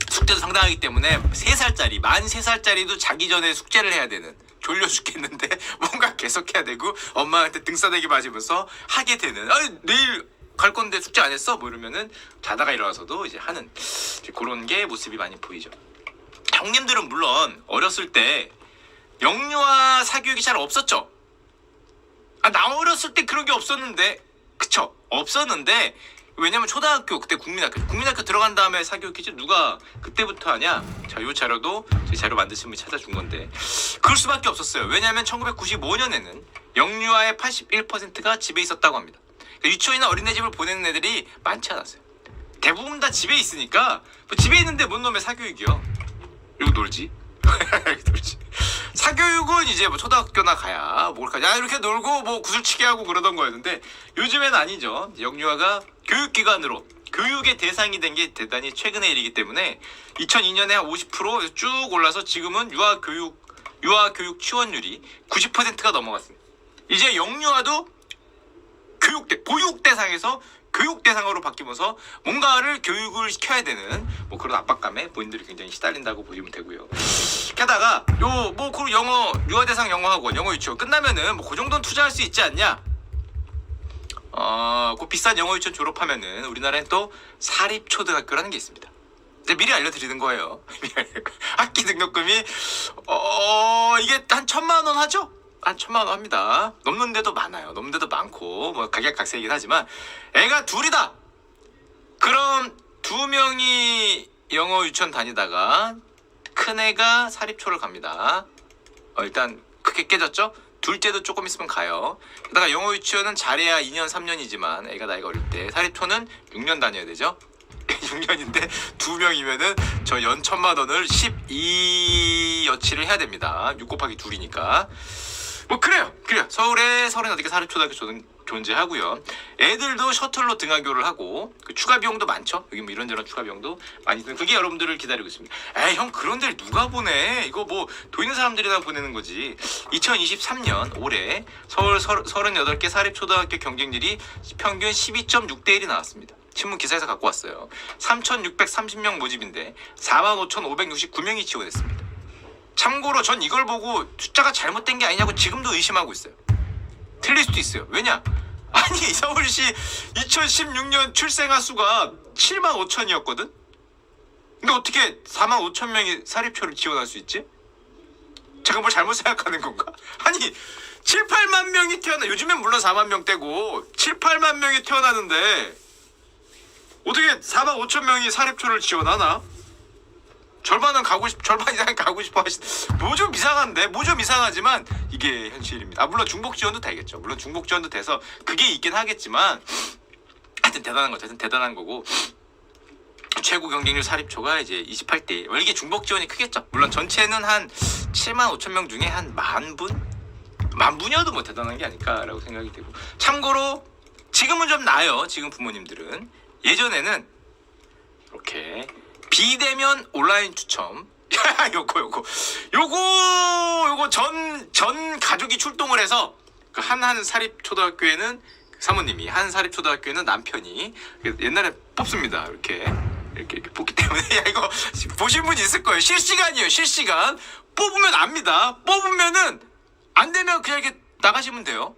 숙제도 상당하기 때문에 3살짜리 만 3살짜리도 자기 전에 숙제를 해야 되는 졸려 죽겠는데 뭔가 계속해야 되고 엄마한테 등싸대기 맞으면서 하게 되는 내일 갈 건데 숙제 안 했어? 뭐 이러면은 자다가 일어나서도 이제 하는 이제 그런 게 모습이 많이 보이죠. 형님들은 물론 어렸을 때 영유아 사교육이 잘 없었죠. 나 어렸을 때 그런 게 없었는데 그쵸? 없었는데 왜냐면 초등학교 그때 국민학교 들어간 다음에 사교육이지 누가 그때부터 하냐? 자, 요 자료도 제 자료 만드신 분이 찾아준 건데 그럴 수밖에 없었어요. 왜냐하면 1995년에는 영유아의 81%가 집에 있었다고 합니다. 그러니까 유치원이나 어린이집을 보내는 애들이 많지 않았어요. 대부분 다 집에 있으니까 뭐 집에 있는데 뭔 놈의 사교육이요? 이러고 놀지? 놀지. 사교육은 이제 뭐 초등학교나 가야 야 이렇게 놀고 뭐 구슬치기 하고 그러던 거였는데 요즘엔 아니죠. 영유아가 교육기관으로 교육의 대상이 된 게 대단히 최근의 일이기 때문에 2002년에 한 50%쭉 올라서 지금은 유아교육 지원율이 90%가 넘어갔습니다. 이제 영유아도 보육 대상에서 교육 대상으로 바뀌면서 뭔가를 교육을 시켜야 되는 뭐 그런 압박감에 본인들이 굉장히 시달린다고 보시면 되고요. 게다가 그 영어 유아 대상 영어학원, 영어 유치원 끝나면은 뭐 그 정도는 투자할 수 있지 않냐? 그 비싼 영어 유치원 졸업하면은 우리나라엔 또 사립초등학교라는 게 있습니다. 이제 미리 알려드리는 거예요. 학기 등록금이 이게 한 1,000만 원 하죠? 한 1,000만 원 합니다. 넘는 데도 많아요. 넘는 데도 많고 뭐 각약각색이긴 하지만 애가 둘이다. 그럼 2명이 영어 유치원 다니다가 큰 애가 사립초를 갑니다. 일단 크게 깨졌죠? 둘째도 조금 있으면 가요. 게다가 영어 유치원은 잘해야 2년 3년이지만 애가 나이가 어릴 때 사립초는 6년 다녀야 되죠. 6년인데 2명이면은 저 연 1,000만 원을 12여치를 해야 됩니다. 6 곱하기 2이니까. 뭐 그래요. 서울에 38개 사립초등학교 존재하고요. 애들도 셔틀로 등하교를 하고 그 추가 비용도 많죠. 여기 뭐 이런저런 추가 비용도 많이 드는 그게 여러분들을 기다리고 있습니다. 형 그런 데를 누가 보내? 이거 뭐 돈 있는 사람들이나 보내는 거지. 2023년 올해 서울 38개 사립초등학교 경쟁률이 평균 12.6대 1이 나왔습니다. 신문 기사에서 갖고 왔어요. 3,630명 모집인데 45,569명이 지원했습니다. 참고로 전 이걸 보고 숫자가 잘못된 게 아니냐고 지금도 의심하고 있어요. 틀릴 수도 있어요. 왜냐? 아니 서울시 2016년 출생아 수가 75,000이었거든? 근데 어떻게 45,000명이 사립초를 지원할 수 있지? 제가 뭘 잘못 생각하는 건가? 아니 7, 8만 명이 요즘엔 물론 4만 명대고 7, 8만 명이 태어나는데 어떻게 45,000명이 사립초를 지원하나? 절반 이상 가고 싶어 뭐 좀 이상한데? 뭐 좀 이상하지만 이게 현실입니다. 물론 중복 지원도 되겠죠. 물론 중복 지원도 돼서 그게 있긴 하겠지만 하여튼 대단한 거고 최고 경쟁률 사립초가 이제 28대 1. 이게 중복 지원이 크겠죠. 물론 전체는 한 75,000명 중에 한 10,000분? 10,000분이어도 뭐 대단한 게 아닐까라고 생각이 되고 참고로 지금은 좀 나아요. 지금 부모님들은 예전에는 이렇게 비대면 온라인 추첨 요거 전 가족이 출동을 해서 그 한 사립초등학교에는 사모님이 한 사립초등학교에는 남편이 옛날에 뽑습니다. 이렇게 뽑기 때문에 이거 보신 분 있을 거예요. 실시간이에요. 실시간 뽑으면 압니다. 뽑으면은 안 되면 그냥 이렇게 나가시면 돼요.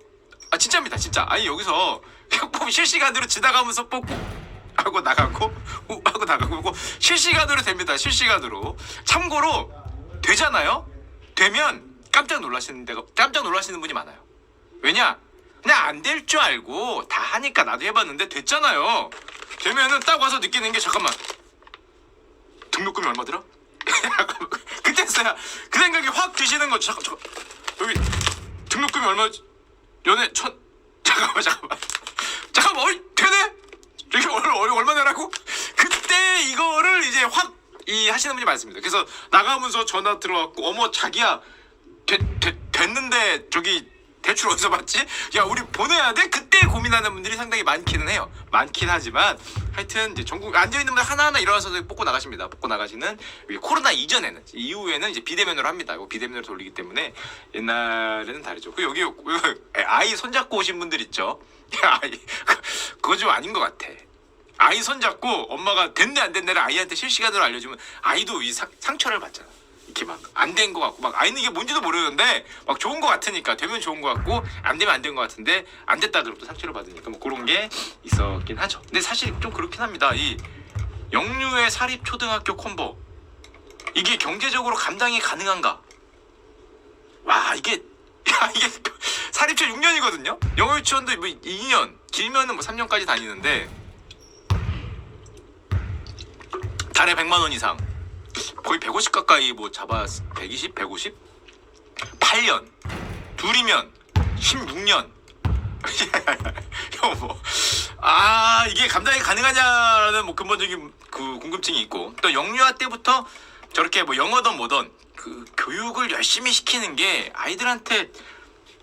진짜입니다. 진짜. 아니 여기서 그냥 실시간으로 지나가면서 뽑고 하고 나가고 실시간으로 됩니다. 실시간으로. 참고로 되잖아요. 되면 깜짝 놀라시는 분이 많아요. 왜냐? 그냥 안 될 줄 알고 다 하니까 나도 해봤는데 됐잖아요. 되면은 딱 와서 느끼는 게 잠깐만 등록금이 얼마더라? 그때서야 그 생각이 확 드시는 거죠. 잠깐 여기 등록금이 얼마지? 잠깐만 이 하시는 분이 많습니다. 그래서 나가면서 전화 들어왔고 어머 자기야 됐는데 저기 대출 어디서 받지? 야 우리 보내야 돼? 그때 고민하는 분들이 상당히 많기는 해요. 많긴 하지만 하여튼 이제 전국 앉아있는 분들 하나하나 일어나서 뽑고 나가십니다. 뽑고 나가시는 코로나 이전에는 이후에는 이제 비대면으로 합니다. 이거 비대면으로 돌리기 때문에 옛날에는 다르죠. 그 여기 아이 손잡고 오신 분들 있죠? 아이 그거 좀 아닌 것 같아. 아이 손잡고 엄마가 됐네 안 됐네를 아이한테 실시간으로 알려주면 아이도 이 상처를 받잖아. 이렇게 막 안 된 것 같고 막 아이는 이게 뭔지도 모르는데 막 좋은 것 같으니까 되면 좋은 것 같고 안 되면 안 된 것 같은데 안 됐다 그러면 또 상처를 받으니까 뭐 그런 게 있었긴 하죠. 근데 사실 좀 그렇긴 합니다. 이 영유의 사립 초등학교 콤보 이게 경제적으로 감당이 가능한가? 와 이게 사립초 6년이거든요. 영어 유치원도 뭐 2년 길면은 뭐 3년까지 다니는데 달에 100만 원 이상. 거의 150 가까이 뭐 잡아 120, 150? 8년 둘이면 16년 형 뭐 이게 감당이 가능하냐라는 뭐 근본적인 그 궁금증이 있고 또 영유아 때부터 저렇게 뭐 영어든 뭐든 그 교육을 열심히 시키는 게 아이들한테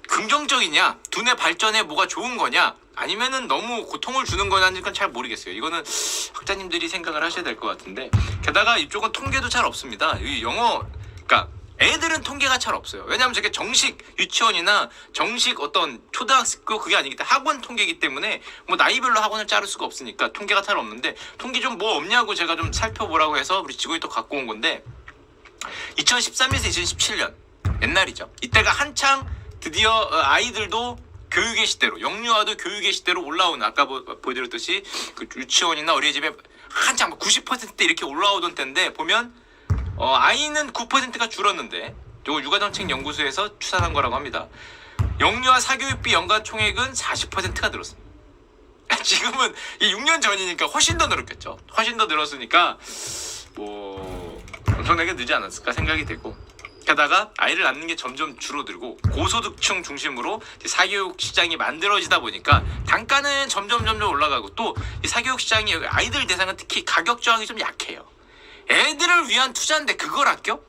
긍정적이냐 두뇌 발전에 뭐가 좋은 거냐 아니면은 너무 고통을 주는 거냐는 건 잘 모르겠어요. 이거는 학자님들이 생각을 하셔야 될 것 같은데 게다가 이쪽은 통계도 잘 없습니다. 이 영어 그러니까 애들은 통계가 잘 없어요. 왜냐하면 저게 정식 유치원이나 정식 어떤 초등학교 그게 아니기 때문에 학원 통계이기 때문에 뭐 나이별로 학원을 자를 수가 없으니까 통계가 잘 없는데 통계 좀 뭐 없냐고 제가 좀 살펴보라고 해서 우리 직원이 또 갖고 온 건데 2013에서 2017년 옛날이죠. 이때가 한창 드디어 아이들도 교육의 시대로 영유아도 교육의 시대로 올라오는 아까 보여드렸듯이 그 유치원이나 어린이집에 한창 90%대 이렇게 올라오던 때인데 보면 아이는 9%가 줄었는데 이거 육아정책연구소에서 추산한 거라고 합니다. 영유아 사교육비 연간 총액은 40%가 늘었습니다. 지금은 이 6년 전이니까 훨씬 더 늘었겠죠. 훨씬 더 늘었으니까 뭐 엄청나게 늘지 않았을까 생각이 되고 게다가 아이를 낳는 게 점점 줄어들고 고소득층 중심으로 사교육 시장이 만들어지다 보니까 단가는 점점 올라가고 또 이 사교육 시장이 아이들 대상은 특히 가격 저항이 좀 약해요. 애들을 위한 투자인데 그걸 아껴?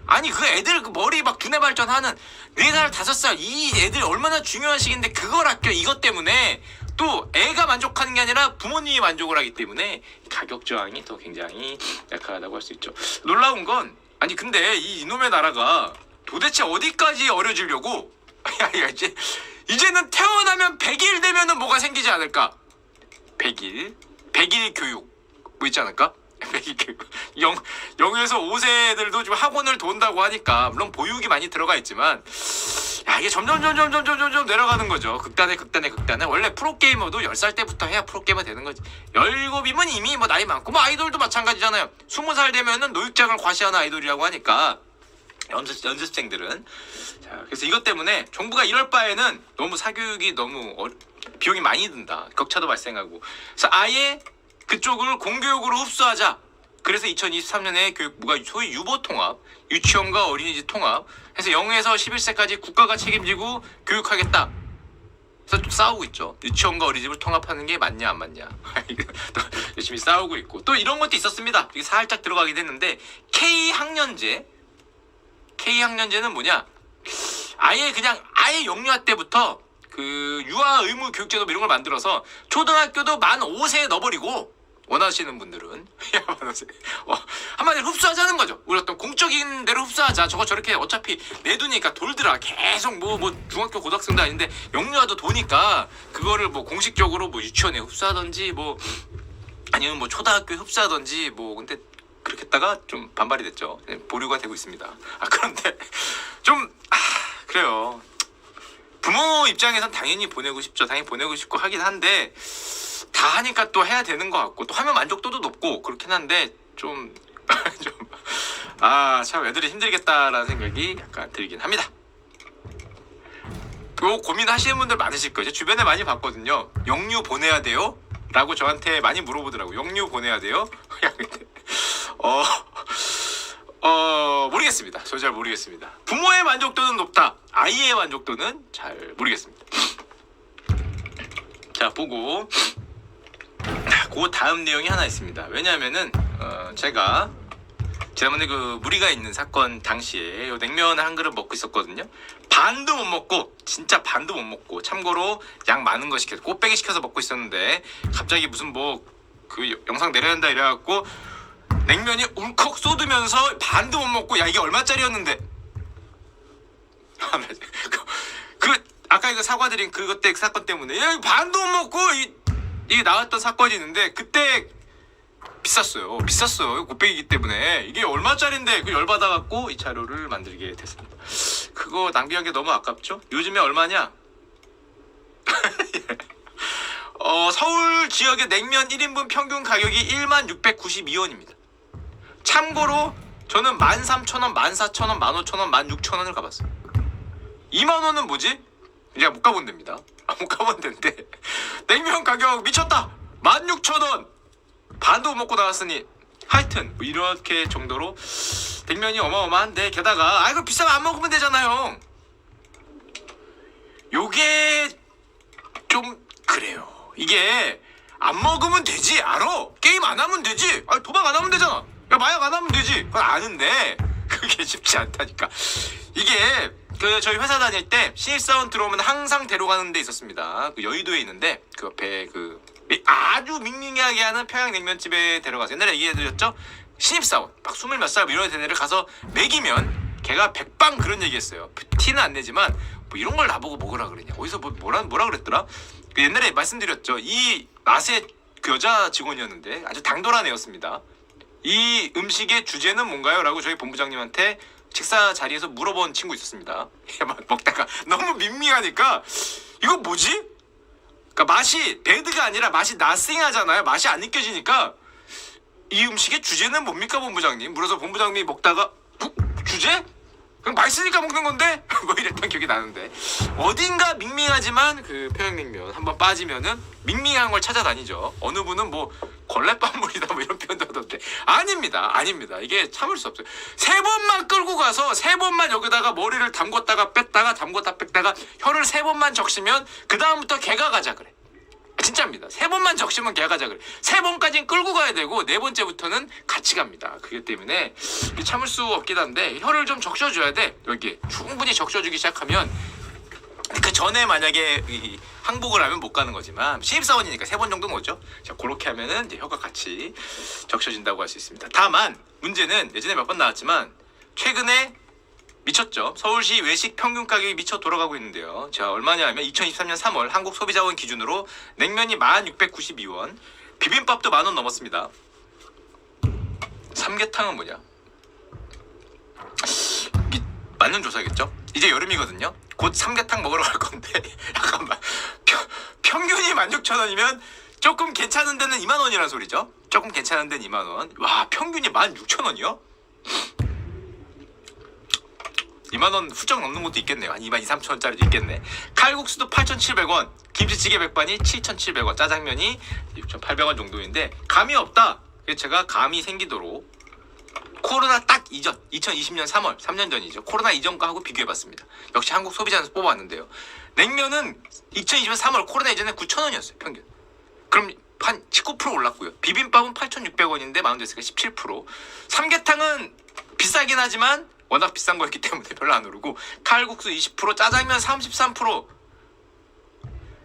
아니 그 애들 그 머리 막 두뇌 발전하는 4살 5살 이 애들 얼마나 중요한 시기인데 그걸 아껴. 이것 때문에 또 애가 만족하는 게 아니라 부모님이 만족을 하기 때문에 가격 저항이 더 굉장히 약하다고 할 수 있죠. 놀라운 건 아니 근데 이놈의 나라가 도대체 어디까지 어려지려고 야 이제는 태어나면 100일 되면은 뭐가 생기지 않을까? 100일 교육 뭐 있지 않을까? 100일 교육 0에서 5세 애들도 좀 학원을 돈다고 하니까 물론 보육이 많이 들어가 있지만 야 이게 점점 내려가는 거죠. 극단에 원래 프로게이머도 10살 때부터 해야 프로게이머 되는 거지. 17이면 이미 뭐 나이 많고 뭐 아이돌도 마찬가지잖아요. 20살 되면은 노육장을 과시하는 아이돌이라고 하니까 연습생들은 자 그래서 이것 때문에 정부가 이럴 바에는 너무 사교육이 너무 비용이 많이 든다. 격차도 발생하고 그래서 아예 그쪽을 공교육으로 흡수하자. 그래서 2023년에 교육부가 소위 유보통합, 유치원과 어린이집 통합 해서 0에서 11세까지 국가가 책임지고 교육하겠다. 그래서 또 싸우고 있죠. 유치원과 어린이집을 통합하는 게 맞냐 안 맞냐. 또 열심히 싸우고 있고 또 이런 것도 있었습니다. 이게 살짝 들어가긴 했는데 K학년제는 뭐냐? 아예 영유아 때부터 그 유아 의무 교육제도 이런 걸 만들어서 초등학교도 만 5세에 넣어버리고 원하시는 분들은 한마디로 흡수하자는 거죠. 우리 어떤 공적인 대로 흡수하자. 저거 저렇게 어차피 내두니까 돌더라. 계속 뭐 중학교 고등학생도 아닌데 영유아도 도니까 그거를 뭐 공식적으로 뭐 유치원에 흡수하든지 뭐 아니면 뭐 초등학교에 흡수하든지 뭐 근데 그렇게 했다가 좀 반발이 됐죠. 보류가 되고 있습니다. 그런데 좀 그래요. 부모 입장에선 당연히 보내고 싶죠. 당연히 보내고 싶고 하긴 한데 다 하니까 또 해야 되는 것 같고 또 하면 만족도도 높고 그렇긴 한데 참 애들이 힘들겠다라는 생각이 약간 들긴 합니다. 또 고민하시는 분들 많으실 거예요. 주변에 많이 봤거든요. 영유 보내야 돼요? 라고 저한테 많이 물어보더라고요. 영유 보내야 돼요? 모르겠습니다. 저 잘 모르겠습니다. 부모의 만족도는 높다. 아이의 만족도는 잘 모르겠습니다. 자, 보고 그 다음 내용이 하나 있습니다. 왜냐하면은 제가 지난번에 그 무리가 있는 사건 당시에 요 냉면을 한 그릇 먹고 있었거든요. 반도 못 먹고, 진짜 반도 못 먹고, 참고로 양 많은 거 시켜서 꽃배기 시켜서 먹고 있었는데 갑자기 무슨 뭐 그 영상 내려야 한다 이래갖고 냉면이 울컥 쏟으면서 반도 못 먹고, 야 이게 얼마짜리였는데 그 아까 이거 사과드린 그것 때 사건 때문에 야 반도 못 먹고 이게 나왔던 사건이 있는데 그때 비쌌어요. 곱빼기이기 때문에 이게 얼마짜린데 그 열받아갖고 이 자료를 만들게 됐습니다. 그거 낭비한 게 너무 아깝죠? 요즘에 얼마냐? 서울 지역의 냉면 1인분 평균 가격이 1692원입니다. 참고로 저는 13,000원, 14,000원, 15,000원, 16,000원을 가봤어요. 2만원은 뭐지? 이제 못 가본 데입니다. 못 가본 데인데 냉면 가격 미쳤다! 16,000원! 반도 못 먹고 나왔으니 하여튼 뭐 이렇게 정도로 냉면이 어마어마한데, 게다가 이거 비싸면 안 먹으면 되잖아요. 요게 좀 그래요. 이게 안 먹으면 되지, 알아. 게임 안 하면 되지. 도박 안 하면 되잖아. 야 마약 안 하면 되지. 그건 아는데 그게 쉽지 않다니까. 이게 그 저희 회사 다닐 때 신입사원 들어오면 항상 데려가는 데 있었습니다. 그 여의도에 있는데 그 옆에 그 아주 밍밍하게 하는 평양냉면집에 데려가서, 옛날에 얘기해드렸죠? 신입사원 막 20 몇 살 이런 애를 가서 먹이면 걔가 백방 그런 얘기했어요. 티는 안 내지만 뭐 이런 걸 나보고 먹으라 그러냐, 어디서 뭐라 그랬더라. 그 옛날에 말씀드렸죠. 이 맛의 그 여자 직원이었는데 아주 당돌한 애였습니다. 이 음식의 주제는 뭔가요? 라고 저희 본부장님한테 식사 자리에서 물어본 친구 있었습니다. 먹다가 너무 밍밍하니까 이거 뭐지? 그러니까 맛이 배드가 아니라 맛이 나싱하잖아요. 맛이 안 느껴지니까 이 음식의 주제는 뭡니까 본부장님? 물어서 본부장님이 먹다가 주제? 그냥 맛있으니까 먹는 건데? 뭐 이랬던 기억이 나는데, 어딘가 밍밍하지만 그 평양냉면 한번 빠지면은 밍밍한 걸 찾아다니죠. 어느 분은 뭐 걸레밥물이다 뭐 이런 표현도 하던데, 아닙니다. 이게 참을 수 없어요. 3번만 끌고 가서 3번만 여기다가 머리를 담궜다가 뺐다가 담궜다 뺐다가 혀를 3번만 적시면 그 다음부터 개가 가자 그래. 진짜입니다. 3번만 적시면 개가 가자 그래. 3번까지는 끌고 가야 되고 4번째부터는 같이 갑니다. 그렇기 때문에 참을 수 없긴 한데 혀를 좀 적셔줘야 돼. 여기 충분히 적셔주기 시작하면, 그 전에 만약에 항복을 하면 못 가는 거지만 신입사원이니까 3번 정도는 오죠. 자, 그렇게 하면은 이제 혀가 같이 적셔진다고 할 수 있습니다. 다만 문제는 예전에 몇 번 나왔지만 최근에 미쳤죠. 서울시 외식 평균 가격이 미쳐 돌아가고 있는데요. 자, 얼마냐 하면 2023년 3월 한국소비자원 기준으로 냉면이 1692원, 비빔밥도 10,000원 넘었습니다. 삼계탕은 뭐냐? 맞는 조사겠죠? 이제 여름이거든요. 곧 삼계탕 먹으러 갈 건데 잠깐만, 평균이 16,000원이면 조금 괜찮은 데는 20,000원이라는 소리죠. 조금 괜찮은 데는 20,000원. 와, 평균이 16,000원이요? 20,000원 훌쩍 넘는 것도 있겠네요. 한 22,000, 23,000원짜리도 있겠네. 칼국수도 8,700원, 김치찌개 백반이 7,700원, 짜장면이 6,800원 정도인데 감이 없다. 그래서 제가 감이 생기도록 코로나 딱 이전 2020년 3월 3년 전이죠. 코로나 이전과 하고 비교해봤습니다. 역시 한국 소비자에서 뽑아왔는데요. 냉면은 2020년 3월 코로나 이전에 9,000원이었어요 평균. 그럼 한 19% 올랐고요. 비빔밥은 8,600원인데 만원됐으니까 17%. 삼계탕은 비싸긴 하지만 워낙 비싼 거였기 때문에 별로 안 오르고, 칼국수 20%, 짜장면 33%.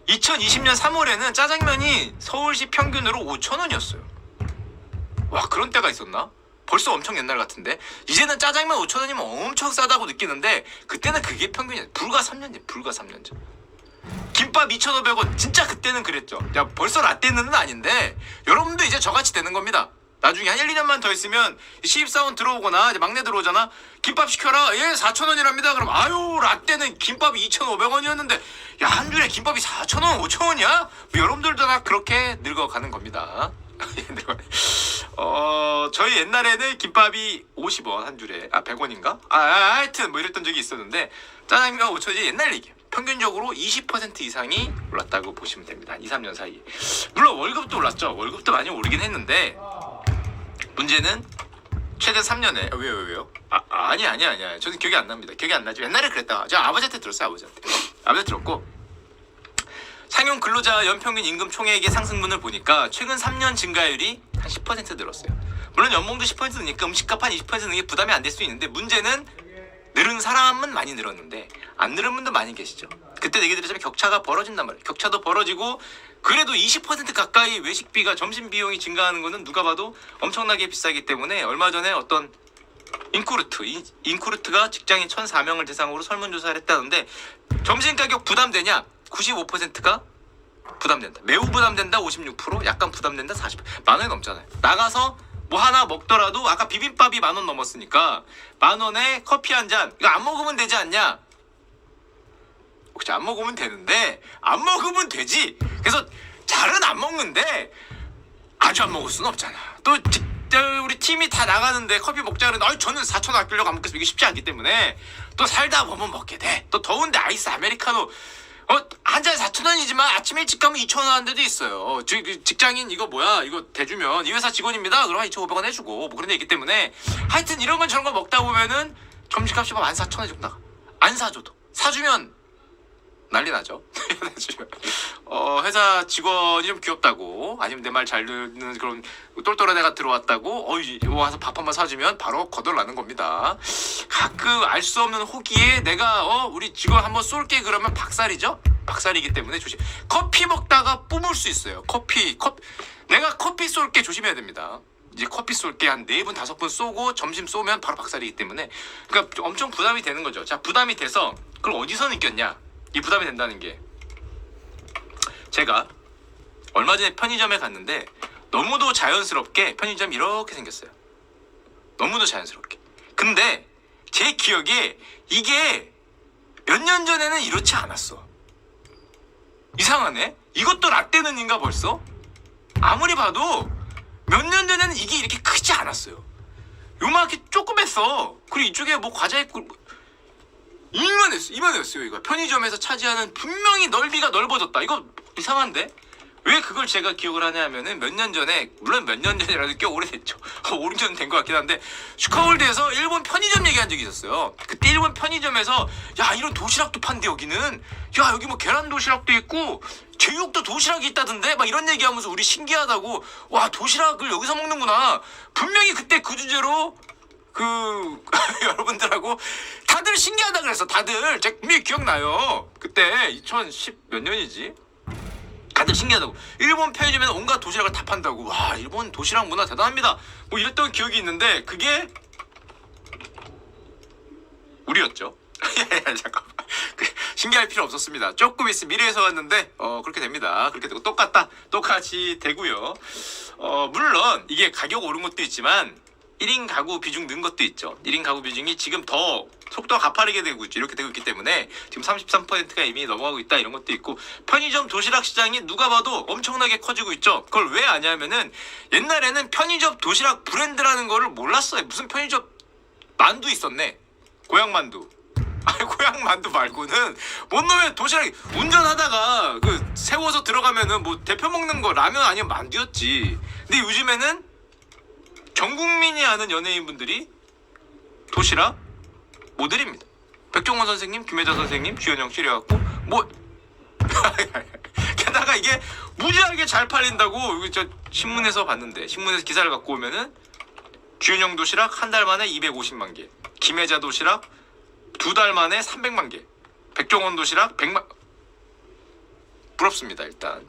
2020년 3월에는 짜장면이 서울시 평균으로 5,000원이었어요. 와, 그런 때가 있었나? 벌써 엄청 옛날 같은데. 이제는 짜장면 5,000원이면 엄청 싸다고 느끼는데 그때는 그게 평균이야. 불과 3년 전. 김밥 2,500원. 진짜 그때는 그랬죠. 야, 벌써 라떼는 아닌데 여러분도 이제 저같이 되는 겁니다. 나중에 한 1, 2년만 더 있으면 신입사원 들어오거나 이제 막내 들어오잖아. 김밥 시켜라. 예, 4,000원이랍니다. 그럼 아유, 라떼는 김밥이 2,500원이었는데 야, 한 줄에 김밥이 4,000원, 5,000원이야? 여러분들도 다 그렇게 늙어가는 겁니다. 저희 옛날에는 김밥이 50원 한 줄에, 100원인가? 하여튼 뭐 이랬던 적이 있었는데 짜장면 5,000원이 옛날 얘기예요. 평균적으로 20% 이상이 올랐다고 보시면 됩니다. 한 2, 3년 사이에. 물론 월급도 올랐죠. 월급도 많이 오르긴 했는데 문제는 최근 3년에 왜요? 아니야. 저는 기억이 안 납니다. 기억이 안 나죠. 옛날에 그랬다. 제가 아버지한테 들었어요. 아버지한테 들었고, 상용 근로자 연평균 임금 총액의 상승분을 보니까 최근 3년 증가율이 한 한 10% 늘었어요. 물론 연봉도 10% 느니까 음식값 한 20% 느는 게 부담이 안 될 수 있는데 문제는 늘은 사람은 많이 늘었는데 안 늘은 분도 많이 계시죠. 그때 얘기 드렸지만 격차가 벌어진단 말이에요. 격차도 벌어지고 그래도 20% 가까이 외식비가 점심 비용이 증가하는 거는 누가 봐도 엄청나게 비싸기 때문에 얼마 전에 어떤 인쿠르트가 직장인 1,004명을 대상으로 설문조사를 했다는데 점심 가격 부담되냐? 95%가 부담된다. 매우 부담된다 56%, 약간 부담된다 40%. 만 원이 넘잖아요. 나가서 뭐 하나 먹더라도 아까 비빔밥이 10,000원 넘었으니까 10,000원에 커피 한 잔 이거 안 먹으면 되지 않냐? 혹시 안 먹으면 되는데 안 먹으면 되지. 그래서 잘은 안 먹는데 아주 안 먹을 수는 없잖아. 또 우리 팀이 다 나가는데 커피 먹자 그러는데 저는 4,000원 아끼려고 안 먹겠습니다. 이게 쉽지 않기 때문에 또 살다 보면 먹게 돼. 또 더운데 아이스 아메리카노 한 잔에 4,000원이지만 아침 일찍 가면 2,000원 하는 데도 있어요. 직장인 이거 뭐야 이거 대주면 이 회사 직원입니다. 그러면 2,500원 해주고 뭐 그런 데 있기 때문에 하여튼 이런 건 저런 거 먹다 보면은 점심값이 14,000원 정도 나가. 안 사줘도 사주면 난리 나죠. 회사 직원이 좀 귀엽다고 아니면 내 말 잘 듣는 그런 똘똘한 애가 들어왔다고 와서 밥 한번 사주면 바로 거덜나는 겁니다. 가끔 알 수 없는 호기에 내가 우리 직원 한번 쏠게 그러면 박살이죠. 박살이기 때문에 조심. 커피 먹다가 뿜을 수 있어요. 내가 커피 쏠게 조심해야 됩니다. 이제 커피 쏠게 한 4분 5분 쏘고 점심 쏘면 바로 박살이기 때문에 그러니까 엄청 부담이 되는 거죠. 자, 부담이 돼서 그걸 어디서 느꼈냐? 이 부담이 된다는 게 제가 얼마 전에 편의점에 갔는데 너무도 자연스럽게 편의점이 이렇게 생겼어요. 너무도 자연스럽게. 근데 제 기억에 이게 몇 년 전에는 이렇지 않았어. 이상하네. 이것도 라떼는인가 벌써? 아무리 봐도 몇 년 전에는 이게 이렇게 크지 않았어요. 요만하게 조그맸어. 그리고 이쪽에 뭐 과자 있고 이만했어요. 이거 편의점에서 차지하는 분명히 넓이가 넓어졌다. 이거 이상한데? 왜 그걸 제가 기억을 하냐 하면은 몇 년 전에 물론 몇 년 전이라도 꽤 오래됐죠. 5, 6년 된 것 같긴 한데 슈카월드에서 일본 편의점 얘기한 적이 있었어요. 그때 일본 편의점에서 야 이런 도시락도 판대 여기는 야 여기 뭐 계란 도시락도 있고 제육도 도시락이 있다던데 막 이런 얘기하면서 우리 신기하다고 와 도시락을 여기서 먹는구나. 분명히 그때 그 주제로 여러분들하고 다들 신기하다 그랬어. 다들 제가 분명히 기억나요. 그때 2010 몇 년이지? 다들 신기하다고. 일본 편의점에는 온갖 도시락을 다 판다고. 와 일본 도시락 문화 대단합니다. 뭐 이랬던 기억이 있는데 그게 우리였죠. 잠깐만. 신기할 필요 없었습니다. 조금 있으면 미래에서 왔는데 그렇게 됩니다. 그렇게 되고 똑같이 되고요. 물론 이게 가격 오른 것도 있지만 1인 가구 비중 는 것도 있죠. 1인 가구 비중이 지금 더 속도가 가파르게 되고 있죠. 이렇게 되고 있기 때문에 지금 33%가 이미 넘어가고 있다 이런 것도 있고 편의점 도시락 시장이 누가 봐도 엄청나게 커지고 있죠. 그걸 왜 아냐면은 옛날에는 편의점 도시락 브랜드라는 거를 몰랐어요. 무슨 편의점 만두 있었네. 고향만두. 아니 고향만두 말고는 뭔 놈의 도시락이 운전하다가 세워서 들어가면은 뭐 대표 먹는 거 라면 아니면 만두였지. 근데 요즘에는 전 국민이 아는 연예인분들이 도시락 모델입니다. 백종원 선생님, 김혜자 선생님, 주현영 씨 이래갖고 뭐 게다가 이게 무지하게 잘 팔린다고 이거 저 신문에서 봤는데 신문에서 기사를 갖고 오면은 주현영 도시락 한 달 만에 250만 개, 김혜자 도시락 2달 만에 300만 개, 백종원 도시락 100만 부럽습니다. 일단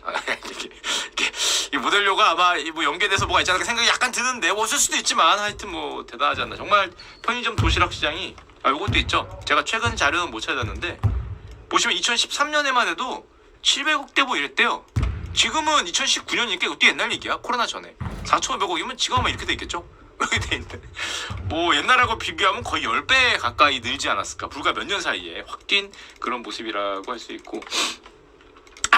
이 모델료가 아마 뭐 연계돼서 뭐가 있지 않을까 생각이 약간 드는데 없을 수도 있지만 하여튼 뭐 대단하지 않나. 정말 편의점 도시락 시장이 요것도 있죠. 제가 최근 자료는 못 찾았는데 보시면 2013년에만 해도 700억대 뭐 이랬대요. 지금은 2019년이니까 이것도 옛날 얘기야. 코로나 전에 4,500억이면 지금 아마 이렇게 돼 있겠죠. 이렇게 돼 있는데 뭐 옛날하고 비교하면 거의 10배 가까이 늘지 않았을까. 불과 몇 년 사이에 확 뛴 그런 모습이라고 할 수 있고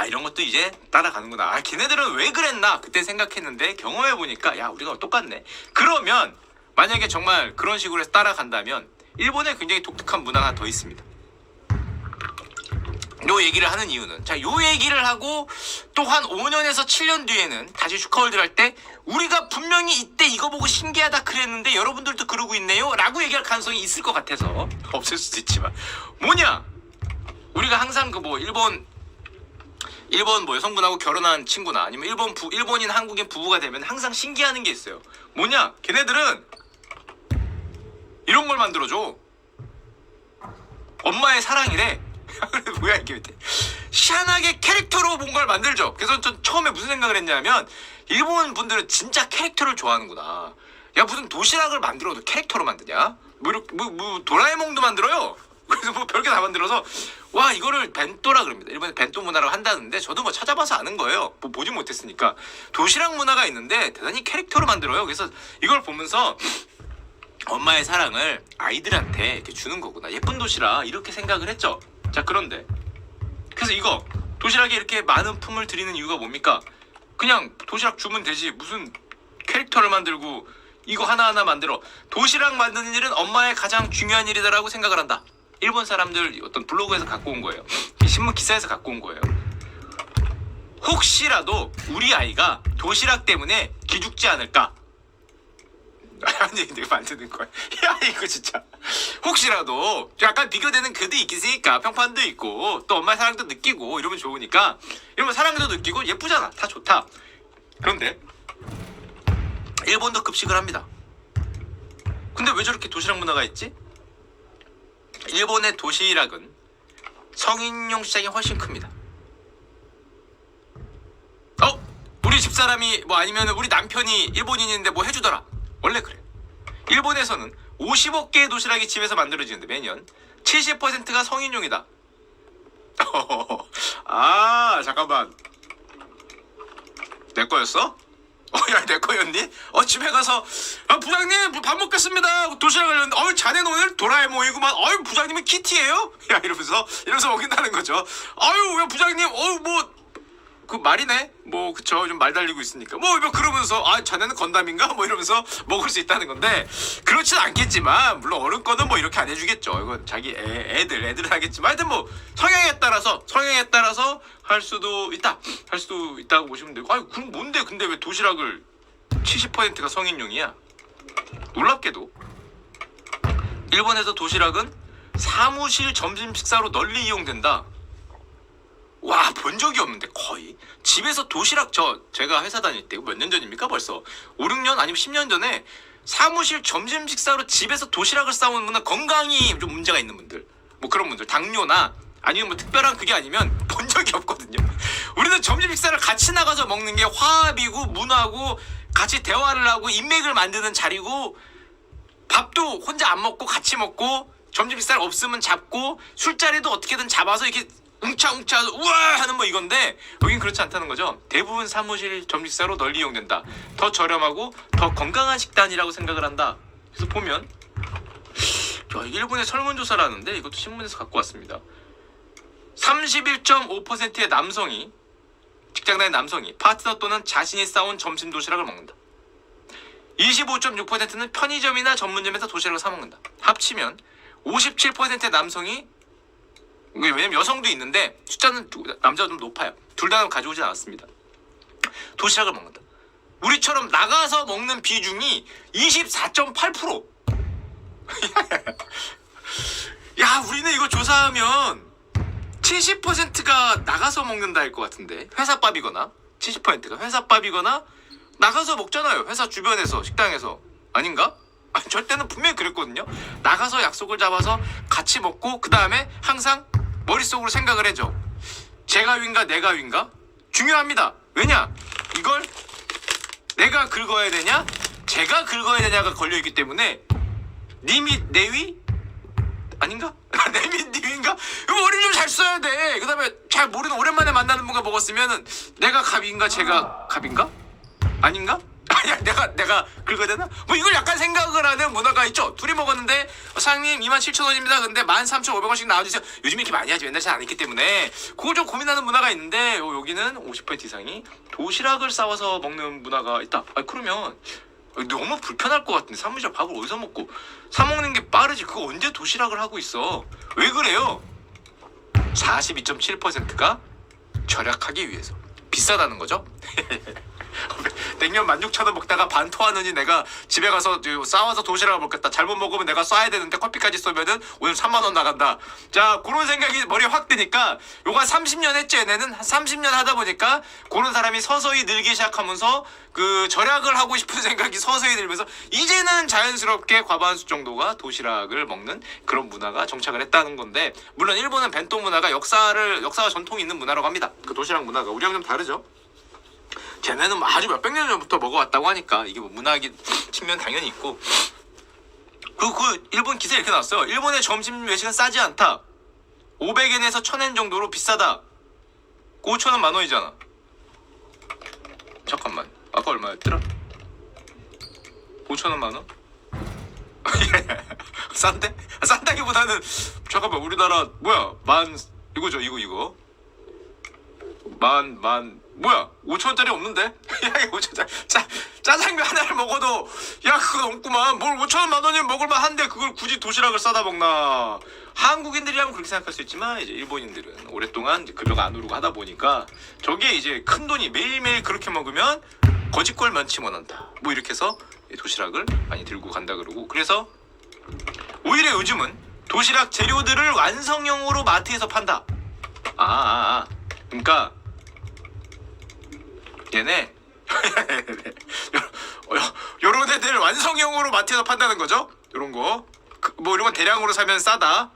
이런 것도 이제 따라가는구나. 걔네들은 왜 그랬나 그때 생각했는데 경험해보니까 야 우리가 똑같네. 그러면 만약에 정말 그런 식으로 해서 따라간다면 일본에 굉장히 독특한 문화가 하나 더 있습니다. 요 얘기를 하는 이유는 요 얘기를 하고 또 한 5년에서 7년 뒤에는 다시 슈카월드 할 때 우리가 분명히 이때 이거 보고 신기하다 그랬는데 여러분들도 그러고 있네요 라고 얘기할 가능성이 있을 것 같아서 없을 수도 있지만 뭐냐 우리가 항상 일본 일본 뭐 여성분하고 결혼한 친구나 아니면 일본인 한국인 부부가 되면 항상 신기하는 게 있어요. 뭐냐? 걔네들은 이런 걸 만들어줘. 엄마의 사랑이래. 뭐야 이게 희한하게 캐릭터로 뭔가를 만들죠. 그래서 전 처음에 무슨 생각을 했냐면 일본 분들은 진짜 캐릭터를 좋아하는구나. 야 무슨 도시락을 만들어도 캐릭터로 만드냐? 뭐 도라에몽도 만들어요. 그래서 뭐 별게 다 만들어서 와 이거를 벤또라 그럽니다. 일본에 벤또 문화라고 한다는데 저도 뭐 찾아봐서 아는 거예요. 뭐 보지 못했으니까. 도시락 문화가 있는데 대단히 캐릭터로 만들어요. 그래서 이걸 보면서 엄마의 사랑을 아이들한테 이렇게 주는 거구나. 예쁜 도시락 이렇게 생각을 했죠. 자 그런데 그래서 이거 도시락에 이렇게 많은 품을 들이는 이유가 뭡니까? 그냥 도시락 주면 되지 무슨 캐릭터를 만들고 이거 하나하나 만들어. 도시락 만드는 일은 엄마의 가장 중요한 일이다라고 생각을 한다. 일본 사람들 어떤 블로그에서 갖고 온 거예요. 신문 기사에서 갖고 온 거예요. 혹시라도 우리 아이가 도시락 때문에 기죽지 않을까? 아니 내가 만드는 거야. 야 이거 진짜 혹시라도 약간 비교되는 글도 있으니까 평판도 있고 또 엄마의 사랑도 느끼고 이러면 좋으니까 이러면 사랑도 느끼고 예쁘잖아. 다 좋다. 그런데 일본도 급식을 합니다. 근데 왜 저렇게 도시락 문화가 있지? 일본의 도시락은 성인용 시장이 훨씬 큽니다. 우리 집사람이 뭐 아니면 우리 남편이 일본인인데 뭐 해주더라. 원래 그래. 일본에서는 50억 개의 도시락이 집에서 만들어지는데 매년 70%가 성인용이다. 아 잠깐만. 내 거였어? 야 내 거였니? 집에 가서 부장님 밥 먹겠습니다. 도시락을 했는데 자네는 오늘 도라에몽이구만. 부장님은 키티예요? 야 이러면서 먹인다는 거죠. 야 부장님 뭐 그 말이네. 뭐 그쵸 좀 말 달리고 있으니까 뭐 그러면서 자네는 건담인가 뭐 이러면서 먹을 수 있다는 건데 그렇진 않겠지만 물론 어른 거는 뭐 이렇게 안 해주겠죠. 이건 자기 애들은 하겠지만 하여튼 뭐 성향에 따라서 할 수도 있다고 보시면 되고. 그럼 뭔데 근데 왜 도시락을 70%가 성인용이야? 놀랍게도 일본에서 도시락은 사무실 점심 식사로 널리 이용된다. 와, 본 적이 없는데 거의 집에서 도시락 제가 회사 다닐 때 몇 년 전입니까? 벌써 5, 6년 아니면 10년 전에 사무실 점심 식사로 집에서 도시락을 싸오는 분은 건강이 좀 문제가 있는 분들 뭐 그런 분들 당뇨나 아니면 뭐 특별한 그게 아니면 본 적이 없거든요. 우리는 점심 식사를 같이 나가서 먹는 게 화합이고 문화고 같이 대화를 하고 인맥을 만드는 자리고 밥도 혼자 안 먹고 같이 먹고 점심 식사를 없으면 잡고 술자리도 어떻게든 잡아서 이렇게 웅차웅차 우와 하는 뭐 이건데 여긴 그렇지 않다는 거죠. 대부분 사무실 점식사로 널리 이용된다. 더 저렴하고 더 건강한 식단이라고 생각을 한다. 그래서 보면 일본의 설문조사라는데 이것도 신문에서 갖고 왔습니다. 31.5%의 남성이 직장 다니는 남성이 파트너 또는 자신이 싸온 점심 도시락을 먹는다. 25.6%는 편의점이나 전문점에서 도시락을 사 먹는다. 합치면 57%의 남성이 왜냐면 여성도 있는데 숫자는 남자가 좀 높아요. 둘 다 가져오진 않았습니다. 도시락을 먹는다. 우리처럼 나가서 먹는 비중이 24.8%. 야 우리는 이거 조사하면 70%가 나가서 먹는다 할 것 같은데 회사밥이거나 70%가 회사밥이거나 나가서 먹잖아요. 회사 주변에서 식당에서 아닌가? 저 때는 분명히 그랬거든요. 나가서 약속을 잡아서 같이 먹고 그 다음에 항상 머릿속으로 생각을 해줘. 제가 위인가 내가 위인가? 중요합니다. 왜냐? 이걸 내가 긁어야 되냐? 제가 긁어야 되냐가 걸려있기 때문에 님이 내 위? 아닌가? 내 위, 니 위인가? 머리 좀 잘 써야 돼. 그 다음에 잘 모르는 오랜만에 만나는 분과 먹었으면은 내가 갑인가 제가 갑인가? 아닌가? 아니야 내가 긁어야 되나? 뭐 이걸 약간 생각을 하는 문화가 있죠. 둘이 먹었는데 사장님 27,000원입니다. 근데 13,500원씩 나와주세요. 요즘 이렇게 많이 하지. 맨날 잘 안 했기 때문에 그걸 좀 고민하는 문화가 있는데 여기는 50% 이상이 도시락을 싸와서 먹는 문화가 있다. 그러면 너무 불편할 것 같은데 사무실 밥을 어디서 먹고 사 먹는 게 빠르지. 그거 언제 도시락을 하고 있어. 왜 그래요? 42.7%가 절약하기 위해서. 비싸다는 거죠. 냉면 16,000원 먹다가 반 토하느니 내가 집에 가서 싸워서 도시락을 먹겠다. 잘못 먹으면 내가 쏴야 되는데 커피까지 쏘면은 오늘 3만 원 나간다. 자, 그런 생각이 머리에 확 드니까 요가 30년 했죠. 얘네는 한 30년 하다 보니까 그런 사람이 서서히 늘기 시작하면서 그 절약을 하고 싶은 생각이 서서히 들면서 이제는 자연스럽게 과반수 정도가 도시락을 먹는 그런 문화가 정착을 했다는 건데, 물론 일본은 벤토 문화가 역사와 전통이 있는 문화라고 합니다. 그 도시락 문화가 우리랑 좀 다르죠. 쟤네는 뭐 아주 몇백 년 전부터 먹어왔다고 하니까 이게 뭐 문화적인 측면 당연히 있고. 그리고 그 일본 기사에 이렇게 나왔어요. 일본의 점심 외식은 싸지 않다. 500엔에서 1000엔 정도로 비싸다. 5,000원 만 원이잖아. 잠깐만, 아까 얼마였더라? 5,000원 만 원? 싼데? 싼다기보다는 잠깐만, 우리나라 뭐야, 이거죠, 이거 뭐야, 5,000원짜리 없는데? 야, 이거 5,000원짜리 짜장면 하나를 먹어도 야, 그거 넘구만. 뭘 5,000원 만 원이면 먹을만 한데 그걸 굳이 도시락을 싸다 먹나. 한국인들이라면 그렇게 생각할 수 있지만 이제 일본인들은 오랫동안 이제 급여가 안 오르고 하다 보니까 저게 이제 큰 돈이 매일매일 그렇게 먹으면 거짓골 면치 못한다, 뭐 이렇게 해서 도시락을 많이 들고 간다 그러고. 그래서 오히려 요즘은 도시락 재료들을 완성형으로 마트에서 판다. 그러니까 얘네 요런 애들 완성형으로 마트에서 판다는 거죠. 요런 거 뭐 이런 건 대량으로 사면 싸다.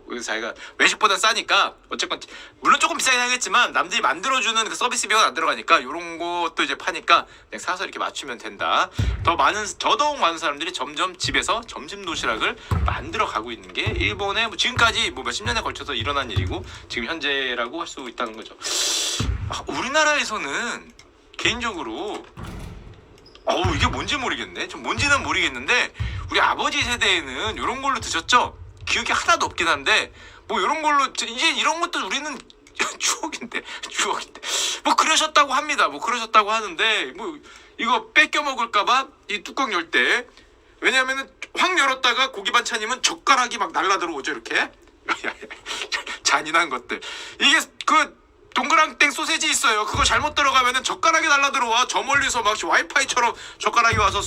그래서 자기가 외식보다 싸니까 어쨌건 물론 조금 비싸긴 하겠지만 남들이 만들어주는 그 서비스 비용은 안 들어가니까 요런 것도 이제 파니까 그냥 사서 이렇게 맞추면 된다. 더더욱 많은 사람들이 점점 집에서 점심 도시락을 만들어 가고 있는 게 일본의 뭐 지금까지 뭐 몇십 년에 걸쳐서 일어난 일이고 지금 현재라고 할 수 있다는 거죠. 우리나라에서는 개인적으로 이게 뭔지 모르겠네. 좀 뭔지는 모르겠는데 우리 아버지 세대에는 이런 걸로 드셨죠? 기억이 하나도 없긴 한데 뭐 이런 걸로 이제 이런 것도 우리는 추억인데 뭐 그러셨다고 합니다. 뭐 그러셨다고 하는데 뭐 이거 뺏겨 먹을까봐 이 뚜껑 열 때, 왜냐하면은 확 열었다가 고기 반찬이면 젓가락이 막 날라 들어오죠 이렇게. 잔인한 것들. 이게 그 동그랑땡 소세지 있어요. 그거 잘못 들어가면은 젓가락이 날라 들어와. 저 멀리서 막 와이파이처럼 젓가락이 와서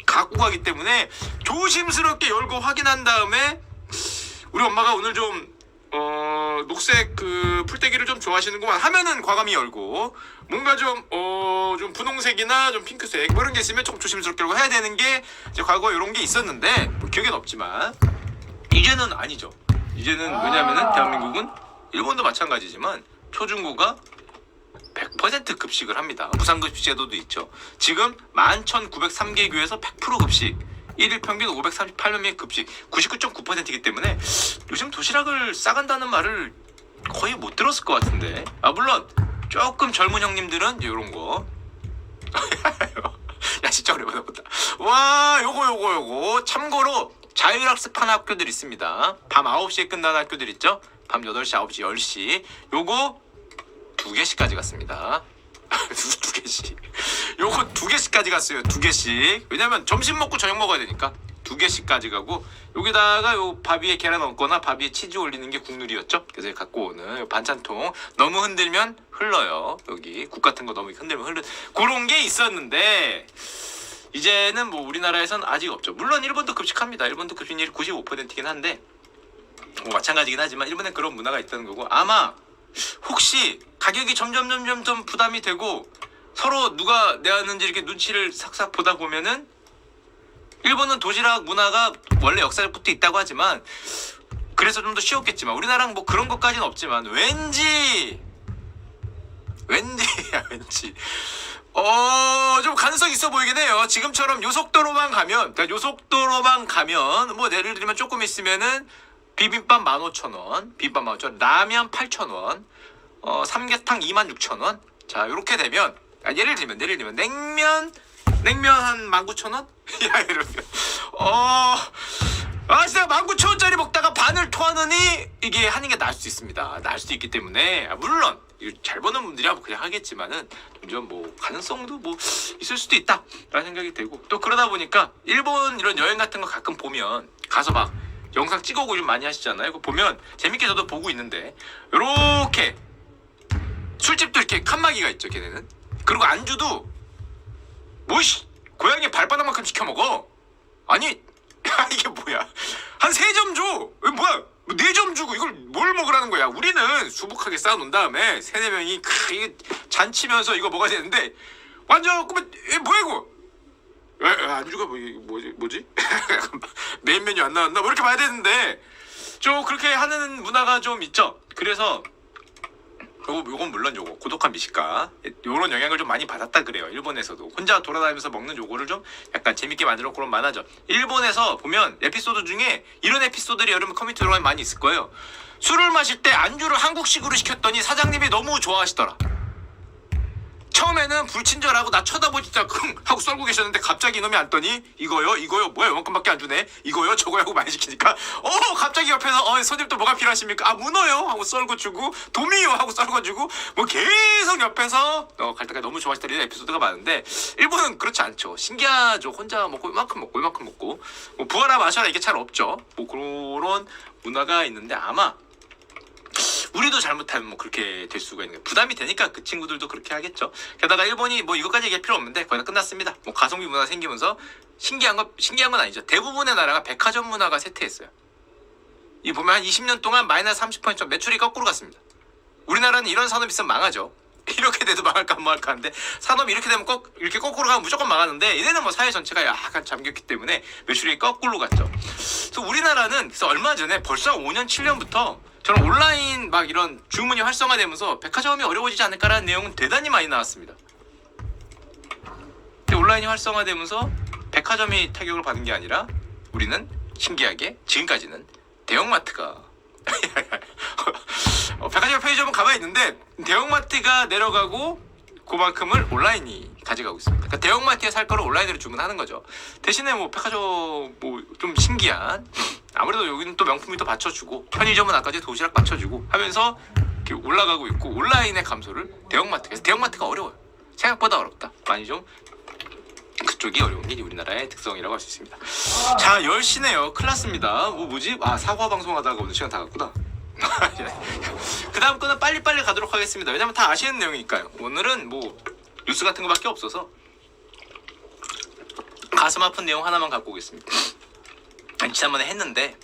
갖고 가기 때문에 조심스럽게 열고 확인한 다음에, 우리 엄마가 오늘 좀 녹색 그 풀떼기를 좀 좋아하시는구만 하면은 과감히 열고, 뭔가 좀 분홍색이나 좀 핑크색 뭐 이런 게 있으면 좀 조심스럽게 열고 해야 되는 게 이제 과거에 이런 게 있었는데 뭐 기억엔 없지만 이제는 아니죠. 이제는 왜냐면은 대한민국은 일본도 마찬가지지만 초중고가 100% 급식을 합니다. 무상급식 제도도 있죠. 지금 11,903개 교에서 100% 급식, 1일 평균 538만 명의 급식, 99.9%이기 때문에 요즘 도시락을 싸간다는 말을 거의 못 들었을 것 같은데. 물론 조금 젊은 형님들은 이런 거 야, 진짜 오랜만에 본다. 와, 요거 참고로 자율학습하는 학교들 있습니다. 밤 9시에 끝나는 학교들 있죠. 밤 8시, 9시, 10시 요거 2개씩까지 갔습니다. 2개씩. 요거 2개씩까지 갔어요. 2개씩. 왜냐면 점심 먹고 저녁 먹어야 되니까 2개씩까지 가고, 여기다가 요 밥 위에 계란 얹거나 밥 위에 치즈 올리는 게 국룰이었죠. 그래서 갖고 오는 요 반찬통, 너무 흔들면 흘러요. 여기 국 같은 거 너무 흔들면 그런 게 있었는데 이제는 뭐 우리나라에선 아직 없죠. 물론 일본도 급식합니다. 일본도 급식률이 95%이긴 한데 뭐 마찬가지긴 하지만 일본에 그런 문화가 있다는 거고, 아마 혹시 가격이 점점 부담이 되고 서로 누가 내왔는지 이렇게 눈치를 싹싹 보다 보면은, 일본은 도시락 문화가 원래 역사적부터 있다고 하지만 그래서 좀 더 쉬웠겠지만 우리나라는 뭐 그런 것까지는 없지만 왠지 좀 가능성 있어 보이긴 해요. 지금처럼 요속도로만 가면 뭐 예를 들면 조금 있으면은 비빔밥 15,000원, 비빔밥 15,000원, 라면 8,000원, 삼계탕 26,000원. 자, 요렇게 되면 예를 들면 냉면 한 19,000원? 야, 이러면 진짜 19,000원짜리 먹다가 반을 토하느니 이게 하는 게 나을 수 있습니다. 나을 수 있기 때문에 물론 잘 버는 분들이야 뭐 그냥 하겠지만은 좀 뭐 가능성도 뭐 있을 수도 있다라는 생각이 되고, 또 그러다 보니까 일본 이런 여행 같은 거 가끔 보면 가서 막 영상 찍어오고 좀 많이 하시잖아요. 그거 보면 재밌게 저도 보고 있는데, 요렇게 술집도 이렇게 칸막이가 있죠, 걔네는. 그리고 안주도 뭐씨 고양이 발바닥만큼 시켜 먹어. 아니 이게 뭐야? 한 3점 줘. 뭐야? 4점 주고 이걸 뭘 먹으라는 거야? 우리는 수북하게 쌓아놓은 다음에 3-4명이 이게 잔치면서 이거 먹어야 되는데 완전 그러면 뭐야 이거? 안주가 뭐지? 메인 메뉴 안 나왔나? 뭐 이렇게 봐야 되는데 좀 그렇게 하는 문화가 좀 있죠. 그래서 요건 물론 요거 고독한 미식가 요런 영향을 좀 많이 받았다 그래요. 일본에서도 혼자 돌아다니면서 먹는 요거를 좀 약간 재밌게 만들어 그런 만화죠. 일본에서 보면 에피소드 중에 이런 에피소드들이 여러분 커뮤니티 들어가면 많이 있을 거예요. 술을 마실 때 안주를 한국식으로 시켰더니 사장님이 너무 좋아하시더라. 처음에는 불친절하고 나 쳐다보지도 하고 썰고 계셨는데 갑자기 이놈이 앉더니 이거요 뭐야 이만큼밖에 안 주네 이거요 저거요 하고 많이 시키니까 갑자기 옆에서 손님 또 뭐가 필요하십니까? 문어요 하고 썰고 주고 도미요 하고 썰고 주고 뭐 계속 옆에서 갈 때까지 너무 좋아하시던 이런 에피소드가 많은데 일본은 그렇지 않죠. 신기하죠. 혼자 먹고 이만큼 먹고 뭐 부어라 마셔라 이게 잘 없죠. 뭐 그런 문화가 있는데 아마 우리도 잘못하면 뭐 그렇게 될 수가 있는 거예요. 부담이 되니까 그 친구들도 그렇게 하겠죠. 게다가 일본이 뭐 이것까지 얘기할 필요 없는데 거의 다 끝났습니다. 뭐 가성비 문화가 생기면서 신기한 건 아니죠. 대부분의 나라가 백화점 문화가 쇠퇴했어요. 이 보면 한 20년 동안 마이너스 30% 매출이 거꾸로 갔습니다. 우리나라는 이런 산업이 있으면 망하죠. 이렇게 돼도 망할까 안 망할까 하는데 산업이 이렇게 되면 이렇게 거꾸로 가면 무조건 망하는데 얘네는 뭐 사회 전체가 약간 잠겼기 때문에 매출이 거꾸로 갔죠. 그래서 우리나라는 그래서 얼마 전에 벌써 5년 7년부터 저는 온라인 막 이런 주문이 활성화되면서 백화점이 어려워지지 않을까라는 내용은 대단히 많이 나왔습니다. 근데 온라인이 활성화되면서 백화점이 타격을 받은 게 아니라 우리는 신기하게 지금까지는 대형마트가 백화점 편의점은 가만히 있는데 대형마트가 내려가고 그만큼을 온라인이 가져가고 있습니다. 그러니까 대형마트에 살 거를 온라인으로 주문하는 거죠. 대신에 뭐 백화점 뭐 좀 신기한 아무래도 여기는 또 명품이 또 받쳐주고 편의점은 아까지 도시락 받쳐주고 하면서 이렇게 올라가고 있고 온라인의 감소를 대형마트에서 대형마트가 어려워요. 생각보다 어렵다. 많이 좀 그쪽이 어려운 게 우리나라의 특성이라고 할 수 있습니다. 자 10시네요. 큰일 났습니다. 뭐지? 사과 방송하다가 오늘 시간 다 갔구나. 그 다음 거는 빨리빨리 가도록 하겠습니다. 왜냐면 다 아시는 내용이니까요. 오늘은 뭐 뉴스 같은 거밖에 없어서 가슴 아픈 내용 하나만 갖고 오겠습니다. 지난번에 했는데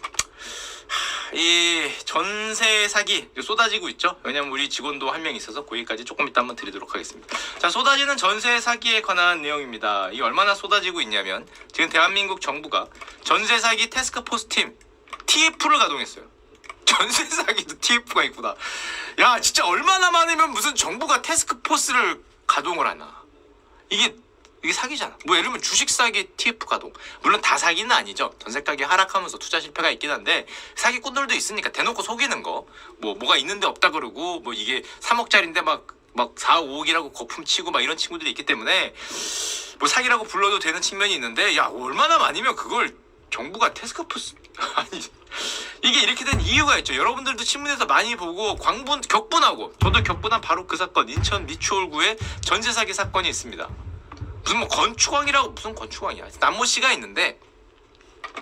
이 전세 사기 쏟아지고 있죠. 왜냐면 우리 직원도 한 명 있어서 거기까지 조금 이따 한번 드리도록 하겠습니다. 자 쏟아지는 전세 사기에 관한 내용입니다. 이게 얼마나 쏟아지고 있냐면 지금 대한민국 정부가 전세 사기 태스크포스 팀 TF를 가동했어요. 전세 사기도 TF가 있구나. 야 진짜 얼마나 많으면 무슨 정부가 태스크포스를 가동을 하나. 이게 사기잖아. 뭐 예를 들면 주식 사기 TF 가동. 물론 다 사기는 아니죠. 전세 가격이 하락하면서 투자 실패가 있긴 한데 사기꾼들도 있으니까 대놓고 속이는 거. 뭐가 있는데 없다 그러고 뭐 이게 3억짜리인데 막 4, 5억이라고 거품 치고 막 이런 친구들이 있기 때문에 뭐 사기라고 불러도 되는 측면이 있는데 야 얼마나 많으면 그걸 정부가 태스크포스 아니 이게 이렇게 된 이유가 있죠. 여러분들도 신문에서 많이 보고 격분하고 저도 격분한 바로 그 사건 인천 미추홀구의 전세 사기 사건이 있습니다. 무슨 뭐 건축왕이라고 무슨 건축왕이야. 남모 씨가 있는데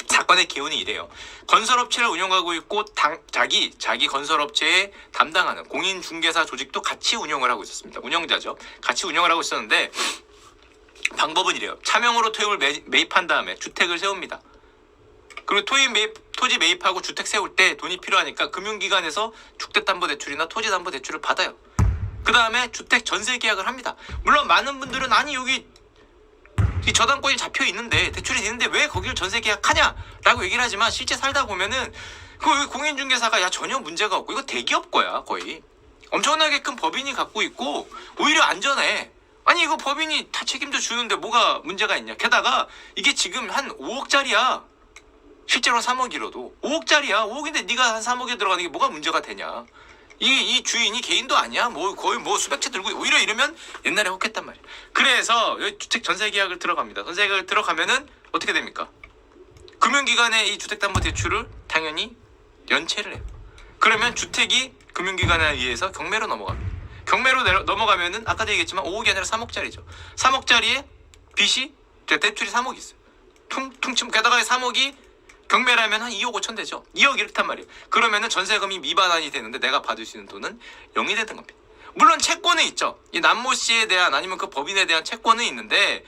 사건의 기원이 이래요. 건설업체를 운영하고 있고 자기 건설업체에 담당하는 공인중개사 조직도 같이 운영을 하고 있었습니다. 운영자죠. 같이 운영을 하고 있었는데 방법은 이래요. 차명으로 토익을 매입한 다음에 주택을 세웁니다. 그리고 토지 매입하고 주택 세울 때 돈이 필요하니까 금융기관에서 주택담보대출이나 토지담보대출을 받아요. 그 다음에 주택 전세 계약을 합니다. 물론 많은 분들은 아니 여기 이 저당권이 잡혀 있는데 대출이 되는데 왜 거기를 전세 계약하냐 라고 얘기를 하지만 실제 살다 보면은 그 공인중개사가 야 전혀 문제가 없고 이거 대기업 거야 거의 엄청나게 큰 법인이 갖고 있고 오히려 안전해. 아니 이거 법인이 다 책임져 주는데 뭐가 문제가 있냐. 게다가 이게 지금 한 5억짜리야. 실제로는 3억이라도 5억짜리야. 5억인데 네가 한 3억에 들어가는 게 뭐가 문제가 되냐. 이 주인이 개인도 아니야. 뭐 거의 뭐 수백 채 들고 오히려 이러면 옛날에 혹했단 말이야. 그래서 주택 전세 계약을 들어갑니다. 전세 계약을 들어가면은 어떻게 됩니까? 금융기관에 이 주택담보대출을 당연히 연체를 해요. 그러면 주택이 금융기관에 의해서 경매로 넘어갑니다. 경매로 넘어가면은 아까도 얘기했지만 5억이 아니라 3억짜리죠. 3억짜리에 빚이 대출이 3억이 있어요. 퉁치면 게다가 3억이 경매라면 한 2억 5천 되죠. 2억 이렇단 말이에요. 그러면은 전세금이 미반환이 되는데 내가 받을 수 있는 돈은 0이 되는 겁니다. 물론 채권은 있죠. 이 남모 씨에 대한 아니면 그 법인에 대한 채권은 있는데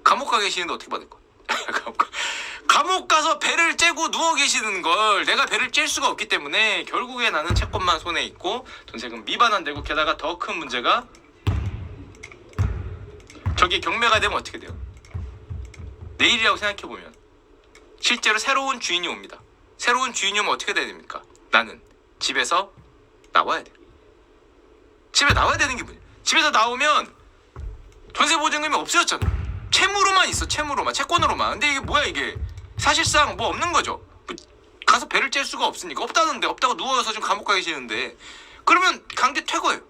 감옥 가 계시는데 어떻게 받을 거야? 감옥 가서 배를 째고 누워 계시는 걸 내가 배를 찔 수가 없기 때문에 결국에 나는 채권만 손에 있고 전세금 미반 안 되고, 게다가 더 큰 문제가 저기 경매가 되면 어떻게 돼요? 내일이라고 생각해보면 실제로 새로운 주인이 옵니다. 새로운 주인이 오면 어떻게 돼야 됩니까? 나는 집에서 나와야 돼. 집에 나와야 되는 게 뭐냐? 집에서 나오면 전세보증금이 없어졌잖아. 채무로만 있어. 채무로만, 채권으로만. 근데 이게 뭐야 이게? 사실상 뭐 없는 거죠. 가서 배를 뗄 수가 없으니까. 없다는데, 없다고 누워서 지금 감옥 가 계시는데, 그러면 강제 퇴거예요.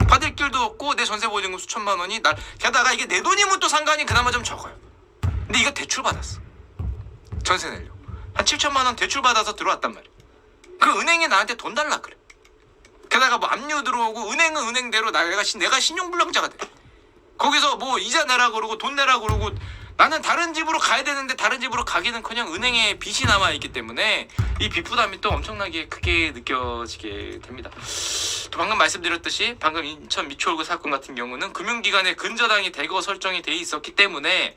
받을 길도 없고 내 전세보증금 수천만 원이 게다가 이게 내 돈이면 또 상관이 그나마 좀 적어요. 근데 이거 대출 받았어. 전세 내려고 한 7천만 원 대출 받아서 들어왔단 말이야. 그 은행에 나한테 돈 달라 그래. 게다가 뭐 압류 들어오고, 은행은 은행대로 내가 신용불량자가 돼. 거기서 뭐 이자 내라 그러고 돈 내라 그러고, 나는 다른 집으로 가야 되는데 다른 집으로 가기는커녕 은행에 빚이 남아있기 때문에 이 빚 부담이 또 엄청나게 크게 느껴지게 됩니다. 또 방금 말씀드렸듯이 방금 인천 미추홀구 사건 같은 경우는 금융기관에 근저당이 대거 설정이 돼 있었기 때문에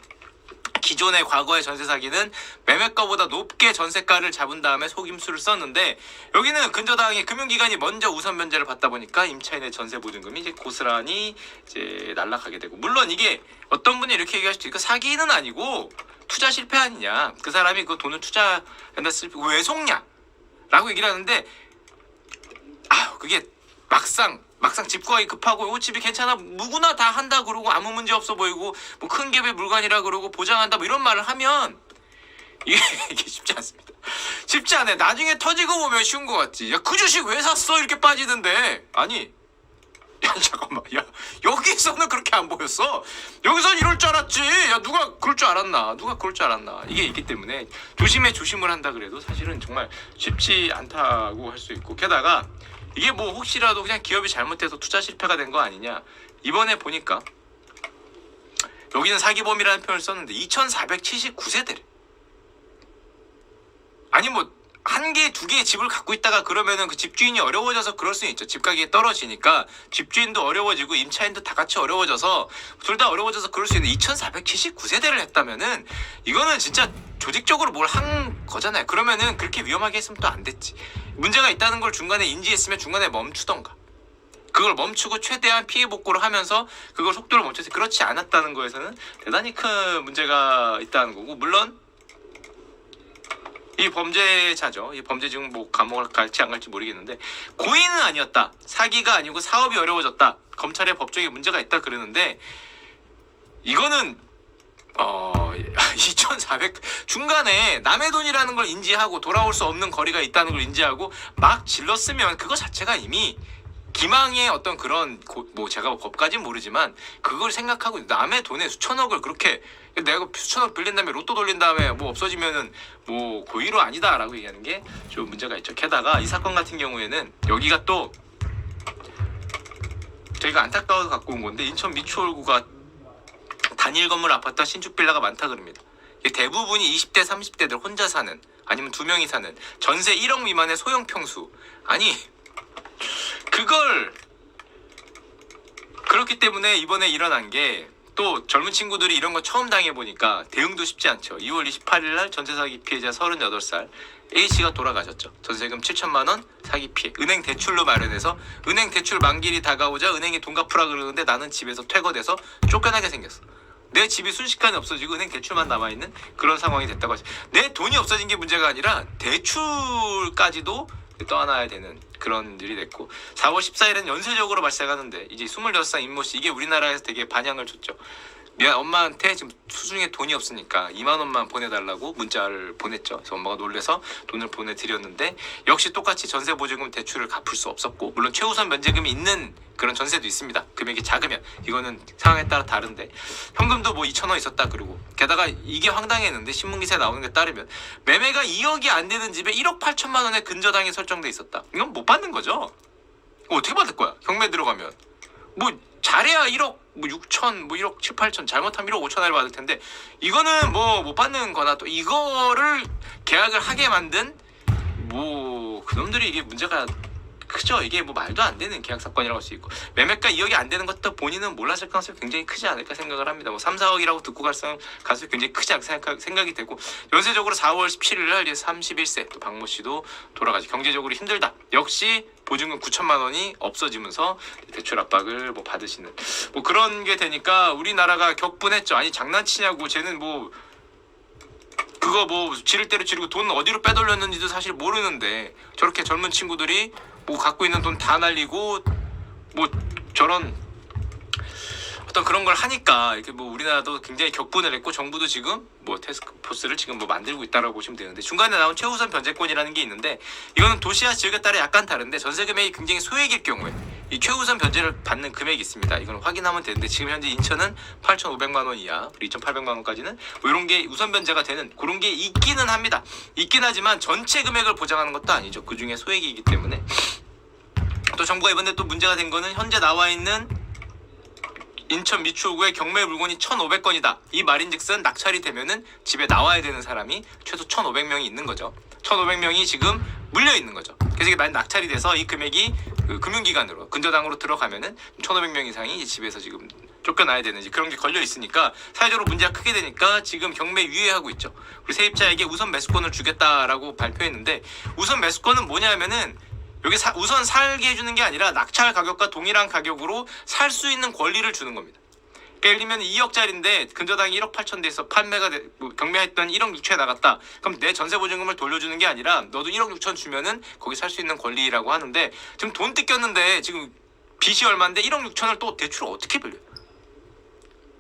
기존의 과거의 전세 사기는 매매가보다 높게 전세가를 잡은 다음에 속임수를 썼는데, 여기는 근저당이 금융기관이 먼저 우선 면제를 받다 보니까 임차인의 전세 보증금이 이제 고스란히 이제 날아가게 되고, 물론 이게 어떤 분이 이렇게 얘기할 수도 있고, 사기는 아니고 투자 실패 아니냐, 그 사람이 그 돈을 투자한다 왜 속냐 라고 얘기를 하는데, 그게 막상 집 구하기 급하고 이 집이 괜찮아 누구나 다 한다 그러고 아무 문제 없어 보이고 뭐 큰 갭의 물건이라 그러고 보장한다 뭐 이런 말을 하면 이게 쉽지 않습니다. 쉽지 않아. 나중에 터지고 보면 쉬운 것 같지. 야, 그 주식 왜 샀어? 이렇게 빠지던데. 아니, 야 잠깐만, 야 여기서는 그렇게 안 보였어. 여기선 이럴 줄 알았지. 야 누가 그럴 줄 알았나? 이게 있기 때문에 조심을 한다 그래도 사실은 정말 쉽지 않다고 할 수 있고, 게다가 이게 뭐 혹시라도 그냥 기업이 잘못해서 투자 실패가 된 거 아니냐, 이번에 보니까 여기는 사기범이라는 표현을 썼는데 2479세대래. 아니 뭐 한 개, 두 개의 집을 갖고 있다가 그러면은 그 집주인이 어려워져서 그럴 수는 있죠. 집 가격이 떨어지니까 집주인도 어려워지고 임차인도 다 같이 어려워져서 둘 다 어려워져서 그럴 수 있는데 2479세대를 했다면은 이거는 진짜 조직적으로 뭘 한 거잖아요. 그러면은 그렇게 위험하게 했으면 또 안 됐지. 문제가 있다는 걸 중간에 인지했으면 중간에 멈추던가, 그걸 멈추고 최대한 피해 복구를 하면서 그걸 속도를 멈춰서, 그렇지 않았다는 거에서는 대단히 큰 문제가 있다는 거고, 물론 이 범죄자죠. 이 범죄 지금 뭐 감옥을 갈지 안 갈지 모르겠는데, 고의는 아니었다, 사기가 아니고 사업이 어려워졌다, 검찰의 법적인 문제가 있다 그러는데, 이거는 2400 중간에 남의 돈이라는 걸 인지하고 돌아올 수 없는 거리가 있다는 걸 인지하고 막 질렀으면 그거 자체가 이미 기망의 어떤 그런 뭐 제가 법까지는 모르지만 그걸 생각하고 남의 돈에 수천억을 그렇게, 내가 수천억 빌린 다음에 로또 돌린 다음에 뭐 없어지면은 뭐 고의로 아니다라고 얘기하는 게 좀 문제가 있죠. 게다가 이 사건 같은 경우에는 여기가 또 저희가 안타까워서 갖고 온 건데, 인천 미추홀구가 단일 건물 아파트와 신축 빌라가 많다 그럽니다. 대부분이 20대 30대들 혼자 사는, 아니면 2명이 사는 전세 1억 미만의 소형 평수. 아니 그걸, 그렇기 때문에 이번에 일어난 게, 또 젊은 친구들이 이런 거 처음 당해보니까 대응도 쉽지 않죠. 2월 28일 날 전세 사기 피해자 38살 A씨가 돌아가셨죠. 전세금 7천만 원 사기 피해. 은행 대출로 마련해서 은행 대출 만기일이 다가오자 은행이 돈 갚으라 그러는데 나는 집에서 퇴거돼서 쫓겨나게 생겼어. 내 집이 순식간에 없어지고 은행 대출만 남아있는 그런 상황이 됐다고 하죠. 내 돈이 없어진 게 문제가 아니라 대출까지도 떠안아야 되는 그런 일이 됐고, 4월 14일은 연쇄적으로 발생하는데 이제 26살 임모씨, 이게 우리나라에서 되게 반향을 줬죠. 엄마한테 지금 수중에 돈이 없으니까 2만 원만 보내달라고 문자를 보냈죠. 그래서 엄마가 놀래서 돈을 보내드렸는데, 역시 똑같이 전세보증금 대출을 갚을 수 없었고, 물론 최우선 면제금이 있는 그런 전세도 있습니다. 금액이 작으면. 이거는 상황에 따라 다른데 현금도 뭐 2,000원 있었다 그러고, 게다가 이게 황당했는데 신문기사에 나오는 게 따르면 매매가 2억이 안 되는 집에 1억 8천만 원의 근저당이 설정돼 있었다. 이건 못 받는 거죠. 어떻게 받을 거야? 경매 들어가면 뭐 잘해야 1억 뭐 6천, 뭐 1억 7, 8천, 잘못하면 1억 5천을 받을 텐데, 이거는 뭐 못 받는 거나, 또 이거를 계약을 하게 만든 뭐 그놈들이 이게 문제가 크죠. 이게 뭐 말도 안 되는 계약 사건이라고 할 수 있고 매매가 2억이 안 되는 것도 본인은 몰랐을 가능성이 굉장히 크지 않을까 생각을 합니다. 뭐 3, 4억이라고 듣고 갈 가능성이 굉장히 크지 않을까 생각이 되고 연쇄적으로 4월 17일 날 이제 31세 또 박모 씨도 돌아가지 경제적으로 힘들다. 역시 보증금 9천만 원이 없어지면서 대출 압박을 뭐 받으시는 뭐 그런 게 되니까 우리나라가 격분했죠. 아니 장난치냐고 쟤는 뭐 그거 뭐 지를 대로 지르고 돈 어디로 빼돌렸는지도 사실 모르는데 저렇게 젊은 친구들이 뭐 갖고 있는 돈 다 날리고 뭐 저런 어떤 그런 걸 하니까 이렇게 뭐 우리나라도 굉장히 격분을 했고 정부도 지금 뭐 태스크포스를 지금 뭐 만들고 있다라고 보시면 되는데 중간에 나온 최우선 변제권이라는 게 있는데 이거는 도시와 지역에 따라 약간 다른데 전세 금액이 굉장히 소액일 경우에 이 최우선 변제를 받는 금액이 있습니다. 이건 확인하면 되는데 지금 현재 인천은 8,500만 원 이하, 2,800만 원까지는 뭐 이런 게 우선 변제가 되는 그런 게 있기는 합니다. 있긴 하지만 전체 금액을 보장하는 것도 아니죠. 그 중에 소액이기 때문에 또 정부가 이번에 또 문제가 된 거는 현재 나와 있는 인천 미추홀구의 경매 물건이 1,500건이다. 이 말인즉슨 낙찰이 되면은 집에 나와야 되는 사람이 최소 1,500명이 있는 거죠. 1,500명이 지금 물려 있는 거죠. 그래서 이게 만약 낙찰이 돼서 이 금액이 그 금융기관으로 근저당으로 들어가면은 1,500명 이상이 집에서 지금 쫓겨나야 되는지 그런 게 걸려 있으니까 사회적으로 문제가 크게 되니까 지금 경매 유예하고 있죠. 그리고 세입자에게 우선 매수권을 주겠다라고 발표했는데 우선 매수권은 뭐냐면은 여기 우선 살게 해주는 게 아니라 낙찰 가격과 동일한 가격으로 살 수 있는 권리를 주는 겁니다. 그러니까 예를 들면 2억짜리인데 근저당이 1억 8천 돼서 판매가 경매했던 1억 6천에 나갔다. 그럼 내 전세 보증금을 돌려주는 게 아니라 너도 1억 6천 주면은 거기 살 수 있는 권리라고 하는데 지금 돈 뜯겼는데 지금 빚이 얼마인데 1억 6천을 또 대출을 어떻게 빌려요?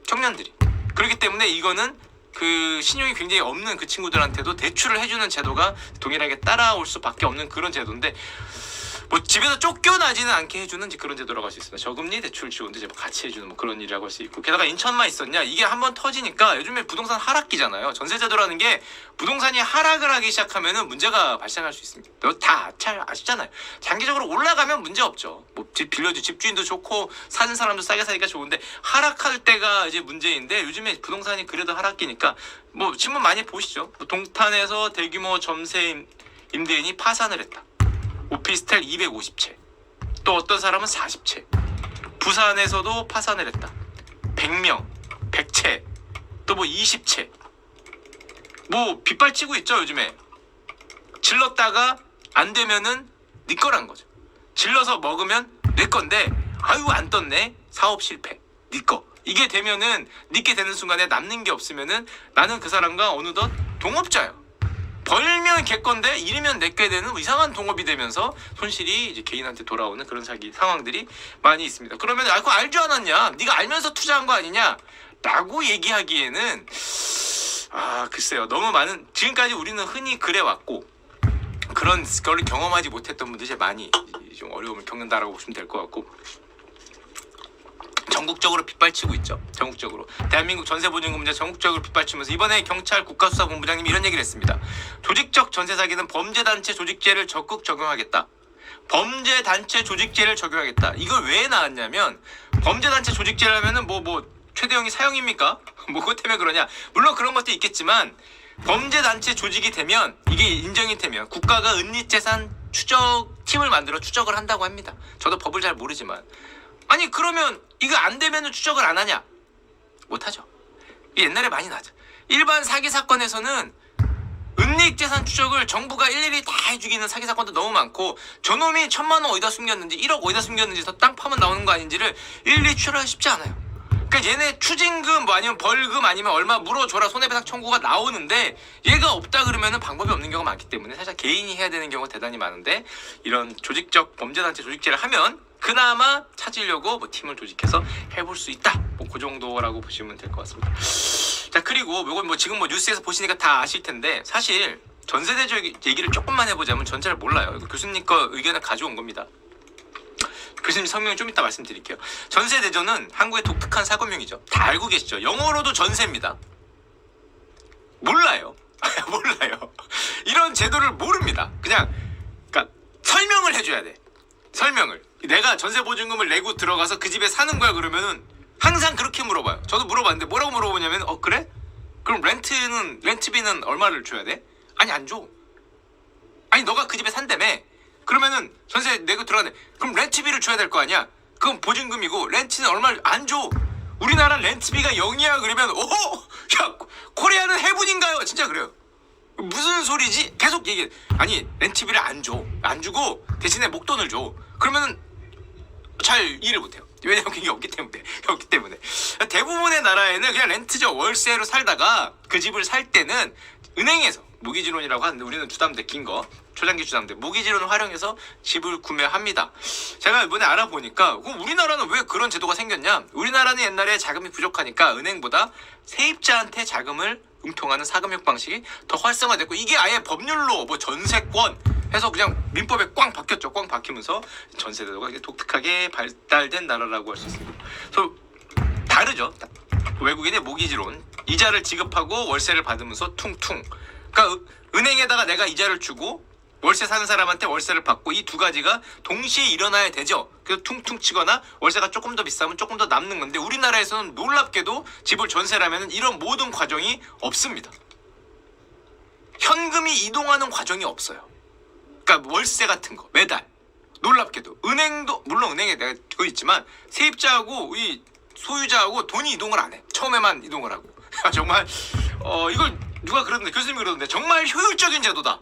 청년들이. 그렇기 때문에 이거는 그 신용이 굉장히 없는 그 친구들한테도 대출을 해주는 제도가 동일하게 따라올 수밖에 없는 그런 제도인데 뭐 집에서 쫓겨나지는 않게 해주는 그런 제도라고 할 수 있습니다. 저금리 대출 지원도 이제 같이 해주는 뭐 그런 일이라고 할 수 있고 게다가 인천만 있었냐 이게 한번 터지니까 요즘에 부동산 하락기잖아요. 전세 제도라는 게 부동산이 하락을 하기 시작하면은 문제가 발생할 수 있습니다. 다 잘 아시잖아요. 장기적으로 올라가면 문제 없죠. 뭐 집 빌려주 집주인도 좋고 사는 사람도 싸게 사니까 좋은데 하락할 때가 이제 문제인데 요즘에 부동산이 그래도 하락기니까 뭐 신문 많이 보시죠. 뭐 동탄에서 대규모 점세 임대인이 파산을 했다. 오피스텔 250채 또 어떤 사람은 40채 부산에서도 파산을 했다. 100명 100채 또 뭐 20채 뭐 빗발치고 있죠. 요즘에 질렀다가 안 되면은 네 거란 거죠. 질러서 먹으면 내 건데 아유 안 떴네 사업 실패 네 거. 이게 되면은 네게 되는 순간에 남는 게 없으면은 나는 그 사람과 어느덧 동업자예요. 벌면 걔 건데 잃으면 내게 되는 이상한 동업이 되면서 손실이 이제 개인한테 돌아오는 그런 상황들이 많이 있습니다. 그러면 그거 알지 않았냐? 네가 알면서 투자한 거 아니냐? 라고 얘기하기에는 글쎄요. 너무 많은 지금까지 우리는 흔히 그래왔고 그런 걸 경험하지 못했던 분들이 이제 많이 좀 어려움을 겪는다라고 보시면 될 것 같고 전국적으로 빗발치고 있죠. 전국적으로 대한민국 전세보증금 문제 전국적으로 빗발치면서 이번에 경찰 국가수사본부장님이 이런 얘기를 했습니다. 조직적 전세 사기는 범죄단체 조직죄를 적극 적용하겠다. 범죄단체 조직죄를 적용하겠다. 이걸 왜 나왔냐면 범죄단체 조직죄를 하면은 뭐 최대형이 사형입니까? 뭐 그것 때문에 그러냐? 물론 그런 것도 있겠지만 범죄단체 조직이 되면 이게 인정이 되면 국가가 은닉재산 추적팀을 만들어 추적을 한다고 합니다. 저도 법을 잘 모르지만 아니 그러면 이거 안 되면 추적을 안 하냐? 못하죠. 옛날에 많이 나죠. 일반 사기 사건에서는 은닉재산 추적을 정부가 일일이 다 해주기는 사기 사건도 너무 많고 저놈이 1,000만 원 어디다 숨겼는지 1억 어디다 숨겼는지 더 땅 파면 나오는 거 아닌지를 일일이 추적하기 쉽지 않아요. 그러니까 얘네 추징금 뭐 아니면 벌금 아니면 얼마 물어줘라 손해배상 청구가 나오는데 얘가 없다 그러면은 방법이 없는 경우가 많기 때문에 사실 개인이 해야 되는 경우가 대단히 많은데 이런 조직적 범죄단체 조직죄를 하면 그나마 찾으려고 뭐 팀을 조직해서 해볼 수 있다. 뭐 그 정도라고 보시면 될 것 같습니다. 자 그리고 이건 뭐 지금 뭐 뉴스에서 보시니까 다 아실 텐데 사실 전세대조 얘기를 조금만 해보자면 전 잘 몰라요. 이거 교수님 거 의견을 가져온 겁니다. 교수님 성명을 좀 이따 말씀드릴게요. 전세대조는 한국의 독특한 사고명이죠. 다 알고 계시죠? 영어로도 전세입니다. 몰라요. 몰라요. 이런 제도를 모릅니다. 그러니까 설명을 해줘야 돼. 설명을. 내가 전세보증금을 내고 들어가서 그 집에 사는 거야 그러면은 항상 그렇게 물어봐요. 저도 물어봤는데 뭐라고 물어보냐면 그래? 그럼 렌트비는 얼마를 줘야 돼? 아니 안 줘. 아니 너가 그 집에 산다며. 그러면은 전세 내고 들어가네. 그럼 렌트비를 줘야 될 거 아니야. 그건 보증금이고 렌트는 얼마를 안 줘. 우리나라 렌트비가 0이야 그러면 야 코리아는 해분인가요? 진짜 그래요. 무슨 소리지? 계속 얘기해. 아니 렌트비를 안 주고 대신에 목돈을 줘. 그러면은 잘 이해를 못해요. 왜냐면 그게 없기 때문에 대부분의 나라에는 그냥 렌트죠. 월세로 살다가 그 집을 살 때는 은행에서 모기지론이라고 하는데 우리는 주담대 긴 거 초장기 주담대 모기지론을 활용해서 집을 구매합니다. 제가 이번에 알아보니까 그럼 우리나라는 왜 그런 제도가 생겼냐? 우리나라는 옛날에 자금이 부족하니까 은행보다 세입자한테 자금을 융통하는 사금융 방식이 더 활성화됐고 이게 아예 법률로 뭐 전세권 해서 그냥 민법에 꽝 박혔죠. 꽝 박히면서 전세제도가 독특하게 발달된 나라라고 할 수 있습니다. 그래서 다르죠. 외국인의 모기지론 이자를 지급하고 월세를 받으면서 퉁퉁. 그러니까 은행에다가 내가 이자를 주고 월세 사는 사람한테 월세를 받고 이 두 가지가 동시에 일어나야 되죠. 그래서 퉁퉁 치거나 월세가 조금 더 비싸면 조금 더 남는 건데 우리나라에서는 놀랍게도 집을 전세라면 이런 모든 과정이 없습니다. 현금이 이동하는 과정이 없어요. 그러니까 월세 같은 거 매달 놀랍게도 은행도 물론 은행에 내가 그거 있지만 세입자하고 이 소유자하고 돈이 이동을 안 해. 처음에만 이동을 하고. 정말 이걸 누가 그러던데 교수님이 그러던데 정말 효율적인 제도다.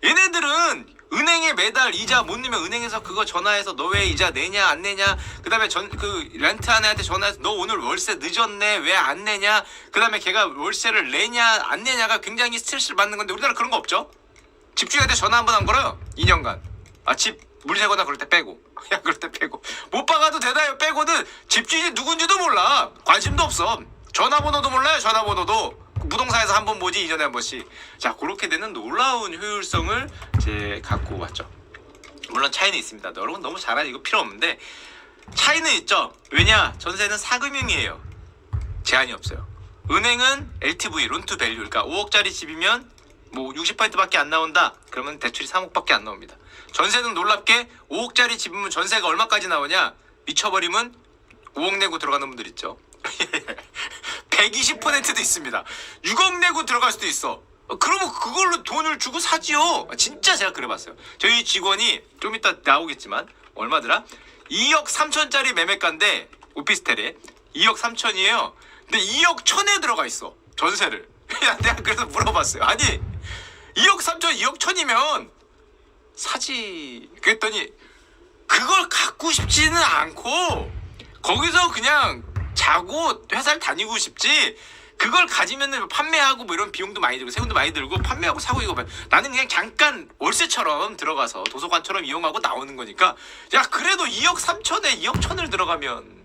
얘네들은 은행에 매달 이자 못 내면 은행에서 그거 전화해서 너 왜 이자 내냐 안 내냐 그다음에 그 렌트하는 애한테 전화해서 너 오늘 월세 늦었네 왜 안 내냐 그다음에 걔가 월세를 내냐 안 내냐가 굉장히 스트레스를 받는 건데 우리나라 그런 거 없죠. 집주인한테 전화 한 번 안 걸어요. 2년간. 집 물세거나 그럴 때 빼고. 그럴 때 빼고. 못 박아도 되나요? 빼고는 집주인이 누군지도 몰라. 관심도 없어. 전화번호도 몰라요. 전화번호도. 부동산에서 한 번 보지 2년에 한 번씩. 자 그렇게 되는 놀라운 효율성을 이제 갖고 왔죠. 물론 차이는 있습니다. 여러분 너무 잘하니 이거 필요 없는데 차이는 있죠. 왜냐? 전세는 사금융이에요. 제한이 없어요. 은행은 LTV, 론투 밸류. 그러니까 5억짜리 집이면 뭐 60%밖에 안 나온다. 그러면 대출이 3억밖에 안 나옵니다. 전세는 놀랍게 5억짜리 집이면 전세가 얼마까지 나오냐? 미쳐버리면 5억 내고 들어가는 분들 있죠. 120%도 있습니다. 6억 내고 들어갈 수도 있어. 그러면 그걸로 돈을 주고 사지요. 진짜 제가 그래봤어요. 저희 직원이 좀 이따 나오겠지만 얼마더라? 2억 3천짜리 매매가인데 오피스텔에 2억 3천이에요. 근데 2억 1천에 들어가 있어. 전세를. 내가 그래서 물어봤어요. 아니 2억 3천 2억 1천이면 사지. 그랬더니 그걸 갖고 싶지는 않고 거기서 그냥 자고 회사를 다니고 싶지 그걸 가지면은 판매하고 뭐 이런 비용도 많이 들고 세금도 많이 들고 판매하고 사고 이거 나는 그냥 잠깐 월세처럼 들어가서 도서관처럼 이용하고 나오는 거니까 야 그래도 2억 3천에 2억 1천을 들어가면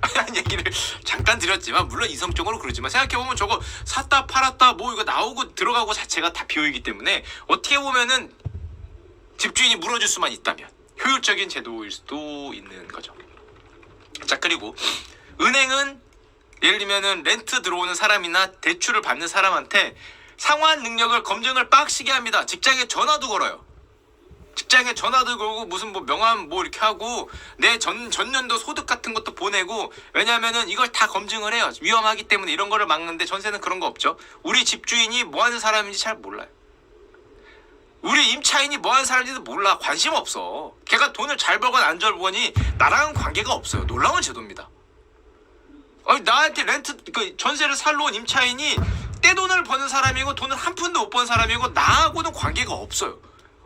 하는 얘기를 잠깐 드렸지만 물론 이성적으로 그러지만 생각해보면 저거 샀다 팔았다 뭐 이거 나오고 들어가고 자체가 다 비용이기 때문에 어떻게 보면은 집주인이 물어줄 수만 있다면 효율적인 제도일 수도 있는 거죠. 자 그리고 은행은 예를 들면은 렌트 들어오는 사람이나 대출을 받는 사람한테 상환 능력을 검증을 빡시게 합니다. 직장에 전화도 걸어요. 직장에 전화도 걸고 무슨 뭐 명함 뭐 이렇게 하고 내 전년도 소득 같은 것도 보내고 왜냐면은 이걸 다 검증을 해요. 위험하기 때문에 이런 거를 막는데 전세는 그런 거 없죠. 우리 집주인이 뭐 하는 사람인지 잘 몰라요. 우리 임차인이 뭐 하는 사람인지도 몰라. 관심 없어. 걔가 돈을 잘 벌건 안 잘 벌거니 나랑은 관계가 없어요. 놀라운 제도입니다. 아니 나한테 전세를 살러 온 임차인이 떼돈을 버는 사람이고 돈을 한 푼도 못 번 사람이고 나하고는 관계가 없어요.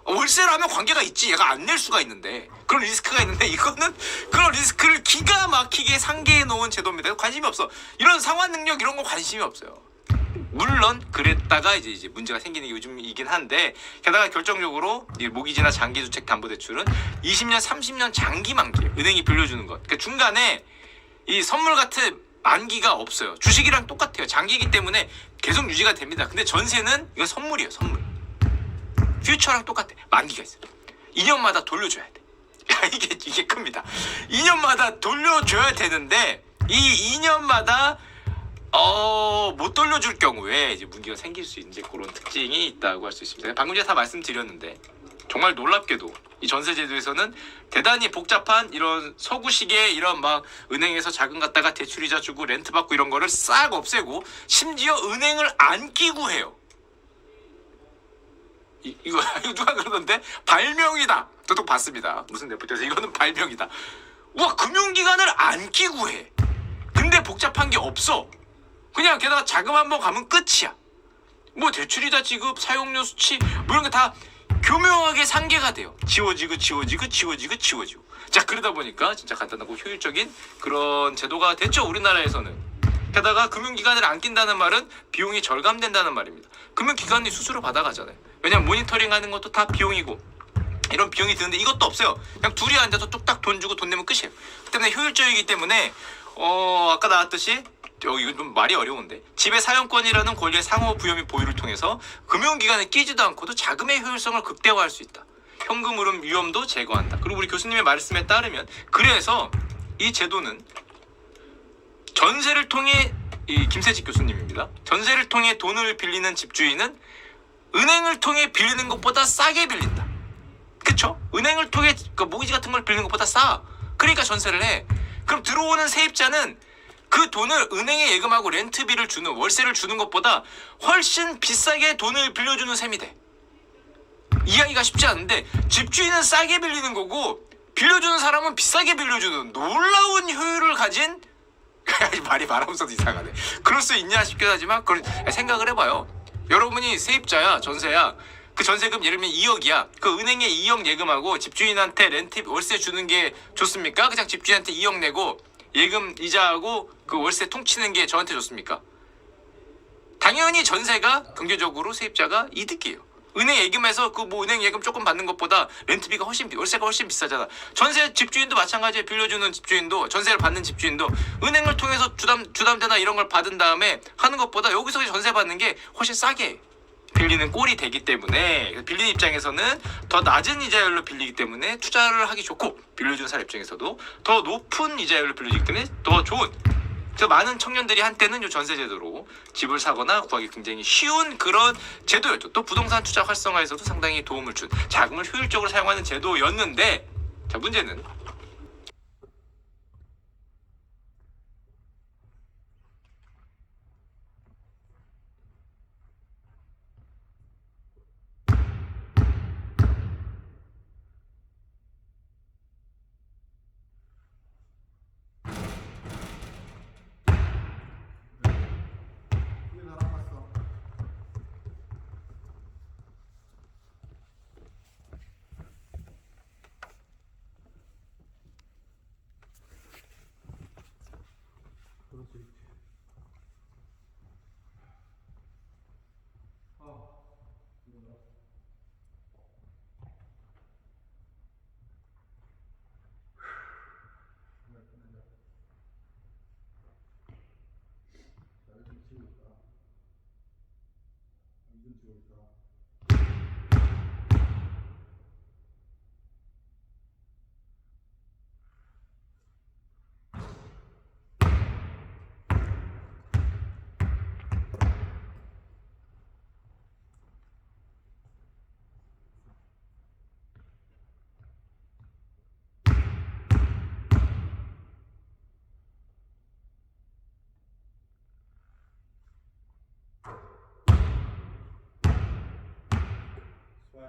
월세를 하면 관계가 있지. 얘가 안 낼 수가 있는데 그런 리스크가 있는데 이거는 그런 리스크를 기가 막히게 상계해 놓은 제도입니다. 관심이 없어. 이런 상환 능력 이런 거 관심이 없어요. 물론 그랬다가 이제 문제가 생기는 게 요즘이긴 한데 게다가 결정적으로 모기지나 장기주택담보대출은 20년 30년 장기 만기예요. 은행이 빌려주는 것. 그러니까 중간에 이 선물 같은 만기가 없어요. 주식이랑 똑같아요. 장기이기 때문에 계속 유지가 됩니다. 근데 전세는 이건 선물이에요. 선물. 퓨처랑 똑같아. 만기가 있어요. 2년마다 돌려줘야 돼. 이게 큽니다. 2년마다 돌려줘야 되는데 이 2년마다 못 돌려줄 경우에 이제 문제가 생길 수 있는 그런 특징이 있다고 할 수 있습니다. 방금 전에 다 말씀드렸는데 정말 놀랍게도 이 전세제도에서는 대단히 복잡한 이런 서구식의 이런 막 은행에서 자금 갖다가 대출이자 주고 렌트 받고 이런 거를 싹 없애고 심지어 은행을 안 끼고 해요. 이거 누가 그러던데 발명이다. 저도 봤습니다. 무슨 네포에서 이거는 발명이다. 와 금융기관을 안 끼고 해. 근데 복잡한 게 없어. 그냥 게다가 자금 한번 가면 끝이야. 뭐 대출이자 지급, 사용료 수치 뭐 이런 게 다 교묘하게 상계가 돼요. 지워지고. 자 그러다 보니까 진짜 간단하고 효율적인 그런 제도가 됐죠 우리나라에서는. 게다가 금융기관을 안 낀다는 말은 비용이 절감된다는 말입니다. 금융기관이 수수료 받아가잖아요. 왜냐면 모니터링하는 것도 다 비용이고 이런 비용이 드는데 이것도 없어요. 그냥 둘이 앉아서 뚝딱 돈 주고 돈 내면 끝이에요. 그 때문에 효율적이기 때문에 아까 나왔듯이 이거 좀 말이 어려운데 지배 사용권이라는 권리의 상호 부여 및 보유를 통해서 금융기관에 끼지도 않고도 자금의 효율성을 극대화할 수 있다. 현금 흐름 위험도 제거한다. 그리고 우리 교수님의 말씀에 따르면 그래서 이 제도는 전세를 통해 이 김세직 교수님입니다. 전세를 통해 돈을 빌리는 집주인은 은행을 통해 빌리는 것보다 싸게 빌린다. 그쵸? 은행을 통해 그 모기지 같은 걸 빌리는 것보다 싸. 그러니까 전세를 해. 그럼 들어오는 세입자는 그 돈을 은행에 예금하고 렌트비를 주는 월세를 주는 것보다 훨씬 비싸게 돈을 빌려주는 셈이 돼. 이해하기가 쉽지 않은데 집주인은 싸게 빌리는 거고 빌려주는 사람은 비싸게 빌려주는 놀라운 효율을 가진 말이 말하면서도 이상하네. 그럴 수 있냐 싶기도 하지만 그걸 생각을 해봐요. 여러분이 세입자야 전세야. 그 전세금 예를 들면 2억이야. 그 은행에 2억 예금하고 집주인한테 렌트 월세 주는 게 좋습니까? 그냥 집주인한테 2억 내고 예금 이자하고 그 월세 통치는 게 저한테 좋습니까? 당연히 전세가 경제적으로 세입자가 이득이에요. 은행 예금에서 그 뭐 은행 예금 조금 받는 것보다 렌트비가 월세가 훨씬 비싸잖아. 전세 집주인도 마찬가지에 빌려주는 집주인도 전세를 받는 집주인도 은행을 통해서 주담대나 이런 걸 받은 다음에 하는 것보다 여기서 전세 받는 게 훨씬 싸게 빌리는 꼴이 되기 때문에 빌리는 입장에서는 더 낮은 이자율로 빌리기 때문에 투자를 하기 좋고 빌려주는 사람 입장에서도 더 높은 이자율로 빌려주기 때문에 더 좋은 저 많은 청년들이 한때는 이 전세 제도로 집을 사거나 구하기 굉장히 쉬운 그런 제도였죠. 또 부동산 투자 활성화에서도 상당히 도움을 준 자금을 효율적으로 사용하는 제도였는데 자 문제는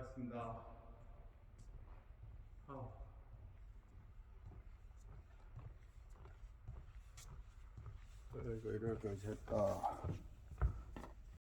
수고하셨습니다. 이거 이렇게 했다.